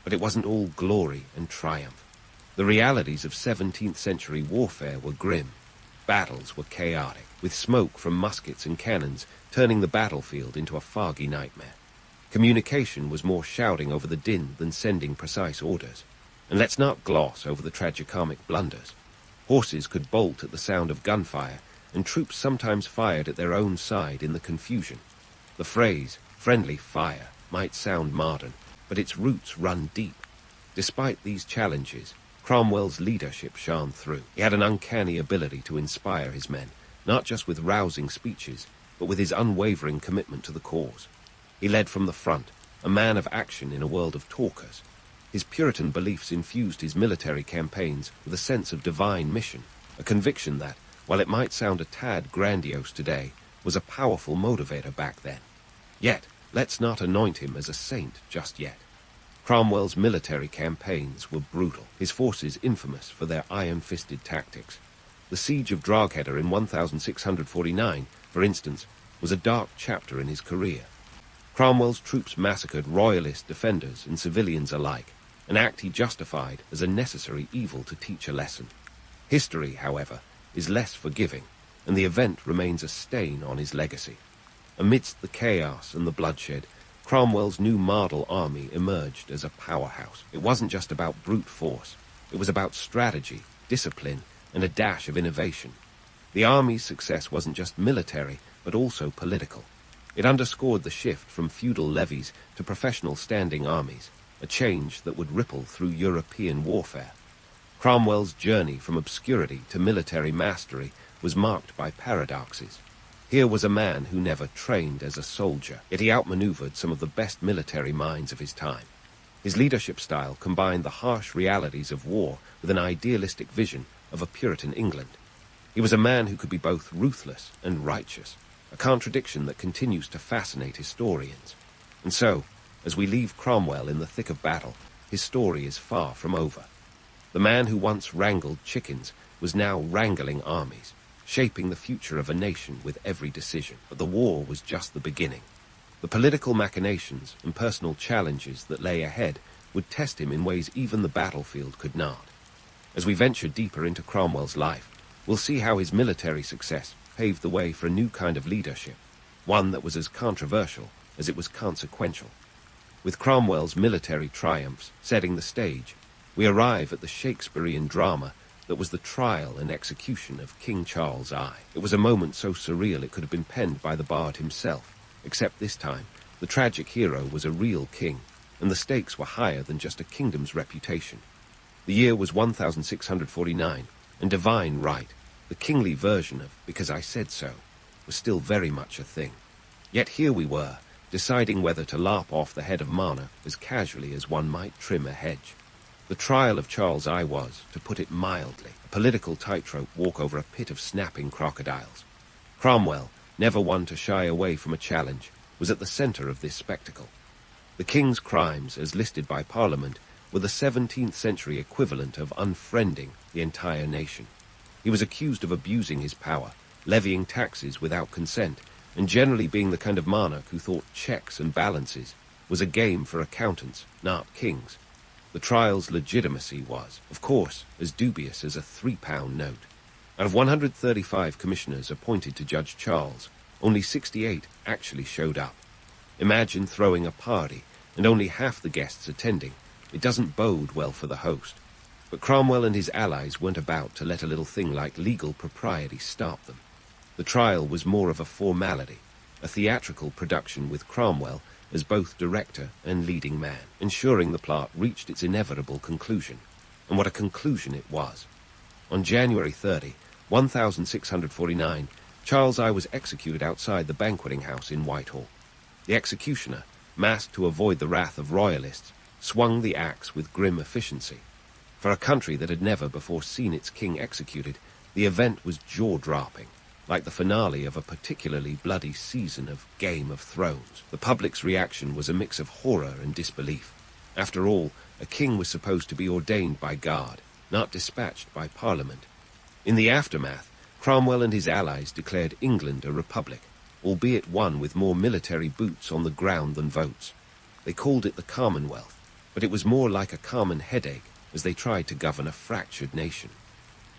But it wasn't all glory and triumph. The realities of 17th century warfare were grim. Battles were chaotic, with smoke from muskets and cannons turning the battlefield into a foggy nightmare. Communication was more shouting over the din than sending precise orders. And let's not gloss over the tragicomic blunders. Horses could bolt at the sound of gunfire, and troops sometimes fired at their own side in the confusion. The phrase, friendly fire, might sound modern, but its roots run deep. Despite these challenges, Cromwell's leadership shone through. He had an uncanny ability to inspire his men, not just with rousing speeches, but with his unwavering commitment to the cause. He led from the front, a man of action in a world of talkers. His Puritan beliefs infused his military campaigns with a sense of divine mission, a conviction that, while it might sound a tad grandiose today, was a powerful motivator back then. Yet, let's not anoint him as a saint just yet. Cromwell's military campaigns were brutal, his forces infamous for their iron-fisted tactics. The siege of Drogheda in 1649, for instance, was a dark chapter in his career. Cromwell's troops massacred royalist defenders and civilians alike, an act he justified as a necessary evil to teach a lesson. History, however, is less forgiving, and the event remains a stain on his legacy. Amidst the chaos and the bloodshed, Cromwell's new model army emerged as a powerhouse. It wasn't just about brute force. It was about strategy, discipline, and a dash of innovation. The army's success wasn't just military, but also political. It underscored the shift from feudal levies to professional standing armies, a change that would ripple through European warfare. Cromwell's journey from obscurity to military mastery was marked by paradoxes. Here was a man who never trained as a soldier, yet he outmaneuvered some of the best military minds of his time. His leadership style combined the harsh realities of war with an idealistic vision of a Puritan England. He was a man who could be both ruthless and righteous, a contradiction that continues to fascinate historians. And so, as we leave Cromwell in the thick of battle, his story is far from over. The man who once wrangled chickens was now wrangling armies, shaping the future of a nation with every decision. But the war was just the beginning. The political machinations and personal challenges that lay ahead would test him in ways even the battlefield could not. As we venture deeper into Cromwell's life, we'll see how his military success paved the way for a new kind of leadership, one that was as controversial as it was consequential. With Cromwell's military triumphs setting the stage, we arrive at the Shakespearean drama that was the trial and execution of King Charles I. It was a moment so surreal it could have been penned by the bard himself, except this time, the tragic hero was a real king, and the stakes were higher than just a kingdom's reputation. The year was 1649, and divine right, the kingly version of "because I said so," was still very much a thing. Yet here we were, deciding whether to lop off the head of monarch as casually as one might trim a hedge. The trial of Charles I was, to put it mildly, a political tightrope walk over a pit of snapping crocodiles. Cromwell, never one to shy away from a challenge, was at the centre of this spectacle. The king's crimes, as listed by Parliament, were the 17th century equivalent of unfriending the entire nation. He was accused of abusing his power, levying taxes without consent, and generally being the kind of monarch who thought checks and balances was a game for accountants, not kings. The trial's legitimacy was, of course, as dubious as a £3 note. Out of 135 commissioners appointed to Judge Charles, only 68 actually showed up. Imagine throwing a party and only half the guests attending. It doesn't bode well for the host. But Cromwell and his allies weren't about to let a little thing like legal propriety stop them. The trial was more of a formality, a theatrical production with Cromwell as both director and leading man, ensuring the plot reached its inevitable conclusion. And what a conclusion it was. On January 30, 1649, Charles I was executed outside the banqueting house in Whitehall. The executioner, masked to avoid the wrath of royalists, swung the axe with grim efficiency. For a country that had never before seen its king executed, the event was jaw-dropping, like the finale of a particularly bloody season of Game of Thrones. The public's reaction was a mix of horror and disbelief. After all, a king was supposed to be ordained by God, not dispatched by Parliament. In the aftermath, Cromwell and his allies declared England a republic, albeit one with more military boots on the ground than votes. They called it the Commonwealth, but it was more like a common headache as they tried to govern a fractured nation.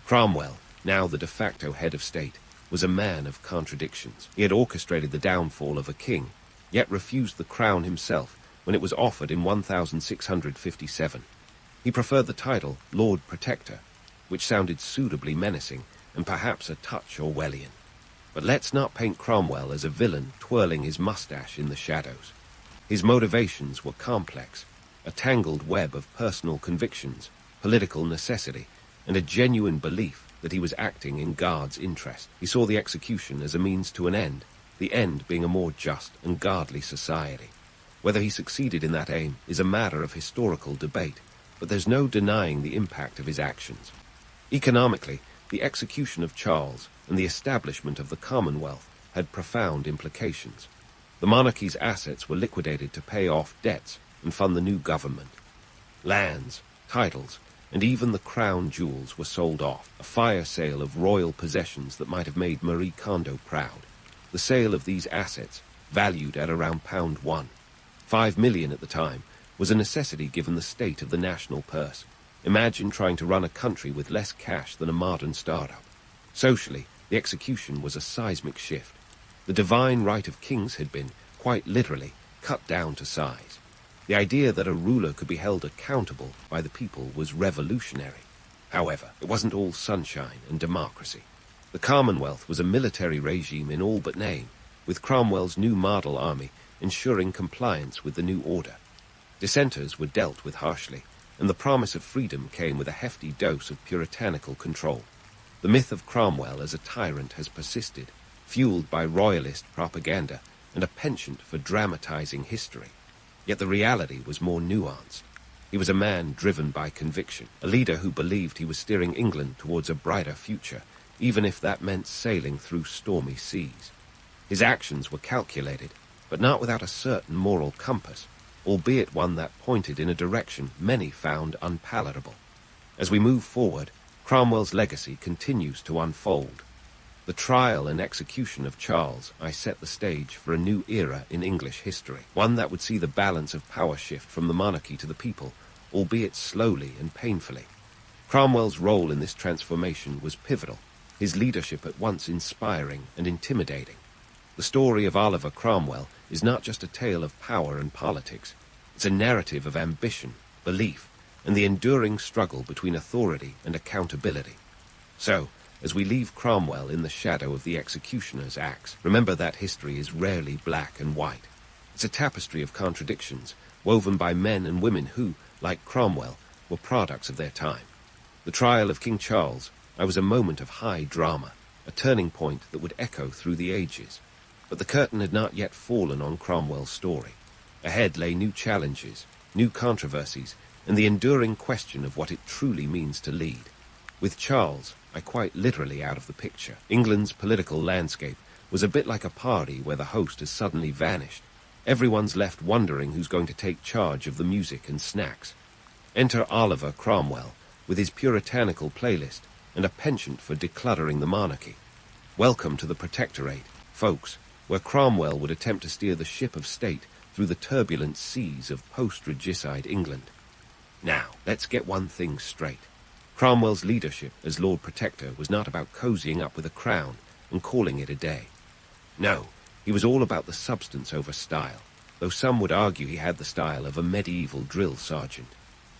Cromwell, now the de facto head of state, was a man of contradictions. He had orchestrated the downfall of a king, yet refused the crown himself when it was offered in 1657. He preferred the title Lord Protector, which sounded suitably menacing and perhaps a touch Orwellian. But let's not paint Cromwell as a villain twirling his mustache in the shadows. His motivations were complex, a tangled web of personal convictions, political necessity, and a genuine belief that he was acting in God's interest. He saw the execution as a means to an end, the end being a more just and godly society. Whether he succeeded in that aim is a matter of historical debate, but there's no denying the impact of his actions. Economically, the execution of Charles and the establishment of the Commonwealth had profound implications. The monarchy's assets were liquidated to pay off debts and fund the new government. Lands, titles, and even the crown jewels were sold off, a fire sale of royal possessions that might have made Marie Kondo proud. The sale of these assets, valued at around £1, £5 million at the time, was a necessity given the state of the national purse. Imagine trying to run a country with less cash than a modern startup. Socially, the execution was a seismic shift. The divine right of kings had been, quite literally, cut down to size. The idea that a ruler could be held accountable by the people was revolutionary. However, it wasn't all sunshine and democracy. The Commonwealth was a military regime in all but name, with Cromwell's new model army ensuring compliance with the new order. Dissenters were dealt with harshly, and the promise of freedom came with a hefty dose of puritanical control. The myth of Cromwell as a tyrant has persisted, fueled by royalist propaganda and a penchant for dramatizing history. Yet the reality was more nuanced. He was a man driven by conviction, a leader who believed he was steering England towards a brighter future, even if that meant sailing through stormy seas. His actions were calculated, but not without a certain moral compass, albeit one that pointed in a direction many found unpalatable. As we move forward, Cromwell's legacy continues to unfold. The trial and execution of Charles I set the stage for a new era in English history, one that would see the balance of power shift from the monarchy to the people, albeit slowly and painfully. Cromwell's role in this transformation was pivotal, his leadership at once inspiring and intimidating. The story of Oliver Cromwell is not just a tale of power and politics. It's a narrative of ambition, belief, and the enduring struggle between authority and accountability. So, as we leave Cromwell in the shadow of the executioner's axe, remember that history is rarely black and white. It's a tapestry of contradictions, woven by men and women who, like Cromwell, were products of their time. The trial of King Charles was a moment of high drama, a turning point that would echo through the ages. But the curtain had not yet fallen on Cromwell's story. Ahead lay new challenges, new controversies, and the enduring question of what it truly means to lead. With Charles, quite literally out of the picture. England's political landscape was a bit like a party where the host has suddenly vanished. Everyone's left wondering who's going to take charge of the music and snacks. Enter Oliver Cromwell, with his puritanical playlist and a penchant for decluttering the monarchy. Welcome to the Protectorate, folks, where Cromwell would attempt to steer the ship of state through the turbulent seas of post-regicide England. Now, let's get one thing straight. Cromwell's leadership as Lord Protector was not about cozying up with a crown and calling it a day. No, he was all about the substance over style, though some would argue he had the style of a medieval drill sergeant.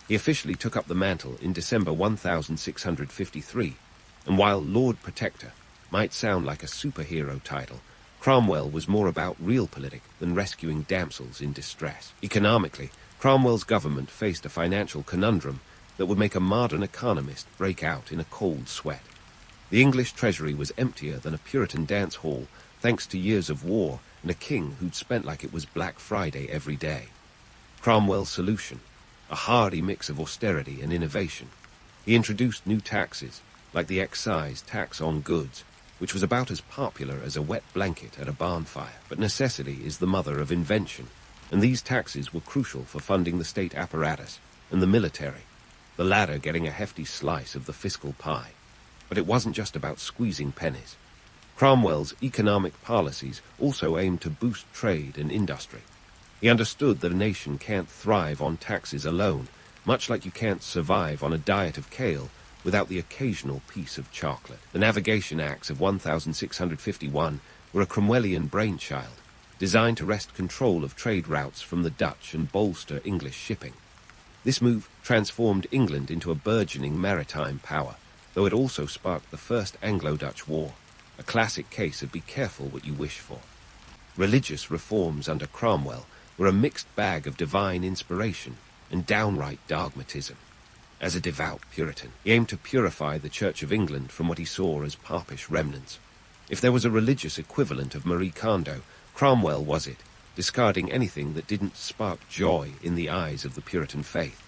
He officially took up the mantle in December 1653, and while Lord Protector might sound like a superhero title, Cromwell was more about realpolitik than rescuing damsels in distress. Economically, Cromwell's government faced a financial conundrum that would make a modern economist break out in a cold sweat. The English treasury was emptier than a Puritan dance hall, thanks to years of war and a king who'd spent like it was Black Friday every day. Cromwell's solution, a hardy mix of austerity and innovation. He introduced new taxes, like the excise tax on goods, which was about as popular as a wet blanket at a barn fire. But necessity is the mother of invention, and these taxes were crucial for funding the state apparatus and the military, the latter getting a hefty slice of the fiscal pie. But it wasn't just about squeezing pennies. Cromwell's economic policies also aimed to boost trade and industry. He understood that a nation can't thrive on taxes alone, much like you can't survive on a diet of kale without the occasional piece of chocolate. The Navigation Acts of 1651 were a Cromwellian brainchild, designed to wrest control of trade routes from the Dutch and bolster English shipping. This move transformed England into a burgeoning maritime power, though it also sparked the First Anglo-Dutch War, a classic case of be careful what you wish for. Religious reforms under Cromwell were a mixed bag of divine inspiration and downright dogmatism. As a devout Puritan, he aimed to purify the Church of England from what he saw as popish remnants. If there was a religious equivalent of Marie Kondo, Cromwell was it, discarding anything that didn't spark joy in the eyes of the Puritan faith.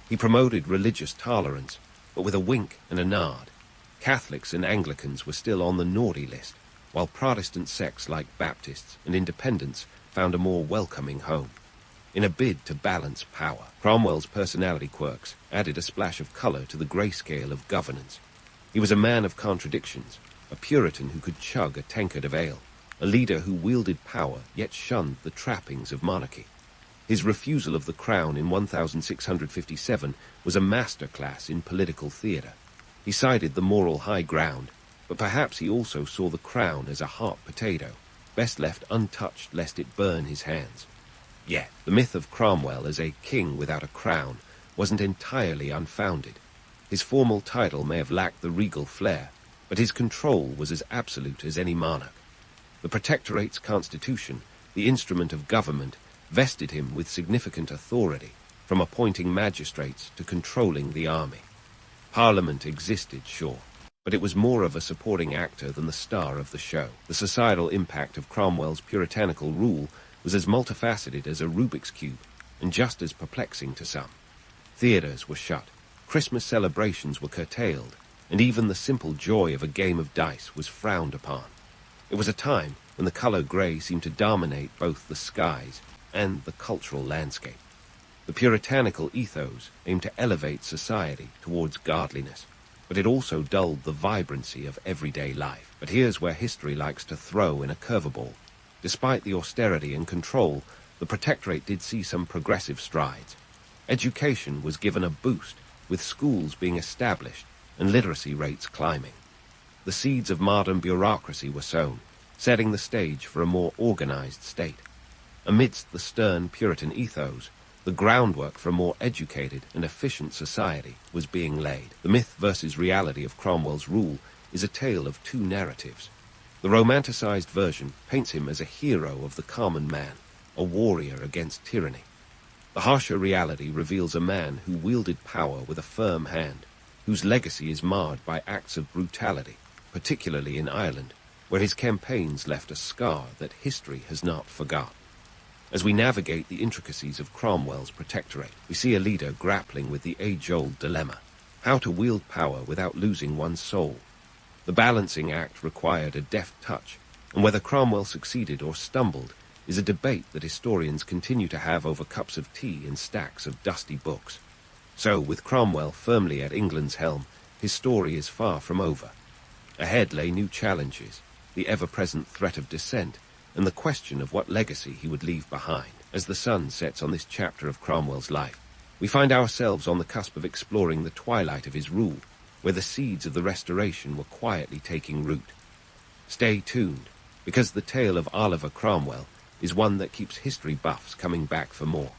He promoted religious tolerance, but with a wink and a nod. Catholics and Anglicans were still on the naughty list, while Protestant sects like Baptists and Independents found a more welcoming home. In a bid to balance power, Cromwell's personality quirks added a splash of color to the grayscale of governance. He was a man of contradictions, a Puritan who could chug a tankard of ale, a leader who wielded power yet shunned the trappings of monarchy. His refusal of the crown in 1657 was a masterclass in political theater. He sided the moral high ground, but perhaps he also saw the crown as a hot potato, best left untouched lest it burn his hands. Yet, the myth of Cromwell as a king without a crown wasn't entirely unfounded. His formal title may have lacked the regal flair, but his control was as absolute as any monarch. The Protectorate's constitution, the instrument of government, vested him with significant authority, from appointing magistrates to controlling the army. Parliament existed, sure, but it was more of a supporting actor than the star of the show. The societal impact of Cromwell's puritanical rule was as multifaceted as a Rubik's Cube, and just as perplexing to some. Theaters were shut, Christmas celebrations were curtailed, and even the simple joy of a game of dice was frowned upon. It was a time when the color gray seemed to dominate both the skies and the cultural landscape. The puritanical ethos aimed to elevate society towards godliness, but it also dulled the vibrancy of everyday life. But here's where history likes to throw in a curveball. Despite the austerity and control, the Protectorate did see some progressive strides. Education was given a boost, with schools being established and literacy rates climbing. The seeds of modern bureaucracy were sown, setting the stage for a more organized state. Amidst the stern Puritan ethos, the groundwork for a more educated and efficient society was being laid. The myth versus reality of Cromwell's rule is a tale of two narratives. The romanticized version paints him as a hero of the common man, a warrior against tyranny. The harsher reality reveals a man who wielded power with a firm hand, whose legacy is marred by acts of brutality, particularly in Ireland, where his campaigns left a scar that history has not forgotten. As we navigate the intricacies of Cromwell's Protectorate, we see a leader grappling with the age-old dilemma: how to wield power without losing one's soul. The balancing act required a deft touch, and whether Cromwell succeeded or stumbled is a debate that historians continue to have over cups of tea and stacks of dusty books. So, with Cromwell firmly at England's helm, his story is far from over. Ahead lay new challenges, the ever-present threat of dissent, and the question of what legacy he would leave behind. As the sun sets on this chapter of Cromwell's life, we find ourselves on the cusp of exploring the twilight of his rule, where the seeds of the Restoration were quietly taking root. Stay tuned, because the tale of Oliver Cromwell is one that keeps history buffs coming back for more.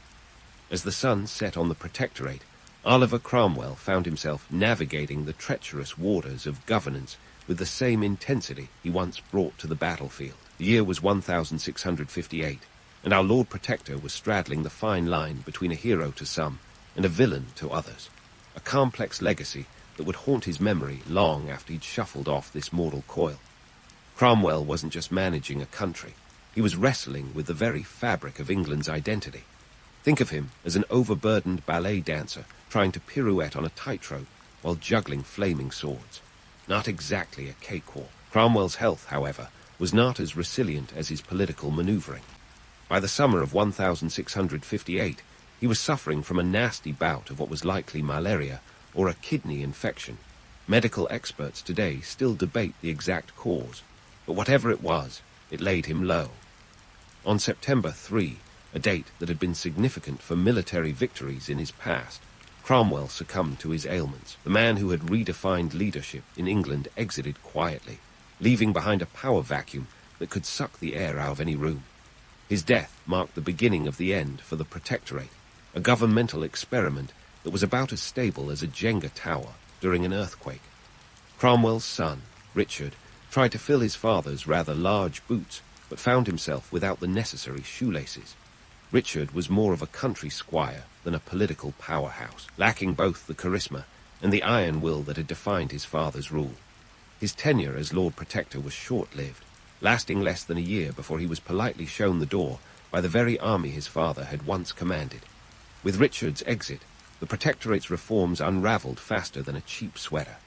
As the sun set on the Protectorate, Oliver Cromwell found himself navigating the treacherous waters of governance with the same intensity he once brought to the battlefield. The year was 1658, and our Lord Protector was straddling the fine line between a hero to some and a villain to others, a complex legacy that would haunt his memory long after he'd shuffled off this mortal coil. Cromwell wasn't just managing a country, he was wrestling with the very fabric of England's identity. Think of him as an overburdened ballet dancer trying to pirouette on a tightrope while juggling flaming swords. Not exactly a cakewalk. Cromwell's health, however, was not as resilient as his political maneuvering. By the summer of 1658, he was suffering from a nasty bout of what was likely malaria or a kidney infection. Medical experts today still debate the exact cause, but whatever it was, it laid him low. On September 3, a date that had been significant for military victories in his past, Cromwell succumbed to his ailments. The man who had redefined leadership in England exited quietly, leaving behind a power vacuum that could suck the air out of any room. His death marked the beginning of the end for the Protectorate, a governmental experiment that was about as stable as a Jenga tower during an earthquake. Cromwell's son, Richard, tried to fill his father's rather large boots, but found himself without the necessary shoelaces. Richard was more of a country squire than a political powerhouse, lacking both the charisma and the iron will that had defined his father's rule. His tenure as Lord Protector was short-lived, lasting less than a year before he was politely shown the door by the very army his father had once commanded. With Richard's exit, the Protectorate's reforms unravelled faster than a cheap sweater.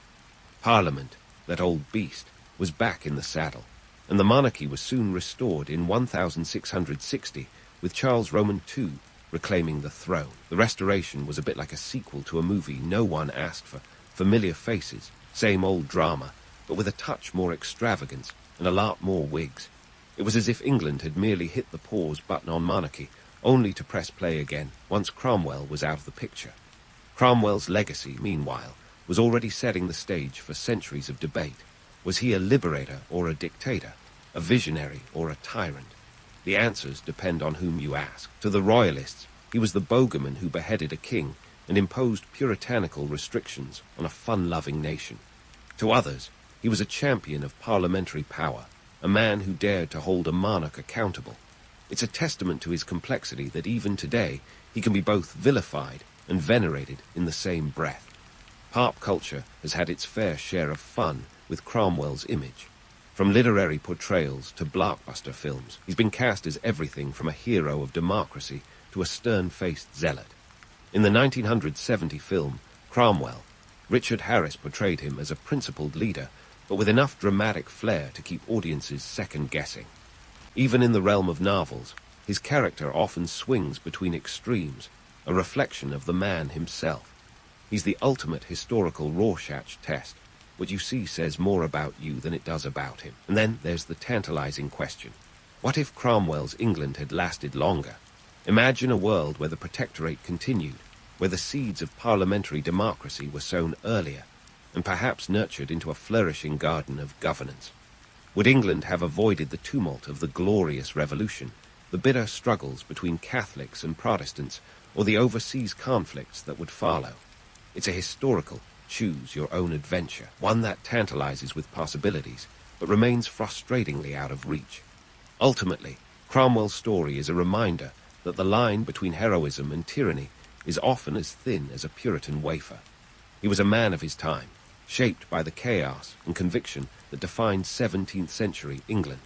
Parliament, that old beast, was back in the saddle, and the monarchy was soon restored in 1660, with Charles Roman II reclaiming the throne. The Restoration was a bit like a sequel to a movie no one asked for. Familiar faces, same old drama, but with a touch more extravagance and a lot more wigs. It was as if England had merely hit the pause button on monarchy, only to press play again once Cromwell was out of the picture. Cromwell's legacy, meanwhile, was already setting the stage for centuries of debate. Was he a liberator or a dictator, a visionary or a tyrant? The answers depend on whom you ask. To the royalists, he was the bogeyman who beheaded a king and imposed puritanical restrictions on a fun-loving nation. To others, he was a champion of parliamentary power, a man who dared to hold a monarch accountable. It's a testament to his complexity that even today he can be both vilified and venerated in the same breath. Pop culture has had its fair share of fun with Cromwell's image. From literary portrayals to blockbuster films, he's been cast as everything from a hero of democracy to a stern-faced zealot. In the 1970 film Cromwell, Richard Harris portrayed him as a principled leader, but with enough dramatic flair to keep audiences second-guessing. Even in the realm of novels, his character often swings between extremes, a reflection of the man himself. He's the ultimate historical Rorschach test. What you see says more about you than it does about him. And then there's the tantalizing question. What if Cromwell's England had lasted longer? Imagine a world where the Protectorate continued, where the seeds of parliamentary democracy were sown earlier, and perhaps nurtured into a flourishing garden of governance. Would England have avoided the tumult of the Glorious Revolution, the bitter struggles between Catholics and Protestants, or the overseas conflicts that would follow? It's a historical, choose-your-own-adventure, one that tantalizes with possibilities, but remains frustratingly out of reach. Ultimately, Cromwell's story is a reminder that the line between heroism and tyranny is often as thin as a Puritan wafer. He was a man of his time, shaped by the chaos and conviction that defined 17th century England.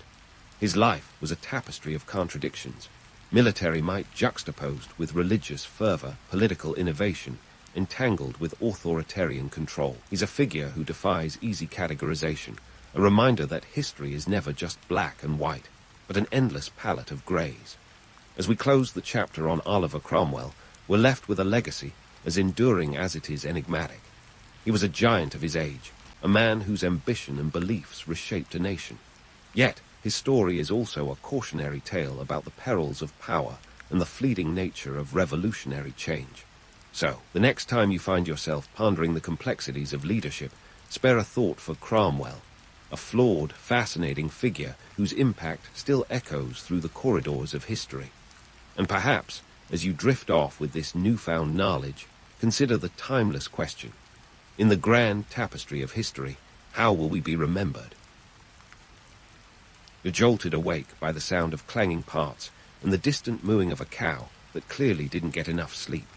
His life was a tapestry of contradictions, military might juxtaposed with religious fervor, political innovation, entangled with authoritarian control. He's a figure who defies easy categorization, a reminder that history is never just black and white, but an endless palette of greys. As we close the chapter on Oliver Cromwell, we're left with a legacy as enduring as it is enigmatic. He was a giant of his age, a man whose ambition and beliefs reshaped a nation. Yet, his story is also a cautionary tale about the perils of power and the fleeting nature of revolutionary change. So, the next time you find yourself pondering the complexities of leadership, spare a thought for Cromwell, a flawed, fascinating figure whose impact still echoes through the corridors of history. And perhaps, as you drift off with this newfound knowledge, consider the timeless question: in the grand tapestry of history, how will we be remembered? You're jolted awake by the sound of clanging parts and the distant mooing of a cow that clearly didn't get enough sleep.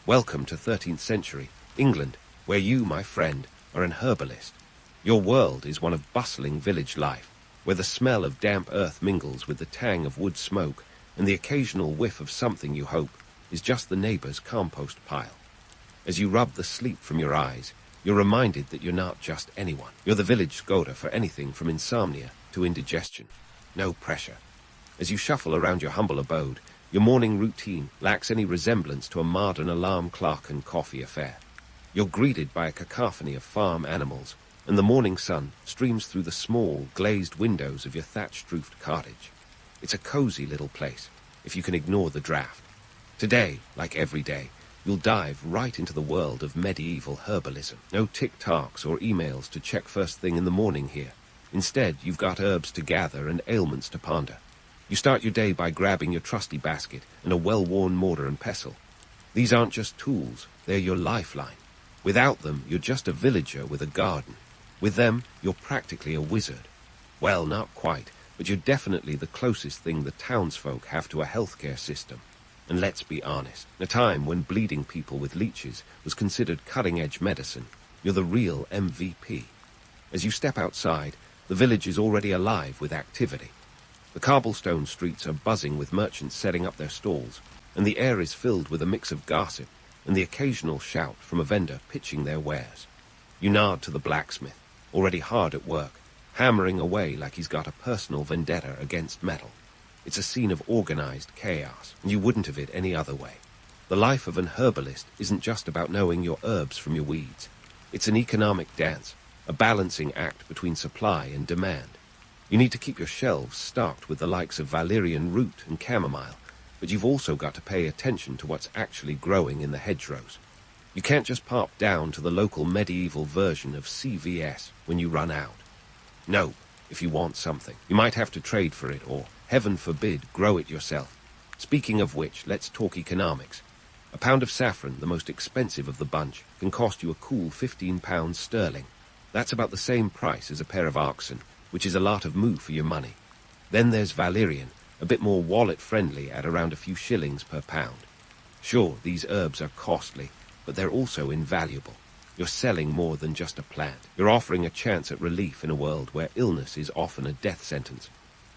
Welcome to 13th century England, where you, my friend, are an herbalist. Your world is one of bustling village life, where the smell of damp earth mingles with the tang of wood smoke, and the occasional whiff of something you hope is just the neighbor's compost pile. As you rub the sleep from your eyes, you're reminded that you're not just anyone. You're the village Skoda for anything from insomnia to indigestion. No pressure. As you shuffle around your humble abode, your morning routine lacks any resemblance to a modern alarm clock and coffee affair. You're greeted by a cacophony of farm animals, and the morning sun streams through the small, glazed windows of your thatched-roofed cottage. It's a cozy little place, if you can ignore the draft. Today, like every day, you'll dive right into the world of medieval herbalism. No TikToks or emails to check first thing in the morning here. Instead, you've got herbs to gather and ailments to ponder. You start your day by grabbing your trusty basket and a well-worn mortar and pestle. These aren't just tools, they're your lifeline. Without them, you're just a villager with a garden. With them, you're practically a wizard. Well, not quite, but you're definitely the closest thing the townsfolk have to a healthcare system. And let's be honest, in a time when bleeding people with leeches was considered cutting-edge medicine, you're the real MVP. As you step outside, the village is already alive with activity. The cobblestone streets are buzzing with merchants setting up their stalls, and the air is filled with a mix of gossip and the occasional shout from a vendor pitching their wares. You nod to the blacksmith, already hard at work, hammering away like he's got a personal vendetta against metal. It's a scene of organized chaos, and you wouldn't have it any other way. The life of an herbalist isn't just about knowing your herbs from your weeds. It's an economic dance, a balancing act between supply and demand. You need to keep your shelves stocked with the likes of valerian root and chamomile, but you've also got to pay attention to what's actually growing in the hedgerows. You can't just pop down to the local medieval version of CVS when you run out. No, if you want something, you might have to trade for it or, heaven forbid, grow it yourself. Speaking of which, let's talk economics. A pound of saffron, the most expensive of the bunch, can cost you a cool £15 sterling. That's about the same price as a pair of oxen, which is a lot of moo for your money. Then there's valerian, a bit more wallet-friendly at around a few shillings per pound. Sure, these herbs are costly, but they're also invaluable. You're selling more than just a plant. You're offering a chance at relief in a world where illness is often a death sentence.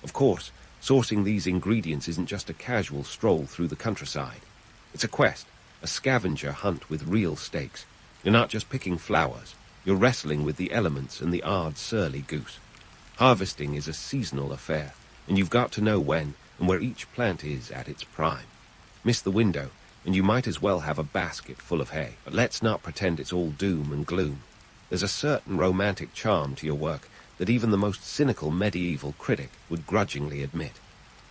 Of course, sourcing these ingredients isn't just a casual stroll through the countryside. It's a quest, a scavenger hunt with real stakes. You're not just picking flowers. You're wrestling with the elements and the odd surly goose. Harvesting is a seasonal affair, and you've got to know when and where each plant is at its prime. Miss the window, and you might as well have a basket full of hay. But let's not pretend it's all doom and gloom. There's a certain romantic charm to your work that even the most cynical medieval critic would grudgingly admit.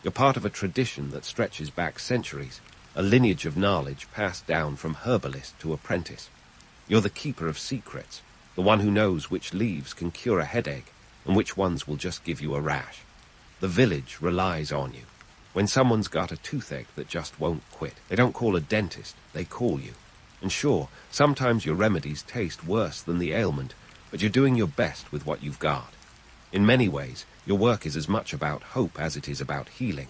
You're part of a tradition that stretches back centuries, a lineage of knowledge passed down from herbalist to apprentice. You're the keeper of secrets, the one who knows which leaves can cure a headache and which ones will just give you a rash. The village relies on you. When someone's got a toothache that just won't quit, they don't call a dentist, they call you. And sure, sometimes your remedies taste worse than the ailment, but you're doing your best with what you've got. In many ways, your work is as much about hope as it is about healing.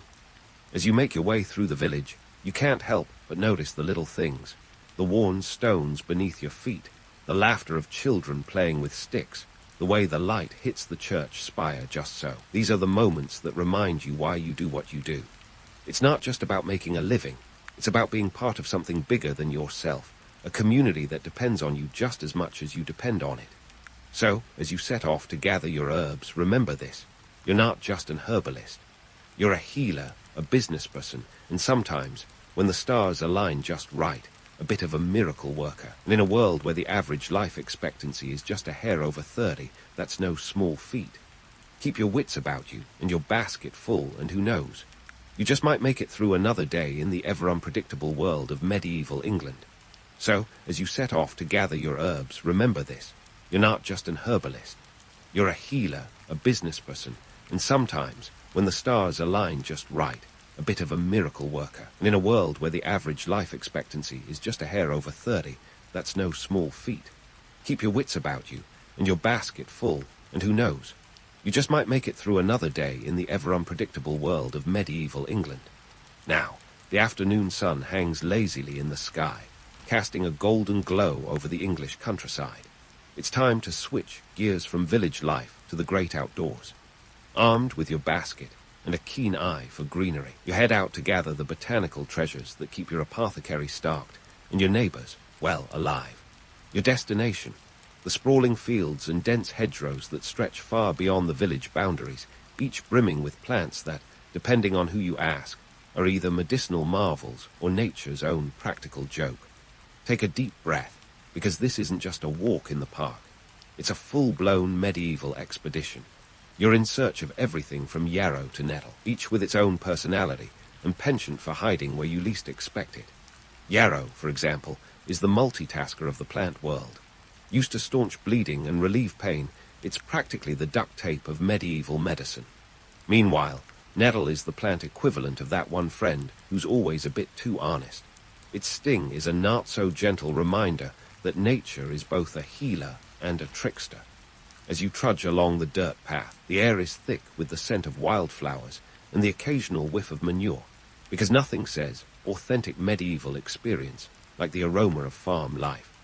As you make your way through the village, you can't help but notice the little things. The worn stones beneath your feet, the laughter of children playing with sticks, the way the light hits the church spire just so. These are the moments that remind you why you do what you do. It's not just about making a living. It's about being part of something bigger than yourself, a community that depends on you just as much as you depend on it. So, as you set off to gather your herbs, remember this. You're not just an herbalist. You're a healer, a business person, and sometimes, when the stars align just right, a bit of a miracle worker. And in a world where the average life expectancy is just a hair over 30, that's no small feat. Keep your wits about you and your basket full, and who knows? You just might make it through another day in the ever-unpredictable world of medieval England. So, as you set off to gather your herbs, remember this. You're not just an herbalist. You're a healer, a business person, and sometimes, when the stars align just right, a bit of a miracle worker. And in a world where the average life expectancy is just a hair over 30, that's no small feat. Keep your wits about you, and your basket full, and who knows, you just might make it through another day in the ever-unpredictable world of medieval England. Now, the afternoon sun hangs lazily in the sky, casting a golden glow over the English countryside. It's time to switch gears from village life to the great outdoors. Armed with your basket and a keen eye for greenery, you head out to gather the botanical treasures that keep your apothecary stocked and your neighbours, well, alive. Your destination, the sprawling fields and dense hedgerows that stretch far beyond the village boundaries, each brimming with plants that, depending on who you ask, are either medicinal marvels or nature's own practical joke. Take a deep breath, because this isn't just a walk in the park. It's a full-blown medieval expedition. You're in search of everything from yarrow to nettle, each with its own personality and penchant for hiding where you least expect it. Yarrow, for example, is the multitasker of the plant world. Used to staunch bleeding and relieve pain, it's practically the duct tape of medieval medicine. Meanwhile, nettle is the plant equivalent of that one friend who's always a bit too honest. Its sting is a not-so-gentle reminder that nature is both a healer and a trickster. As you trudge along the dirt path, the air is thick with the scent of wildflowers and the occasional whiff of manure, because nothing says authentic medieval experience like the aroma of farm life.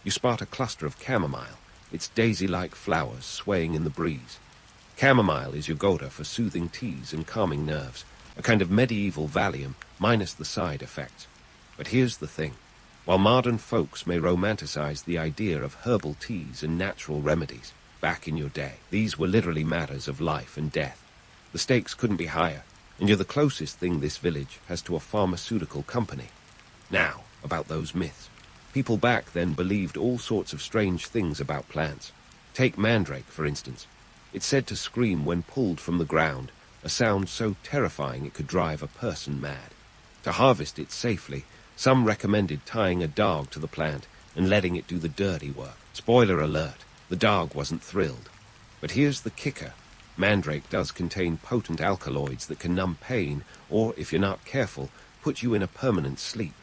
You spot a cluster of chamomile, its daisy-like flowers swaying in the breeze. Chamomile is your go-to for soothing teas and calming nerves, a kind of medieval Valium minus the side effects. But here's the thing. While modern folks may romanticize the idea of herbal teas and natural remedies, back in your day, these were literally matters of life and death. The stakes couldn't be higher, and you're the closest thing this village has to a pharmaceutical company. Now, about those myths. People back then believed all sorts of strange things about plants. Take mandrake, for instance. It's said to scream when pulled from the ground, a sound so terrifying it could drive a person mad. To harvest it safely, some recommended tying a dog to the plant and letting it do the dirty work. Spoiler alert, the dog wasn't thrilled. But here's the kicker. Mandrake does contain potent alkaloids that can numb pain or, if you're not careful, put you in a permanent sleep.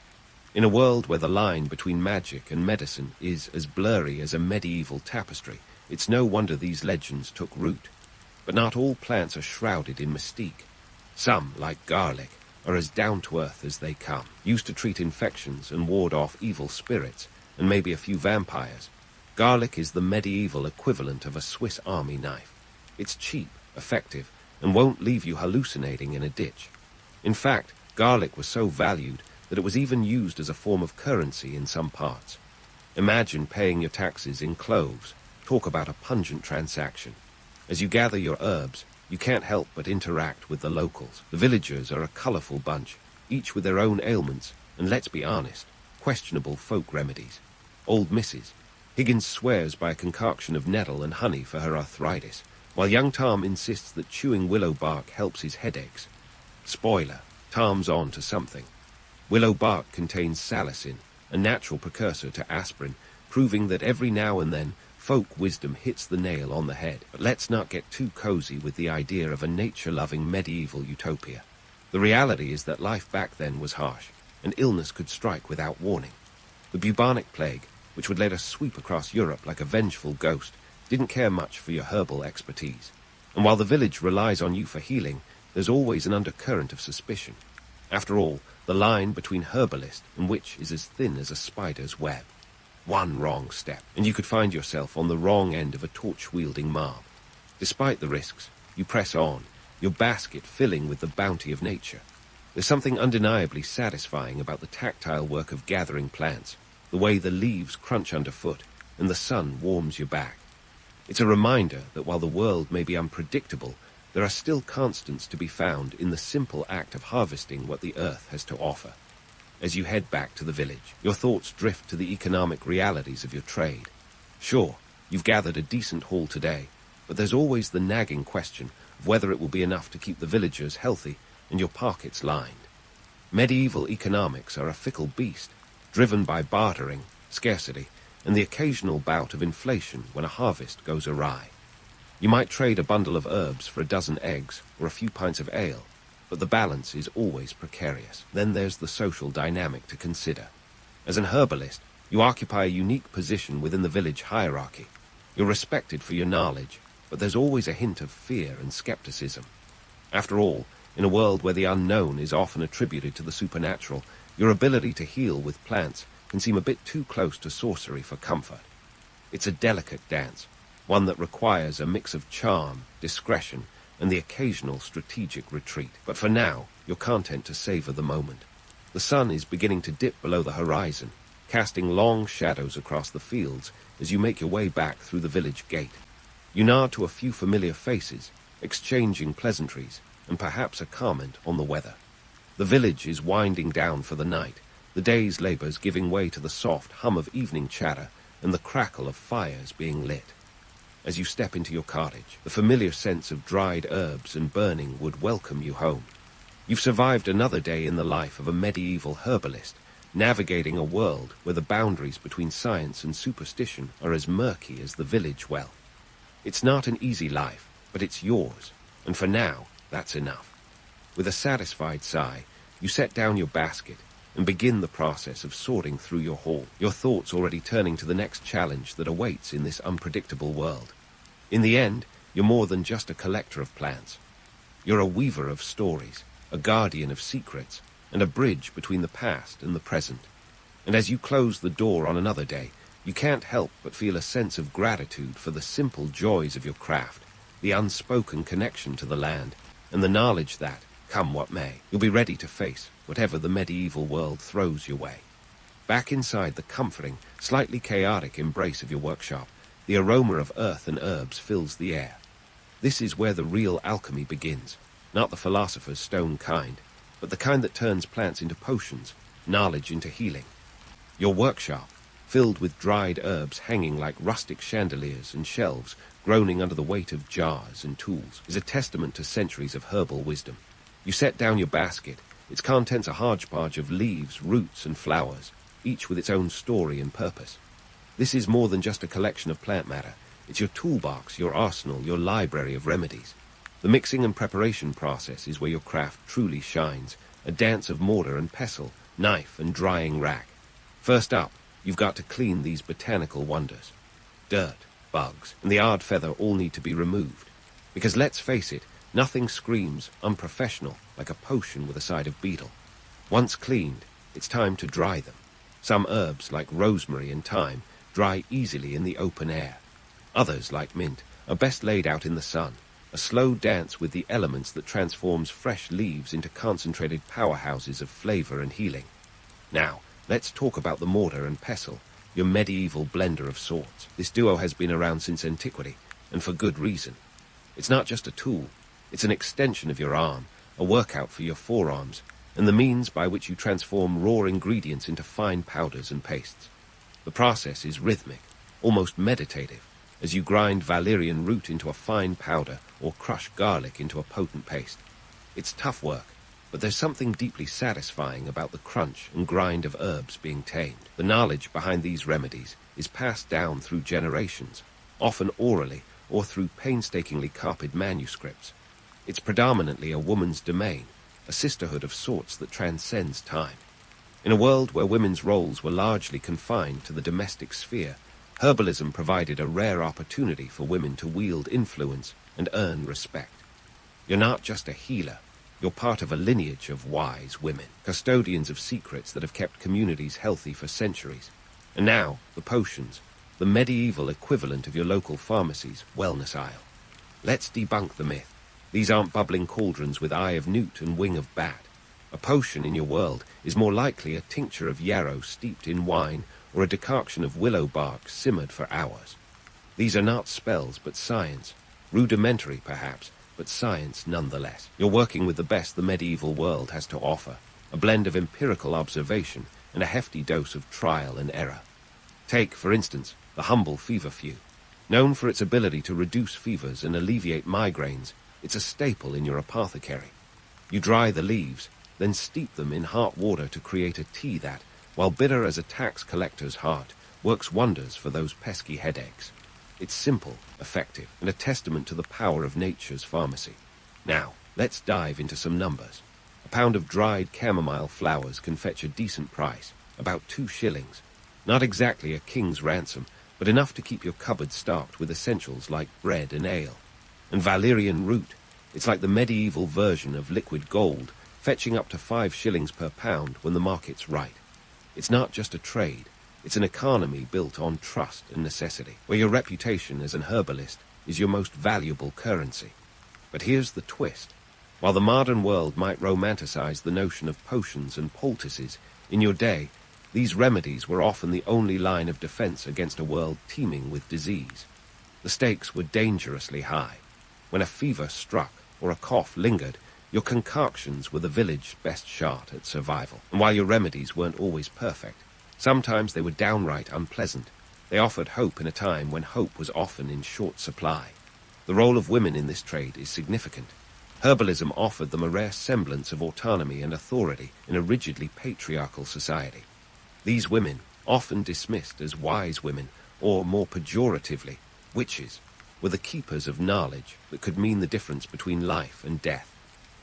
In a world where the line between magic and medicine is as blurry as a medieval tapestry, it's no wonder these legends took root. But not all plants are shrouded in mystique. Some, like garlic, are as down-to-earth as they come, used to treat infections and ward off evil spirits, and maybe a few vampires. Garlic is the medieval equivalent of a Swiss Army knife. It's cheap, effective, and won't leave you hallucinating in a ditch. In fact, garlic was so valued that it was even used as a form of currency in some parts. Imagine paying your taxes in cloves. Talk about a pungent transaction. As you gather your herbs, you can't help but interact with the locals. The villagers are a colourful bunch, each with their own ailments, and let's be honest, questionable folk remedies. Old Mrs. Higgins swears by a concoction of nettle and honey for her arthritis, while young Tom insists that chewing willow bark helps his headaches. Spoiler, Tom's on to something. Willow bark contains salicin, a natural precursor to aspirin, proving that every now and then folk wisdom hits the nail on the head. But let's not get too cozy with the idea of a nature-loving medieval utopia. The reality is that life back then was harsh, and illness could strike without warning. The bubonic plague, which would let us sweep across Europe like a vengeful ghost, didn't care much for your herbal expertise. And while the village relies on you for healing, there's always an undercurrent of suspicion. After all, the line between herbalist and witch is as thin as a spider's web. One wrong step, and you could find yourself on the wrong end of a torch-wielding mob. Despite the risks, you press on, your basket filling with the bounty of nature. There's something undeniably satisfying about the tactile work of gathering plants, the way the leaves crunch underfoot and the sun warms your back. It's a reminder that while the world may be unpredictable, there are still constants to be found in the simple act of harvesting what the earth has to offer. As you head back to the village, your thoughts drift to the economic realities of your trade. Sure, you've gathered a decent haul today, but there's always the nagging question of whether it will be enough to keep the villagers healthy and your pockets lined. Medieval economics are a fickle beast. driven by bartering, scarcity, and the occasional bout of inflation when a harvest goes awry. You might trade a bundle of herbs for a dozen eggs or a few pints of ale, but the balance is always precarious. Then there's the social dynamic to consider. As an herbalist, you occupy a unique position within the village hierarchy. You're respected for your knowledge, but there's always a hint of fear and skepticism. After all, in a world where the unknown is often attributed to the supernatural, your ability to heal with plants can seem a bit too close to sorcery for comfort. It's a delicate dance, one that requires a mix of charm, discretion, and the occasional strategic retreat. But for now, you're content to savor the moment. The sun is beginning to dip below the horizon, casting long shadows across the fields as you make your way back through the village gate. You nod to a few familiar faces, exchanging pleasantries, and perhaps a comment on the weather. The village is winding down for the night, the day's labors giving way to the soft hum of evening chatter and the crackle of fires being lit. As you step into your cottage, the familiar sense of dried herbs and burning wood welcome you home. You've survived another day in the life of a medieval herbalist, navigating a world where the boundaries between science and superstition are as murky as the village well. It's not an easy life, but it's yours, and for now, that's enough. With a satisfied sigh, you set down your basket and begin the process of sorting through your haul, your thoughts already turning to the next challenge that awaits in this unpredictable world. In the end, you're more than just a collector of plants. You're a weaver of stories, a guardian of secrets, and a bridge between the past and the present. And as you close the door on another day, you can't help but feel a sense of gratitude for the simple joys of your craft, the unspoken connection to the land, and the knowledge that, come what may, you'll be ready to face whatever the medieval world throws your way. Back inside the comforting, slightly chaotic embrace of your workshop, the aroma of earth and herbs fills the air. This is where the real alchemy begins, not the philosopher's stone kind, but the kind that turns plants into potions, knowledge into healing. Your workshop, filled with dried herbs hanging like rustic chandeliers and shelves groaning under the weight of jars and tools, is a testament to centuries of herbal wisdom. You set down your basket, its contents a hodgepodge of leaves, roots, and flowers, each with its own story and purpose. This is more than just a collection of plant matter. It's your toolbox, your arsenal, your library of remedies. The mixing and preparation process is where your craft truly shines, a dance of mortar and pestle, knife and drying rack. First up, you've got to clean these botanical wonders. Dirt, bugs, and the odd feather all need to be removed. Because let's face it, nothing screams unprofessional like a potion with a side of beetle. Once cleaned, it's time to dry them. Some herbs, like rosemary and thyme, dry easily in the open air. Others, like mint, are best laid out in the sun, a slow dance with the elements that transforms fresh leaves into concentrated powerhouses of flavor and healing. Now, let's talk about the mortar and pestle, your medieval blender of sorts. This duo has been around since antiquity, and for good reason. It's not just a tool, it's an extension of your arm, a workout for your forearms, and the means by which you transform raw ingredients into fine powders and pastes. The process is rhythmic, almost meditative, as you grind valerian root into a fine powder or crush garlic into a potent paste. It's tough work, but there's something deeply satisfying about the crunch and grind of herbs being tamed. The knowledge behind these remedies is passed down through generations, often orally or through painstakingly copied manuscripts. It's predominantly a woman's domain, a sisterhood of sorts that transcends time. In a world where women's roles were largely confined to the domestic sphere, herbalism provided a rare opportunity for women to wield influence and earn respect. You're not just a healer, you're part of a lineage of wise women, custodians of secrets that have kept communities healthy for centuries. And now, the potions, the medieval equivalent of your local pharmacy's wellness aisle. Let's debunk the myth. These aren't bubbling cauldrons with eye of newt and wing of bat. A potion in your world is more likely a tincture of yarrow steeped in wine or a decoction of willow bark simmered for hours. These are not spells, but science. Rudimentary, perhaps, but science nonetheless. You're working with the best the medieval world has to offer, a blend of empirical observation and a hefty dose of trial and error. Take, for instance, the humble feverfew. Known for its ability to reduce fevers and alleviate migraines, it's a staple in your apothecary. You dry the leaves, then steep them in hot water to create a tea that, while bitter as a tax collector's heart, works wonders for those pesky headaches. It's simple, effective, and a testament to the power of nature's pharmacy. Now, let's dive into some numbers. A pound of dried chamomile flowers can fetch a decent price, about 2 shillings. Not exactly a king's ransom, but enough to keep your cupboard stocked with essentials like bread and ale. And valerian root, it's like the medieval version of liquid gold, fetching up to 5 shillings per pound when the market's right. It's not just a trade, it's an economy built on trust and necessity, where your reputation as an herbalist is your most valuable currency. But here's the twist. While the modern world might romanticize the notion of potions and poultices, in your day, these remedies were often the only line of defense against a world teeming with disease. The stakes were dangerously high. When a fever struck or a cough lingered, your concoctions were the village's best shot at survival. And while your remedies weren't always perfect, sometimes they were downright unpleasant. They offered hope in a time when hope was often in short supply. The role of women in this trade is significant. Herbalism offered them a rare semblance of autonomy and authority in a rigidly patriarchal society. These women, often dismissed as wise women, or more pejoratively, witches, were the keepers of knowledge that could mean the difference between life and death.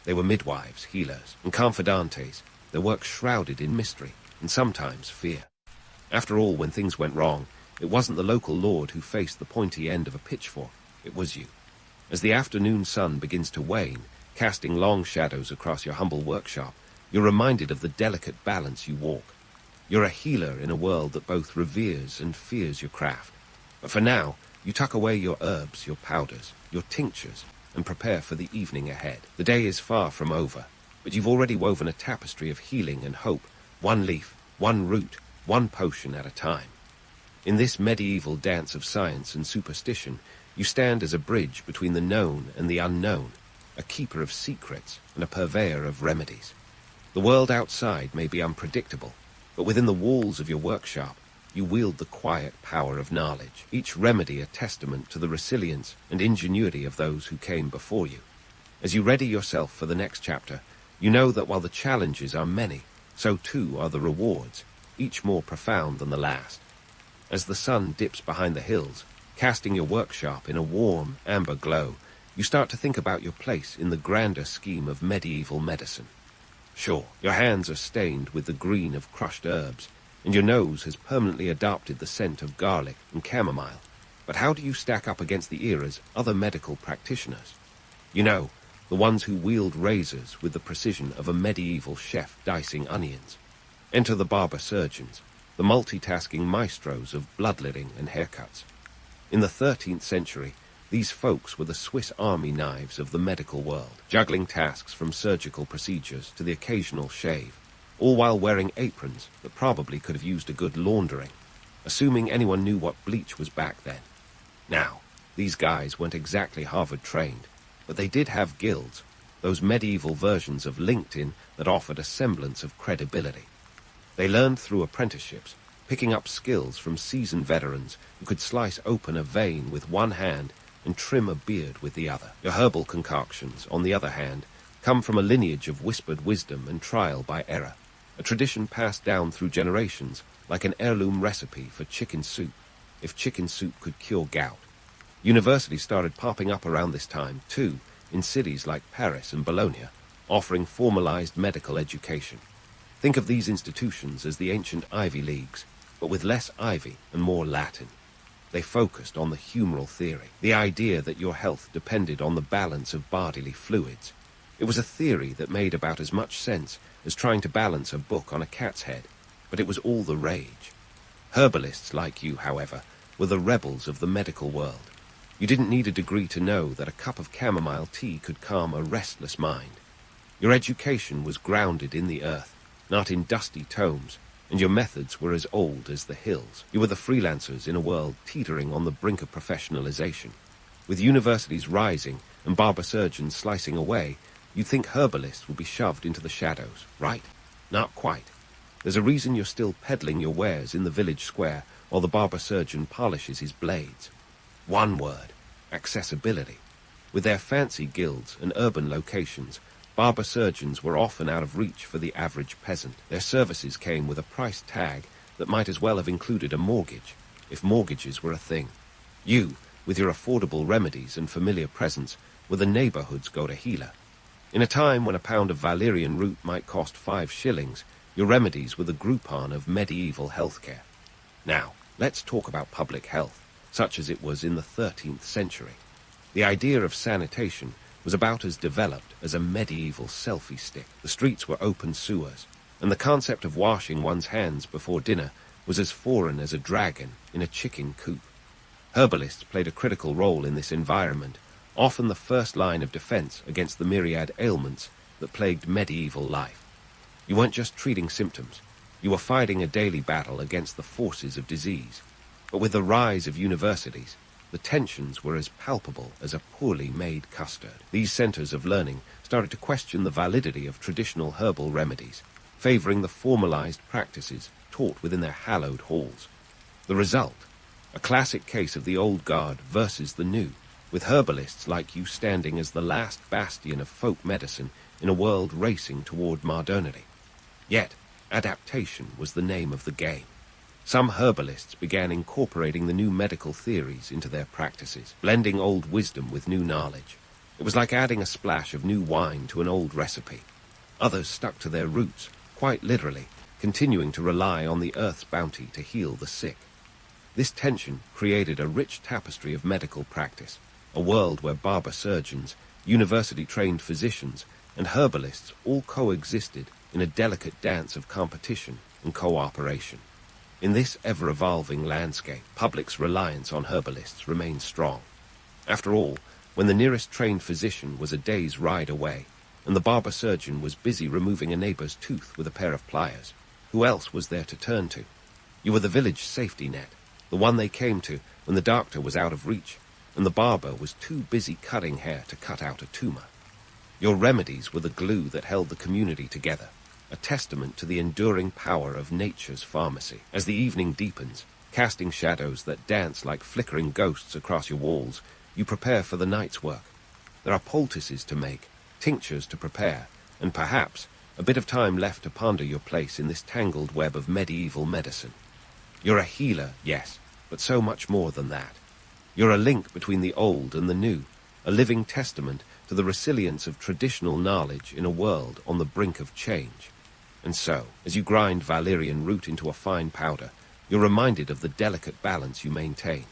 They were midwives, healers, and confidantes, their work shrouded in mystery and sometimes fear. After all, when things went wrong, it wasn't the local lord who faced the pointy end of a pitchfork, it was you. As the afternoon sun begins to wane, casting long shadows across your humble workshop, you're reminded of the delicate balance you walk. You're a healer in a world that both reveres and fears your craft. But for now, you tuck away your herbs, your powders, your tinctures, and prepare for the evening ahead. The day is far from over, but you've already woven a tapestry of healing and hope, one leaf, one root, one potion at a time. In this medieval dance of science and superstition, you stand as a bridge between the known and the unknown, a keeper of secrets and a purveyor of remedies. The world outside may be unpredictable, but within the walls of your workshop, you wield the quiet power of knowledge, each remedy a testament to the resilience and ingenuity of those who came before you. As you ready yourself for the next chapter, you know that while the challenges are many, so too are the rewards, each more profound than the last. As the sun dips behind the hills, casting your workshop in a warm, amber glow, you start to think about your place in the grander scheme of medieval medicine. Sure, your hands are stained with the green of crushed herbs, and your nose has permanently adopted the scent of garlic and chamomile. But how do you stack up against the era's other medical practitioners? You know, the ones who wield razors with the precision of a medieval chef dicing onions. Enter the barber surgeons, the multitasking maestros of bloodletting and haircuts. In the 13th century, these folks were the Swiss army knives of the medical world, juggling tasks from surgical procedures to the occasional shave, all while wearing aprons that probably could have used a good laundering, assuming anyone knew what bleach was back then. Now, these guys weren't exactly Harvard-trained, but they did have guilds, those medieval versions of LinkedIn that offered a semblance of credibility. They learned through apprenticeships, picking up skills from seasoned veterans who could slice open a vein with one hand and trim a beard with the other. Your herbal concoctions, on the other hand, come from a lineage of whispered wisdom and trial by error, a tradition passed down through generations like an heirloom recipe for chicken soup, if chicken soup could cure gout. Universities started popping up around this time, too, in cities like Paris and Bologna, offering formalized medical education. Think of these institutions as the ancient Ivy Leagues, but with less ivy and more Latin. They focused on the humoral theory, the idea that your health depended on the balance of bodily fluids. It was a theory that made about as much sense as trying to balance a book on a cat's head, but it was all the rage. Herbalists like you, however, were the rebels of the medical world. You didn't need a degree to know that a cup of chamomile tea could calm a restless mind. Your education was grounded in the earth, not in dusty tomes, and your methods were as old as the hills. You were the freelancers in a world teetering on the brink of professionalization. With universities rising and barber surgeons slicing away, you'd think herbalists would be shoved into the shadows, right? Not quite. There's a reason you're still peddling your wares in the village square while the barber surgeon polishes his blades. One word: accessibility. With their fancy guilds and urban locations, Barber surgeons were often out of reach for the average peasant. Their services came with a price tag that might as well have included a mortgage, if mortgages were a thing. You, with your affordable remedies and familiar presence, were the neighborhood's go-to healer. In a time when a pound of valerian root might cost 5 shillings, your remedies were the Groupon of medieval healthcare. Now, let's talk about public health, such as it was in the 13th century. The idea of sanitation was about as developed as a medieval selfie stick. The streets were open sewers, and the concept of washing one's hands before dinner was as foreign as a dragon in a chicken coop. Herbalists played a critical role in this environment, often the first line of defense against the myriad ailments that plagued medieval life. You weren't just treating symptoms, you were fighting a daily battle against the forces of disease. But with the rise of universities, the tensions were as palpable as a poorly made custard. These centers of learning started to question the validity of traditional herbal remedies, favoring the formalized practices taught within their hallowed halls. The result, a classic case of the old guard versus the new, with herbalists like you standing as the last bastion of folk medicine in a world racing toward modernity. Yet, adaptation was the name of the game. Some herbalists began incorporating the new medical theories into their practices, blending old wisdom with new knowledge. It was like adding a splash of new wine to an old recipe. Others stuck to their roots, quite literally, continuing to rely on the earth's bounty to heal the sick. This tension created a rich tapestry of medical practice, a world where barber surgeons, university-trained physicians, and herbalists all coexisted in a delicate dance of competition and cooperation. In this ever-evolving landscape, public's reliance on herbalists remained strong. After all, when the nearest trained physician was a day's ride away, and the barber surgeon was busy removing a neighbor's tooth with a pair of pliers, who else was there to turn to? You were the village safety net, the one they came to when the doctor was out of reach, and the barber was too busy cutting hair to cut out a tumor. Your remedies were the glue that held the community together, a testament to the enduring power of nature's pharmacy. As the evening deepens, casting shadows that dance like flickering ghosts across your walls, you prepare for the night's work. There are poultices to make, tinctures to prepare, and perhaps a bit of time left to ponder your place in this tangled web of medieval medicine. You're a healer, yes, but so much more than that. You're a link between the old and the new, a living testament to the resilience of traditional knowledge in a world on the brink of change. And so, as you grind valerian root into a fine powder, you're reminded of the delicate balance you maintain.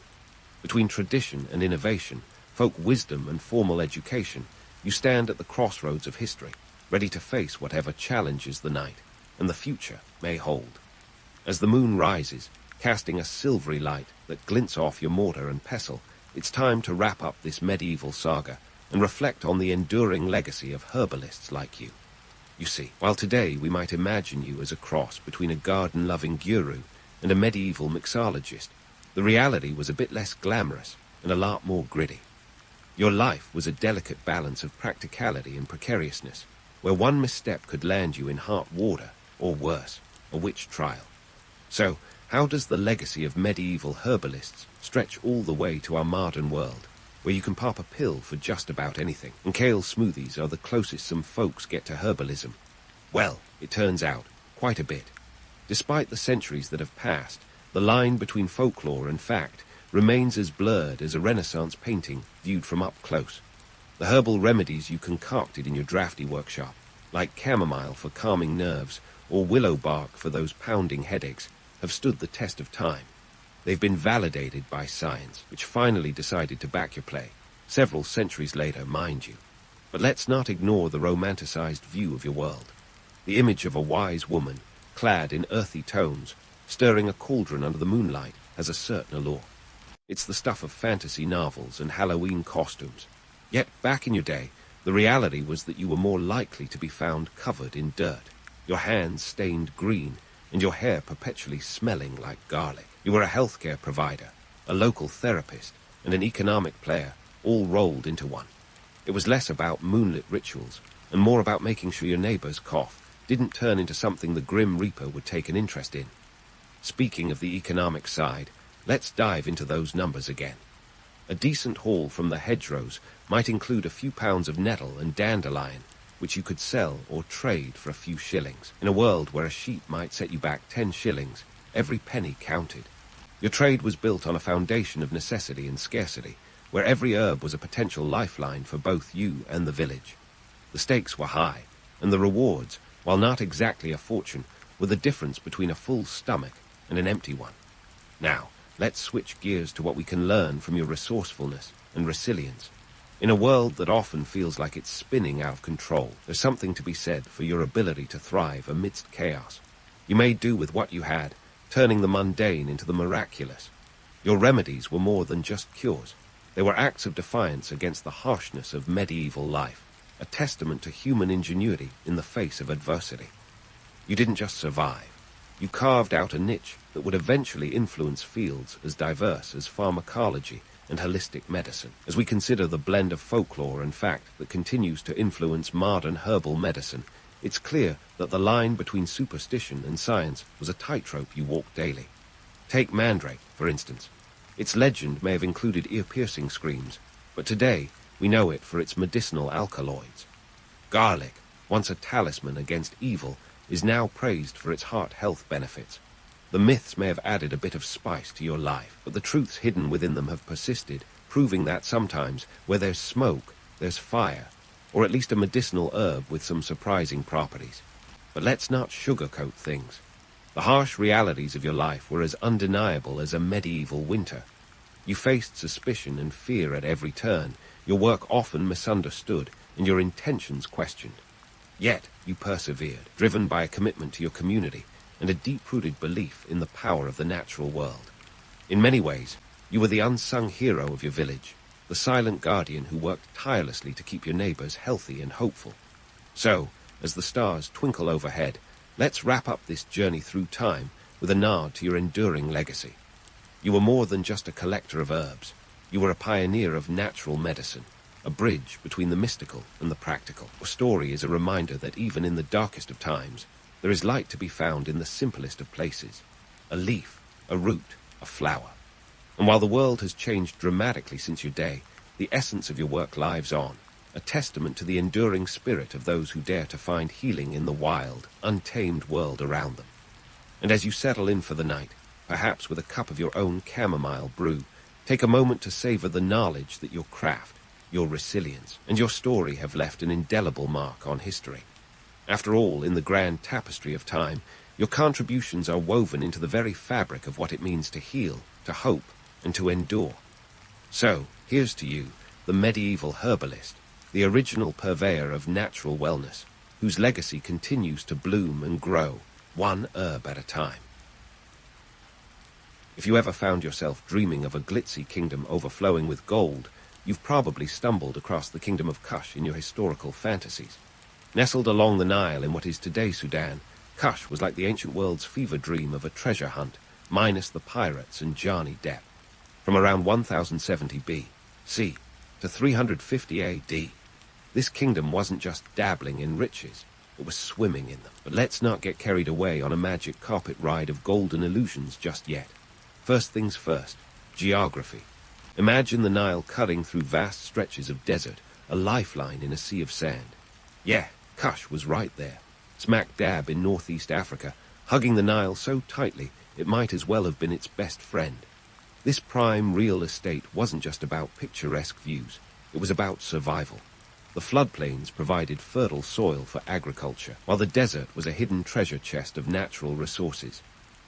Between tradition and innovation, folk wisdom and formal education, you stand at the crossroads of history, ready to face whatever challenges the night and the future may hold. As the moon rises, casting a silvery light that glints off your mortar and pestle, it's time to wrap up this medieval saga and reflect on the enduring legacy of herbalists like you. You see, while today we might imagine you as a cross between a garden-loving guru and a medieval mixologist, the reality was a bit less glamorous and a lot more gritty. Your life was a delicate balance of practicality and precariousness, where one misstep could land you in hot water, or worse, a witch trial. So, how does the legacy of medieval herbalists stretch all the way to our modern world, where you can pop a pill for just about anything, and kale smoothies are the closest some folks get to herbalism? Well, it turns out, quite a bit. Despite the centuries that have passed, the line between folklore and fact remains as blurred as a Renaissance painting viewed from up close. The herbal remedies you concocted in your drafty workshop, like chamomile for calming nerves or willow bark for those pounding headaches, have stood the test of time. They've been validated by science, which finally decided to back your play, several centuries later, mind you. But let's not ignore the romanticized view of your world. The image of a wise woman, clad in earthy tones, stirring a cauldron under the moonlight, has a certain allure. It's the stuff of fantasy novels and Halloween costumes. Yet, back in your day, the reality was that you were more likely to be found covered in dirt, your hands stained green, and your hair perpetually smelling like garlic. You were a healthcare provider, a local therapist, and an economic player, all rolled into one. It was less about moonlit rituals, and more about making sure your neighbor's cough didn't turn into something the Grim Reaper would take an interest in. Speaking of the economic side, let's dive into those numbers again. A decent haul from the hedgerows might include a few pounds of nettle and dandelion, which you could sell or trade for a few shillings. In a world where a sheep might set you back 10 shillings, every penny counted. Your trade was built on a foundation of necessity and scarcity, where every herb was a potential lifeline for both you and the village. The stakes were high, and the rewards, while not exactly a fortune, were the difference between a full stomach and an empty one. Now, let's switch gears to what we can learn from your resourcefulness and resilience. In a world that often feels like it's spinning out of control, there's something to be said for your ability to thrive amidst chaos. You made do with what you had, turning the mundane into the miraculous. Your remedies were more than just cures. They were acts of defiance against the harshness of medieval life, a testament to human ingenuity in the face of adversity. You didn't just survive. You carved out a niche that would eventually influence fields as diverse as pharmacology and holistic medicine. As we consider the blend of folklore and fact that continues to influence modern herbal medicine, it's clear that the line between superstition and science was a tightrope you walked daily. Take mandrake, for instance. Its legend may have included ear-piercing screams, but today we know it for its medicinal alkaloids. Garlic, once a talisman against evil, is now praised for its heart health benefits. The myths may have added a bit of spice to your life, but the truths hidden within them have persisted, proving that sometimes where there's smoke, there's fire, or at least a medicinal herb with some surprising properties. But let's not sugarcoat things. The harsh realities of your life were as undeniable as a medieval winter. You faced suspicion and fear at every turn, your work often misunderstood, and your intentions questioned. Yet you persevered, driven by a commitment to your community and a deep-rooted belief in the power of the natural world. In many ways, you were the unsung hero of your village, the silent guardian who worked tirelessly to keep your neighbors healthy and hopeful. So, as the stars twinkle overhead, let's wrap up this journey through time with a nod to your enduring legacy. You were more than just a collector of herbs. You were a pioneer of natural medicine, a bridge between the mystical and the practical. Your story is a reminder that even in the darkest of times, there is light to be found in the simplest of places. A leaf, a root, a flower. And while the world has changed dramatically since your day, the essence of your work lives on, a testament to the enduring spirit of those who dare to find healing in the wild, untamed world around them. And as you settle in for the night, perhaps with a cup of your own chamomile brew, take a moment to savor the knowledge that your craft, your resilience, and your story have left an indelible mark on history. After all, in the grand tapestry of time, your contributions are woven into the very fabric of what it means to heal, to hope, and to endure. So, here's to you, the medieval herbalist, the original purveyor of natural wellness, whose legacy continues to bloom and grow, one herb at a time. If you ever found yourself dreaming of a glitzy kingdom overflowing with gold, you've probably stumbled across the kingdom of Kush in your historical fantasies. Nestled along the Nile in what is today Sudan, Kush was like the ancient world's fever dream of a treasure hunt, minus the pirates and Johnny Depp. From around 1070 B.C. to 350 A.D., this kingdom wasn't just dabbling in riches, it was swimming in them. But let's not get carried away on a magic carpet ride of golden illusions just yet. First things first, geography. Imagine the Nile cutting through vast stretches of desert, a lifeline in a sea of sand. Yeah, Kush was right there, smack dab in northeast Africa, hugging the Nile so tightly it might as well have been its best friend. This prime real estate wasn't just about picturesque views, it was about survival. The floodplains provided fertile soil for agriculture, while the desert was a hidden treasure chest of natural resources.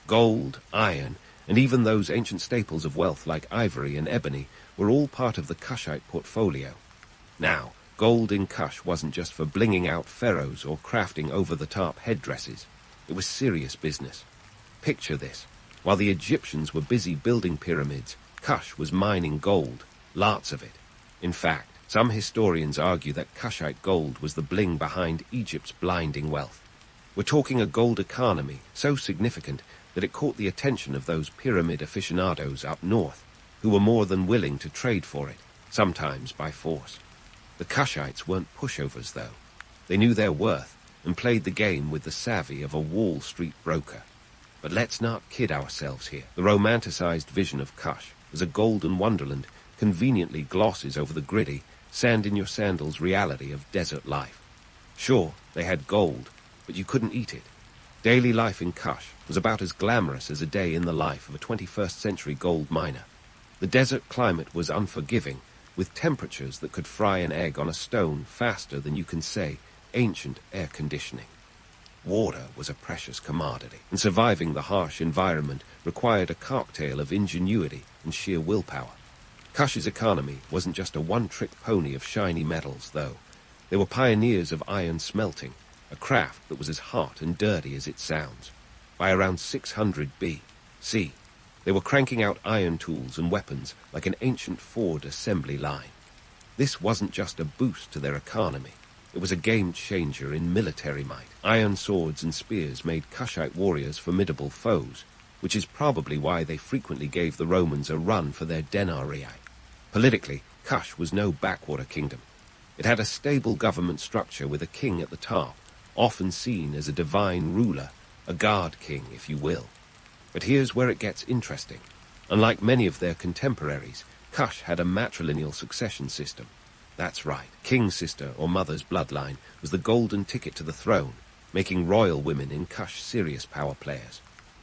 Gold, iron, and even those ancient staples of wealth like ivory and ebony were all part of the Kushite portfolio. Now, gold in Kush wasn't just for blinging out pharaohs or crafting over-the-top headdresses. It was serious business. Picture this. While the Egyptians were busy building pyramids, Kush was mining gold, lots of it. In fact, some historians argue that Kushite gold was the bling behind Egypt's blinding wealth. We're talking a gold economy so significant that it caught the attention of those pyramid aficionados up north, who were more than willing to trade for it, sometimes by force. The Kushites weren't pushovers, though. They knew their worth and played the game with the savvy of a Wall Street broker. But let's not kid ourselves here. The romanticized vision of Kush as a golden wonderland conveniently glosses over the gritty, sand-in-your-sandals reality of desert life. Sure, they had gold, but you couldn't eat it. Daily life in Kush was about as glamorous as a day in the life of a 21st century gold miner. The desert climate was unforgiving, with temperatures that could fry an egg on a stone faster than you can say ancient air conditioning. Water was a precious commodity, and surviving the harsh environment required a cocktail of ingenuity and sheer willpower. Kush's economy wasn't just a one-trick pony of shiny metals, though. They were pioneers of iron smelting, a craft that was as hot and dirty as it sounds. By around 600 B.C., they were cranking out iron tools and weapons like an ancient Ford assembly line. This wasn't just a boost to their economy. It was a game-changer in military might. Iron swords and spears made Kushite warriors formidable foes, which is probably why they frequently gave the Romans a run for their denarii. Politically, Kush was no backwater kingdom. It had a stable government structure with a king at the top, often seen as a divine ruler, a guard king, if you will. But here's where it gets interesting. Unlike many of their contemporaries, Kush had a matrilineal succession system. That's right, king's sister or mother's bloodline was the golden ticket to the throne, making royal women in Kush serious power players.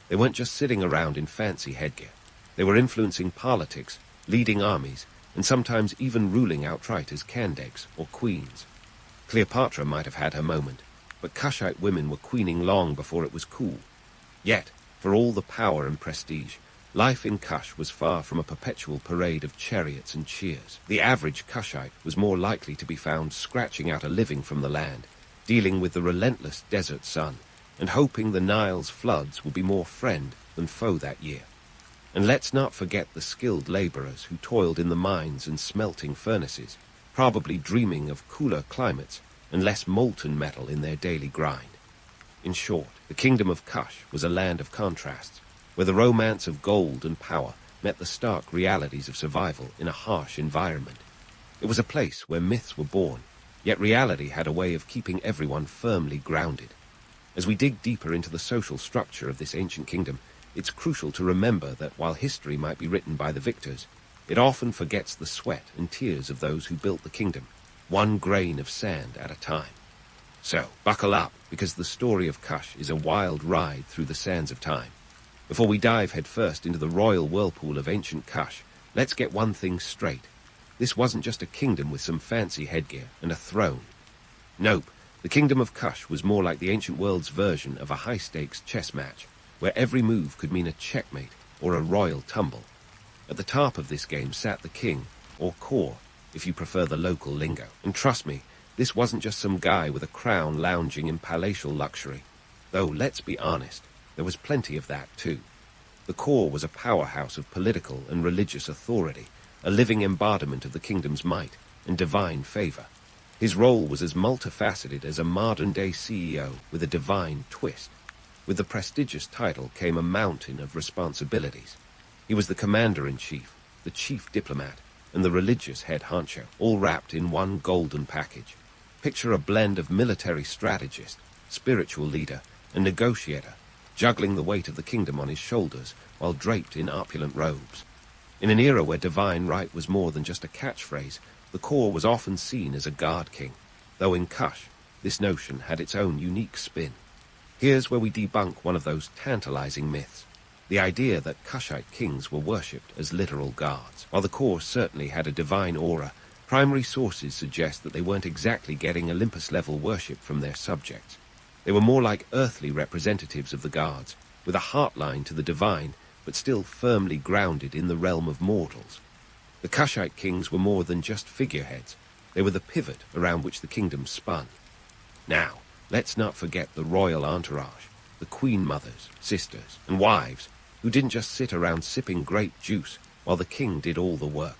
They weren't just sitting around in fancy headgear. They were influencing politics, leading armies, and sometimes even ruling outright as candegs or queens. Cleopatra might have had her moment, but Kushite women were queening long before it was cool. Yet, for all the power and prestige, life in Kush was far from a perpetual parade of chariots and cheers. The average Kushite was more likely to be found scratching out a living from the land, dealing with the relentless desert sun, and hoping the Nile's floods would be more friend than foe that year. And let's not forget the skilled laborers who toiled in the mines and smelting furnaces, probably dreaming of cooler climates and less molten metal in their daily grind. In short, the kingdom of Kush was a land of contrasts, where the romance of gold and power met the stark realities of survival in a harsh environment. It was a place where myths were born, yet reality had a way of keeping everyone firmly grounded. As we dig deeper into the social structure of this ancient kingdom, it's crucial to remember that while history might be written by the victors, it often forgets the sweat and tears of those who built the kingdom, one grain of sand at a time. So, buckle up, because the story of Kush is a wild ride through the sands of time. Before we dive headfirst into the royal whirlpool of ancient Kush, let's get one thing straight. This wasn't just a kingdom with some fancy headgear and a throne. Nope, the kingdom of Kush was more like the ancient world's version of a high-stakes chess match, where every move could mean a checkmate or a royal tumble. At the top of this game sat the king, or core, if you prefer the local lingo. And trust me, this wasn't just some guy with a crown lounging in palatial luxury. Though, let's be honest, there was plenty of that too. The core was a powerhouse of political and religious authority, a living embodiment of the kingdom's might and divine favor. His role was as multifaceted as a modern-day CEO with a divine twist. With the prestigious title came a mountain of responsibilities. He was the commander-in-chief, the chief diplomat, and the religious head honcho, all wrapped in one golden package. Picture a blend of military strategist, spiritual leader, and negotiator, juggling the weight of the kingdom on his shoulders while draped in opulent robes. In an era where divine right was more than just a catchphrase, the core was often seen as a guard king, though in Kush, this notion had its own unique spin. Here's where we debunk one of those tantalizing myths, the idea that Kushite kings were worshipped as literal gods. While the core certainly had a divine aura, primary sources suggest that they weren't exactly getting Olympus-level worship from their subjects. They were more like earthly representatives of the gods, with a heartline to the divine, but still firmly grounded in the realm of mortals. The Kushite kings were more than just figureheads. They were the pivot around which the kingdom spun. Now, let's not forget the royal entourage, the queen mothers, sisters, and wives, who didn't just sit around sipping grape juice while the king did all the work.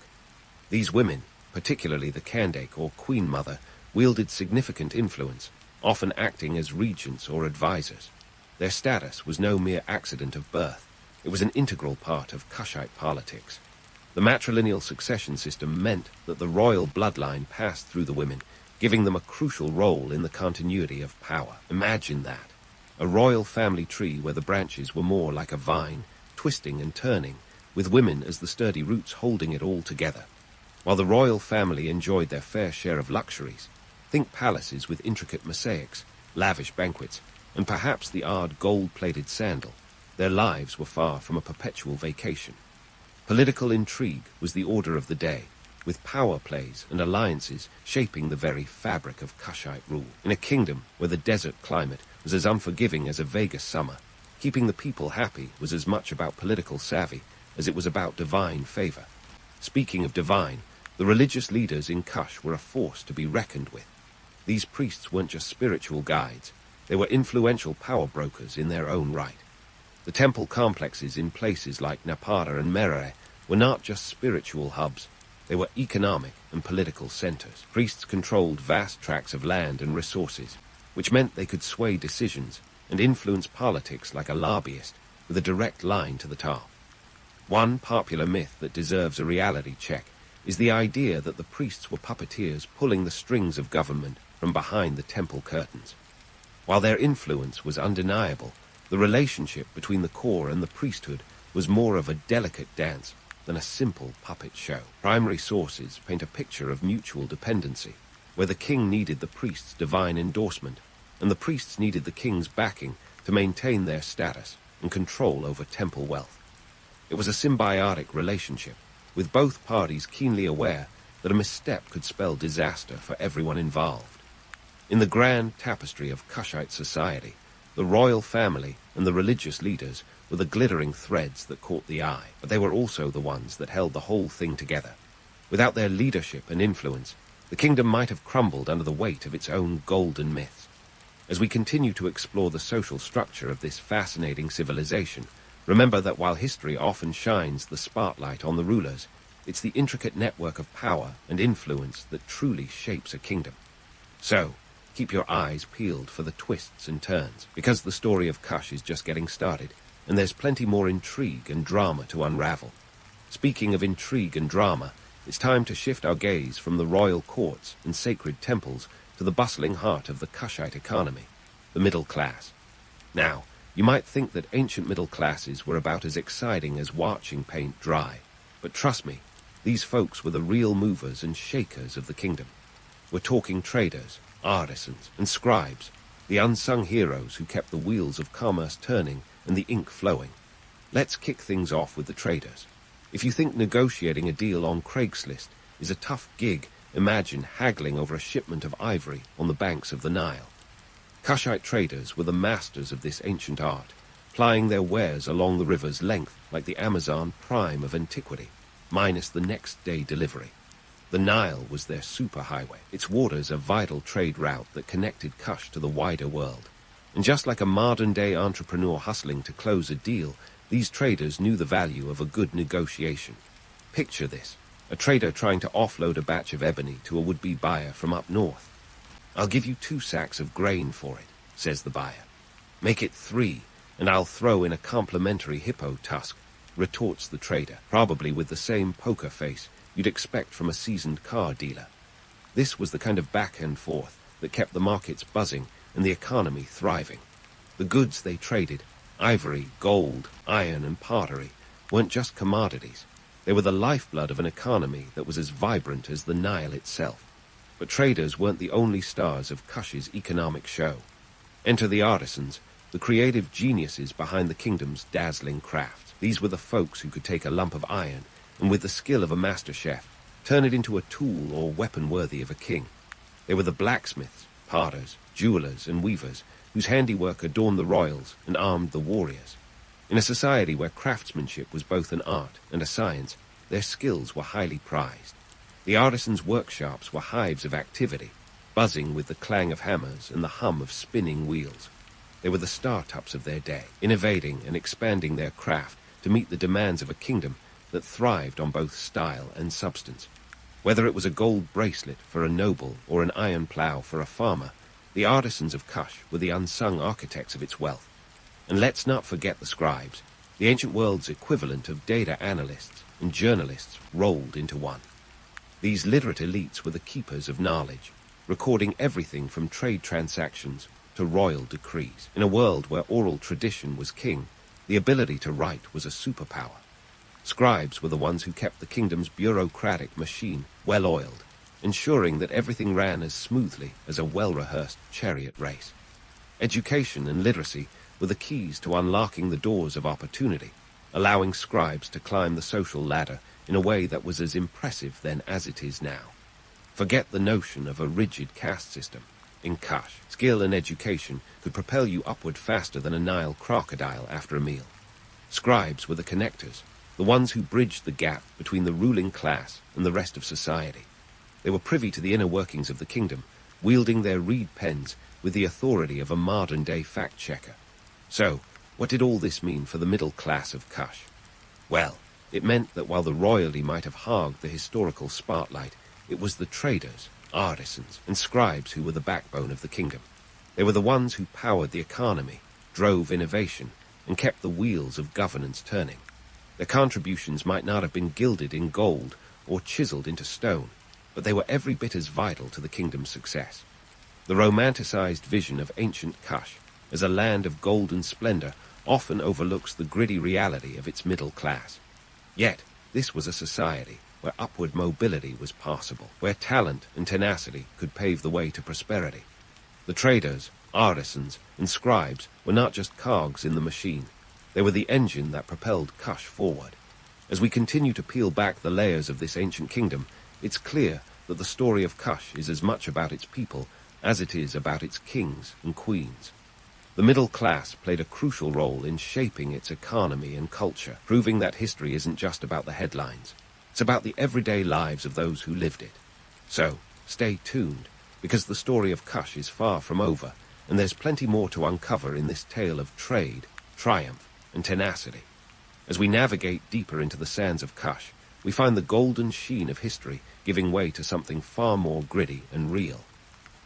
These women, particularly the Kandake or queen mother, wielded significant influence, often acting as regents or advisors. Their status was no mere accident of birth. It was an integral part of Kushite politics. The matrilineal succession system meant that the royal bloodline passed through the women, giving them a crucial role in the continuity of power. Imagine that. A royal family tree where the branches were more like a vine, twisting and turning, with women as the sturdy roots holding it all together. While the royal family enjoyed their fair share of luxuries, Think palaces with intricate mosaics, lavish banquets, and perhaps the odd gold-plated sandal. Their lives were far from a perpetual vacation. Political intrigue was the order of the day, with power plays and alliances shaping the very fabric of Kushite rule. In a kingdom where the desert climate was as unforgiving as a Vegas summer, keeping the people happy was as much about political savvy as it was about divine favor. Speaking of divine, the religious leaders in Kush were a force to be reckoned with. These priests weren't just spiritual guides, they were influential power brokers in their own right. The temple complexes in places like Napata and Merere were not just spiritual hubs, they were economic and political centers. Priests controlled vast tracts of land and resources, which meant they could sway decisions and influence politics like a lobbyist with a direct line to the top. One popular myth that deserves a reality check is the idea that the priests were puppeteers pulling the strings of government from behind the temple curtains. While their influence was undeniable, the relationship between the core and the priesthood was more of a delicate dance than a simple puppet show. Primary sources paint a picture of mutual dependency, where the king needed the priest's divine endorsement, and the priests needed the king's backing to maintain their status and control over temple wealth. It was a symbiotic relationship, with both parties keenly aware that a misstep could spell disaster for everyone involved. In the grand tapestry of Kushite society, the royal family and the religious leaders were the glittering threads that caught the eye, but they were also the ones that held the whole thing together. Without their leadership and influence, the kingdom might have crumbled under the weight of its own golden myths. As we continue to explore the social structure of this fascinating civilization, remember that while history often shines the spotlight on the rulers, it's the intricate network of power and influence that truly shapes a kingdom. So, keep your eyes peeled for the twists and turns, because the story of Kush is just getting started, and there's plenty more intrigue and drama to unravel. Speaking of intrigue and drama, it's time to shift our gaze from the royal courts and sacred temples to the bustling heart of the Kushite economy, the middle class. Now, you might think that ancient middle classes were about as exciting as watching paint dry, but trust me, these folks were the real movers and shakers of the kingdom. We're talking traders, artisans, and scribes, the unsung heroes who kept the wheels of commerce turning and the ink flowing. Let's kick things off with the traders. If you think negotiating a deal on Craigslist is a tough gig, imagine haggling over a shipment of ivory on the banks of the Nile. Kushite traders were the masters of this ancient art, plying their wares along the river's length like the Amazon prime of antiquity, minus the next-day delivery. The Nile was their superhighway, its waters a vital trade route that connected Kush to the wider world. And just like a modern-day entrepreneur hustling to close a deal, these traders knew the value of a good negotiation. Picture this, a trader trying to offload a batch of ebony to a would-be buyer from up north. "I'll give you 2 sacks of grain for it," says the buyer. "Make it 3, and I'll throw in a complimentary hippo tusk," retorts the trader, probably with the same poker face you'd expect from a seasoned car dealer. This was the kind of back and forth that kept the markets buzzing and the economy thriving. The goods they traded, ivory, gold, iron, and pottery, weren't just commodities. They were the lifeblood of an economy that was as vibrant as the Nile itself. But traders weren't the only stars of Kush's economic show. Enter the artisans, the creative geniuses behind the kingdom's dazzling crafts. These were the folks who could take a lump of iron and, with the skill of a master chef, turn it into a tool or weapon worthy of a king. They were the blacksmiths, potters, jewelers, and weavers whose handiwork adorned the royals and armed the warriors. In a society where craftsmanship was both an art and a science, their skills were highly prized. The artisans' workshops were hives of activity, buzzing with the clang of hammers and the hum of spinning wheels. They were the startups of their day, innovating and expanding their craft to meet the demands of a kingdom that thrived on both style and substance. Whether it was a gold bracelet for a noble or an iron plough for a farmer, the artisans of Kush were the unsung architects of its wealth. And let's not forget the scribes, the ancient world's equivalent of data analysts and journalists rolled into one. These literate elites were the keepers of knowledge, recording everything from trade transactions to royal decrees. In a world where oral tradition was king, the ability to write was a superpower. Scribes were the ones who kept the kingdom's bureaucratic machine well-oiled, ensuring that everything ran as smoothly as a well-rehearsed chariot race. Education and literacy were the keys to unlocking the doors of opportunity, allowing scribes to climb the social ladder in a way that was as impressive then as it is now. Forget the notion of a rigid caste system. In Kush, skill and education could propel you upward faster than a Nile crocodile after a meal. Scribes were the connectors, the ones who bridged the gap between the ruling class and the rest of society. They were privy to the inner workings of the kingdom, wielding their reed pens with the authority of a modern-day fact-checker. So, what did all this mean for the middle class of Kush? Well, it meant that while the royalty might have hogged the historical spotlight, it was the traders, artisans, and scribes who were the backbone of the kingdom. They were the ones who powered the economy, drove innovation, and kept the wheels of governance turning. Their contributions might not have been gilded in gold or chiseled into stone, but they were every bit as vital to the kingdom's success. The romanticized vision of ancient Kush as a land of golden splendor often overlooks the gritty reality of its middle class. Yet, this was a society where upward mobility was possible, where talent and tenacity could pave the way to prosperity. The traders, artisans, and scribes were not just cogs in the machine. They were the engine that propelled Kush forward. As we continue to peel back the layers of this ancient kingdom, it's clear that the story of Kush is as much about its people as it is about its kings and queens. The middle class played a crucial role in shaping its economy and culture, proving that history isn't just about the headlines. It's about the everyday lives of those who lived it. So, stay tuned, because the story of Kush is far from over, and there's plenty more to uncover in this tale of trade, triumph, and tenacity. As we navigate deeper into the sands of Kush, we find the golden sheen of history giving way to something far more gritty and real.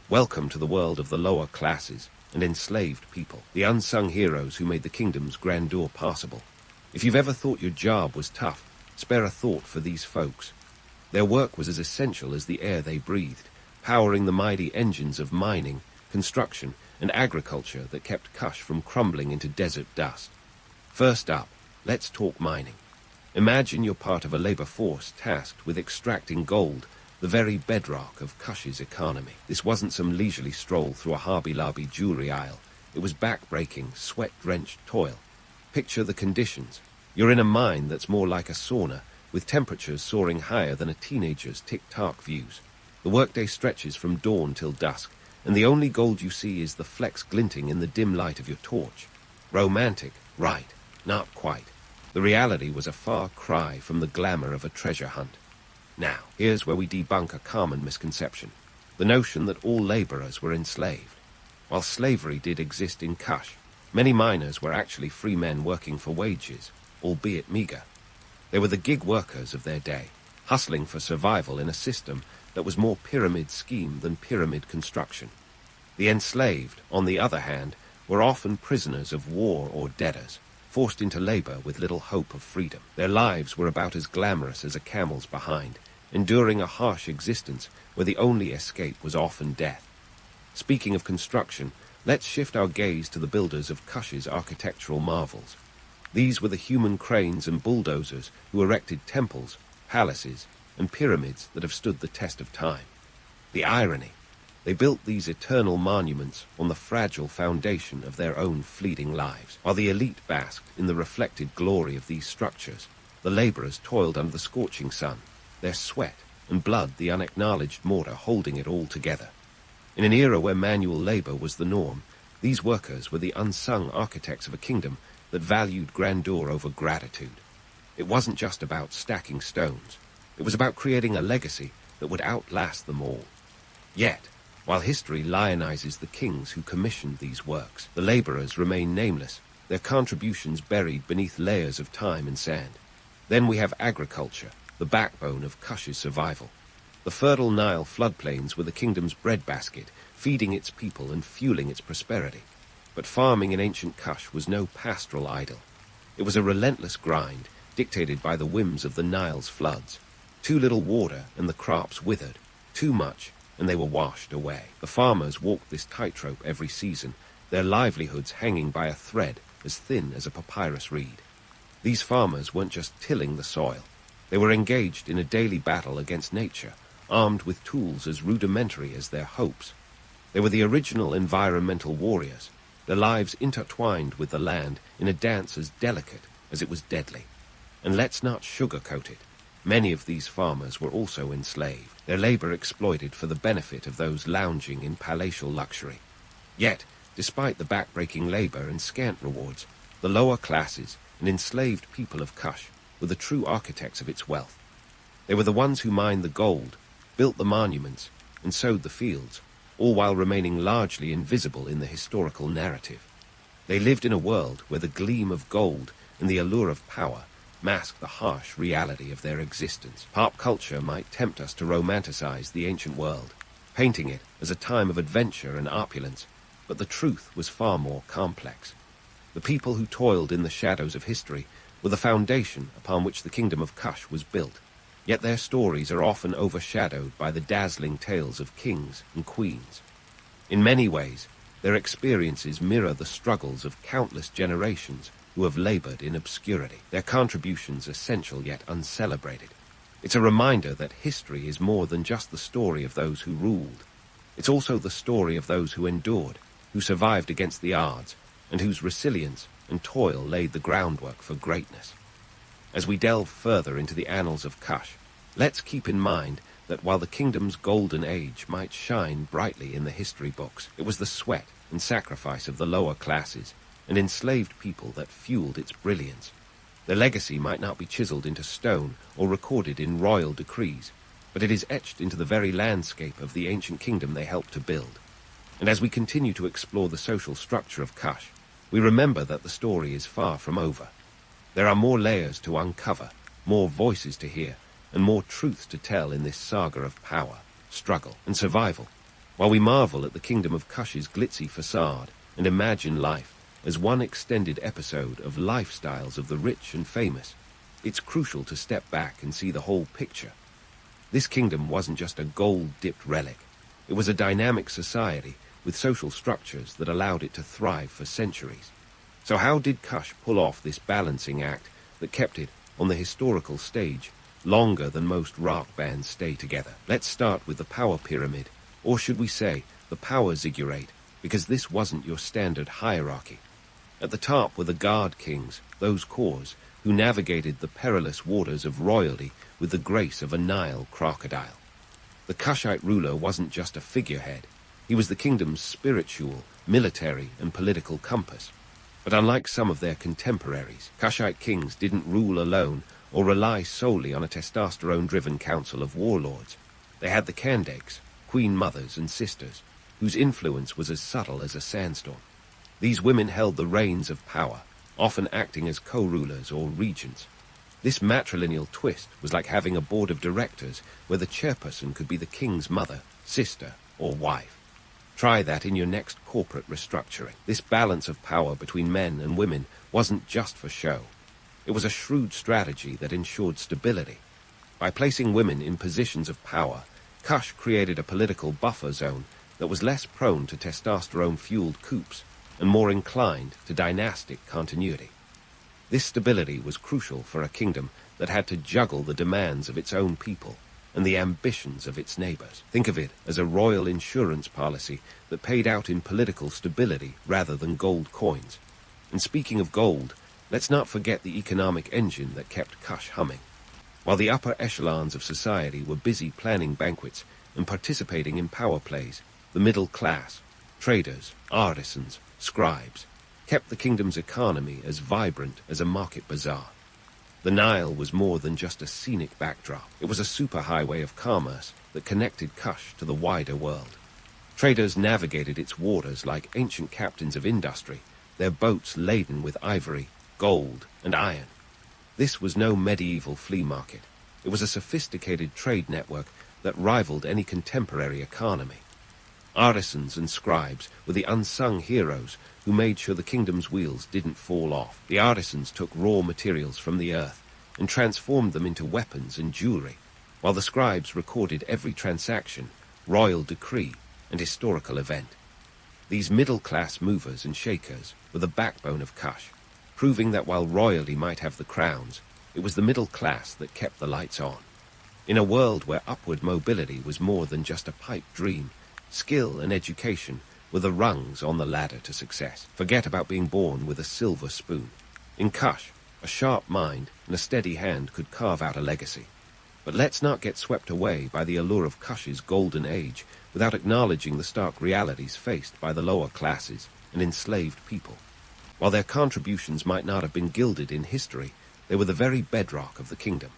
Welcome to the world of the lower classes and enslaved people, the unsung heroes who made the kingdom's grandeur possible. If you've ever thought your job was tough, spare a thought for these folks. Their work was as essential as the air they breathed, powering the mighty engines of mining, construction, and agriculture that kept Kush from crumbling into desert dust. First up, let's talk mining. Imagine you're part of a labor force tasked with extracting gold, the very bedrock of Kush's economy. This wasn't some leisurely stroll through a Hobby Lobby jewelry aisle. It was back-breaking, sweat-drenched toil. Picture the conditions. You're in a mine that's more like a sauna, with temperatures soaring higher than a teenager's tick-tock views. The workday stretches from dawn till dusk, and the only gold you see is the flecks glinting in the dim light of your torch. Romantic, right, not quite. The reality was a far cry from the glamour of a treasure hunt. Now, here's where we debunk a common misconception, the notion that all laborers were enslaved. While slavery did exist in Kush, many miners were actually free men working for wages, albeit meager. They were the gig workers of their day, hustling for survival in a system that was more pyramid scheme than pyramid construction. The enslaved, on the other hand, were often prisoners of war or debtors, forced into labor with little hope of freedom. Their lives were about as glamorous as a camel's behind, enduring a harsh existence where the only escape was often death. Speaking of construction, let's shift our gaze to the builders of Kush's architectural marvels. These were the human cranes and bulldozers who erected temples, palaces, and pyramids that have stood the test of time. The irony: they built these eternal monuments on the fragile foundation of their own fleeting lives. While the elite basked in the reflected glory of these structures, the laborers toiled under the scorching sun, their sweat and blood the unacknowledged mortar holding it all together. In an era where manual labor was the norm, these workers were the unsung architects of a kingdom that valued grandeur over gratitude. It wasn't just about stacking stones. It was about creating a legacy that would outlast them all. Yet, while history lionizes the kings who commissioned these works, the laborers remain nameless, their contributions buried beneath layers of time and sand. Then we have agriculture, the backbone of Kush's survival. The fertile Nile floodplains were the kingdom's breadbasket, feeding its people and fueling its prosperity. But farming in ancient Kush was no pastoral idyll. It was a relentless grind, dictated by the whims of the Nile's floods. Too little water and the crops withered. Too much and they were washed away. The farmers walked this tightrope every season, their livelihoods hanging by a thread as thin as a papyrus reed. These farmers weren't just tilling the soil. They were engaged in a daily battle against nature, armed with tools as rudimentary as their hopes. They were the original environmental warriors, their lives intertwined with the land in a dance as delicate as it was deadly. And let's not sugarcoat it. Many of these farmers were also enslaved, their labor exploited for the benefit of those lounging in palatial luxury. Yet, despite the back-breaking labor and scant rewards, the lower classes and enslaved people of Kush were the true architects of its wealth. They were the ones who mined the gold, built the monuments, and sowed the fields, all while remaining largely invisible in the historical narrative. They lived in a world where the gleam of gold and the allure of power masked the harsh reality of their existence. Pop culture might tempt us to romanticize the ancient world, painting it as a time of adventure and opulence, but the truth was far more complex. The people who toiled in the shadows of history were the foundation upon which the kingdom of Kush was built, yet their stories are often overshadowed by the dazzling tales of kings and queens. In many ways, their experiences mirror the struggles of countless generations who have labored in obscurity, their contributions essential yet uncelebrated. It's a reminder that history is more than just the story of those who ruled. It's also the story of those who endured, who survived against the odds, and whose resilience and toil laid the groundwork for greatness. As we delve further into the annals of Kush, let's keep in mind that while the kingdom's golden age might shine brightly in the history books, it was the sweat and sacrifice of the lower classes and enslaved people that fueled its brilliance. Their legacy might not be chiseled into stone or recorded in royal decrees, but it is etched into the very landscape of the ancient kingdom they helped to build. And as we continue to explore the social structure of Kush, we remember that the story is far from over. There are more layers to uncover, more voices to hear, and more truths to tell in this saga of power, struggle, and survival. While we marvel at the kingdom of Kush's glitzy facade and imagine life as one extended episode of lifestyles of the rich and famous, it's crucial to step back and see the whole picture. This kingdom wasn't just a gold-dipped relic. It was a dynamic society with social structures that allowed it to thrive for centuries. So how did Kush pull off this balancing act that kept it on the historical stage longer than most rock bands stay together? Let's start with the power pyramid, or should we say the power ziggurat, because this wasn't your standard hierarchy. At the top were the guard kings, those cores who navigated the perilous waters of royalty with the grace of a Nile crocodile. The Kushite ruler wasn't just a figurehead. He was the kingdom's spiritual, military, and political compass. But unlike some of their contemporaries, Kushite kings didn't rule alone or rely solely on a testosterone-driven council of warlords. They had the Kandakes, queen mothers and sisters, whose influence was as subtle as a sandstorm. These women held the reins of power, often acting as co-rulers or regents. This matrilineal twist was like having a board of directors where the chairperson could be the king's mother, sister, or wife. Try that in your next corporate restructuring. This balance of power between men and women wasn't just for show. It was a shrewd strategy that ensured stability. By placing women in positions of power, Kush created a political buffer zone that was less prone to testosterone-fueled coups and more inclined to dynastic continuity. This stability was crucial for a kingdom that had to juggle the demands of its own people and the ambitions of its neighbors. Think of it as a royal insurance policy that paid out in political stability rather than gold coins. And speaking of gold, let's not forget the economic engine that kept Kush humming. While the upper echelons of society were busy planning banquets and participating in power plays, the middle class, traders, artisans, scribes, kept the kingdom's economy as vibrant as a market bazaar. The Nile was more than just a scenic backdrop. It was a superhighway of commerce that connected Kush to the wider world. Traders navigated its waters like ancient captains of industry, their boats laden with ivory, gold, and iron. This was no medieval flea market. It was a sophisticated trade network that rivaled any contemporary economy. Artisans and scribes were the unsung heroes who made sure the kingdom's wheels didn't fall off. The artisans took raw materials from the earth and transformed them into weapons and jewelry, while the scribes recorded every transaction, royal decree, and historical event. These middle-class movers and shakers were the backbone of Kush, proving that while royalty might have the crowns, it was the middle class that kept the lights on. In a world where upward mobility was more than just a pipe dream, skill and education were the rungs on the ladder to success. Forget about being born with a silver spoon. In Kush, a sharp mind and a steady hand could carve out a legacy. But let's not get swept away by the allure of Kush's golden age without acknowledging the stark realities faced by the lower classes and enslaved people. While their contributions might not have been gilded in history, they were the very bedrock of the kingdom.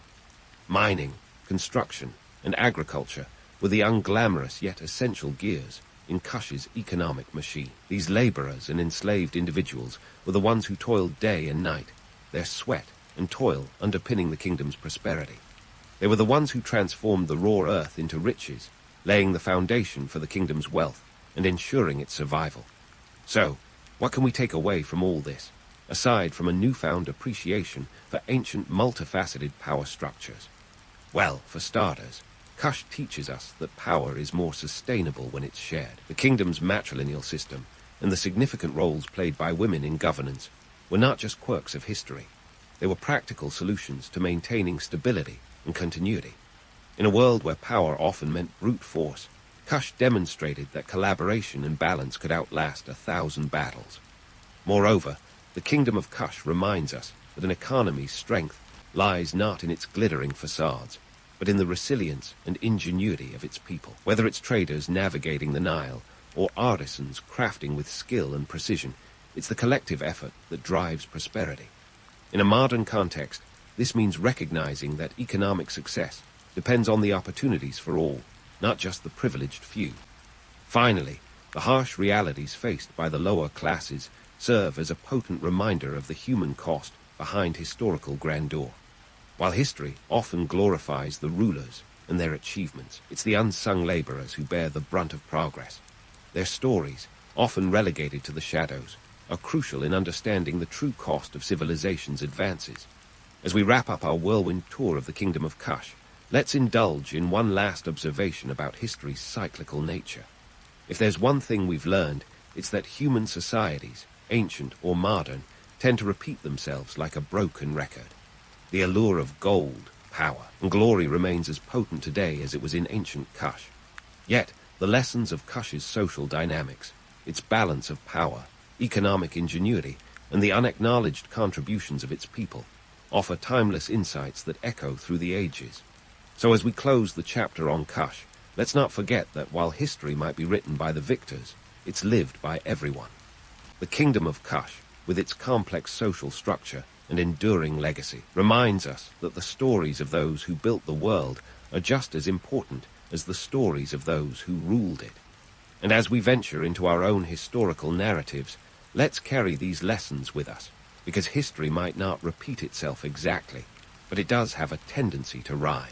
Mining, construction, and agriculture were the unglamorous yet essential gears in Kush's economic machine. These laborers and enslaved individuals were the ones who toiled day and night, their sweat and toil underpinning the kingdom's prosperity. They were the ones who transformed the raw earth into riches, laying the foundation for the kingdom's wealth and ensuring its survival. So, what can we take away from all this, aside from a newfound appreciation for ancient multifaceted power structures? Well, for starters, Kush teaches us that power is more sustainable when it's shared. The kingdom's matrilineal system and the significant roles played by women in governance were not just quirks of history. They were practical solutions to maintaining stability and continuity. In a world where power often meant brute force, Kush demonstrated that collaboration and balance could outlast 1,000 battles. Moreover, the kingdom of Kush reminds us that an economy's strength lies not in its glittering facades, but in the resilience and ingenuity of its people. Whether it's traders navigating the Nile or artisans crafting with skill and precision, it's the collective effort that drives prosperity. In a modern context, this means recognizing that economic success depends on the opportunities for all, not just the privileged few. Finally, the harsh realities faced by the lower classes serve as a potent reminder of the human cost behind historical grandeur. While history often glorifies the rulers and their achievements, it's the unsung laborers who bear the brunt of progress. Their stories, often relegated to the shadows, are crucial in understanding the true cost of civilization's advances. As we wrap up our whirlwind tour of the Kingdom of Kush, let's indulge in one last observation about history's cyclical nature. If there's one thing we've learned, it's that human societies, ancient or modern, tend to repeat themselves like a broken record. The allure of gold, power, and glory remains as potent today as it was in ancient Kush. Yet, the lessons of Kush's social dynamics, its balance of power, economic ingenuity, and the unacknowledged contributions of its people, offer timeless insights that echo through the ages. So as we close the chapter on Kush, let's not forget that while history might be written by the victors, it's lived by everyone. The Kingdom of Kush, with its complex social structure and enduring legacy, reminds us that the stories of those who built the world are just as important as the stories of those who ruled it. And as we venture into our own historical narratives, let's carry these lessons with us, because history might not repeat itself exactly, but it does have a tendency to rhyme.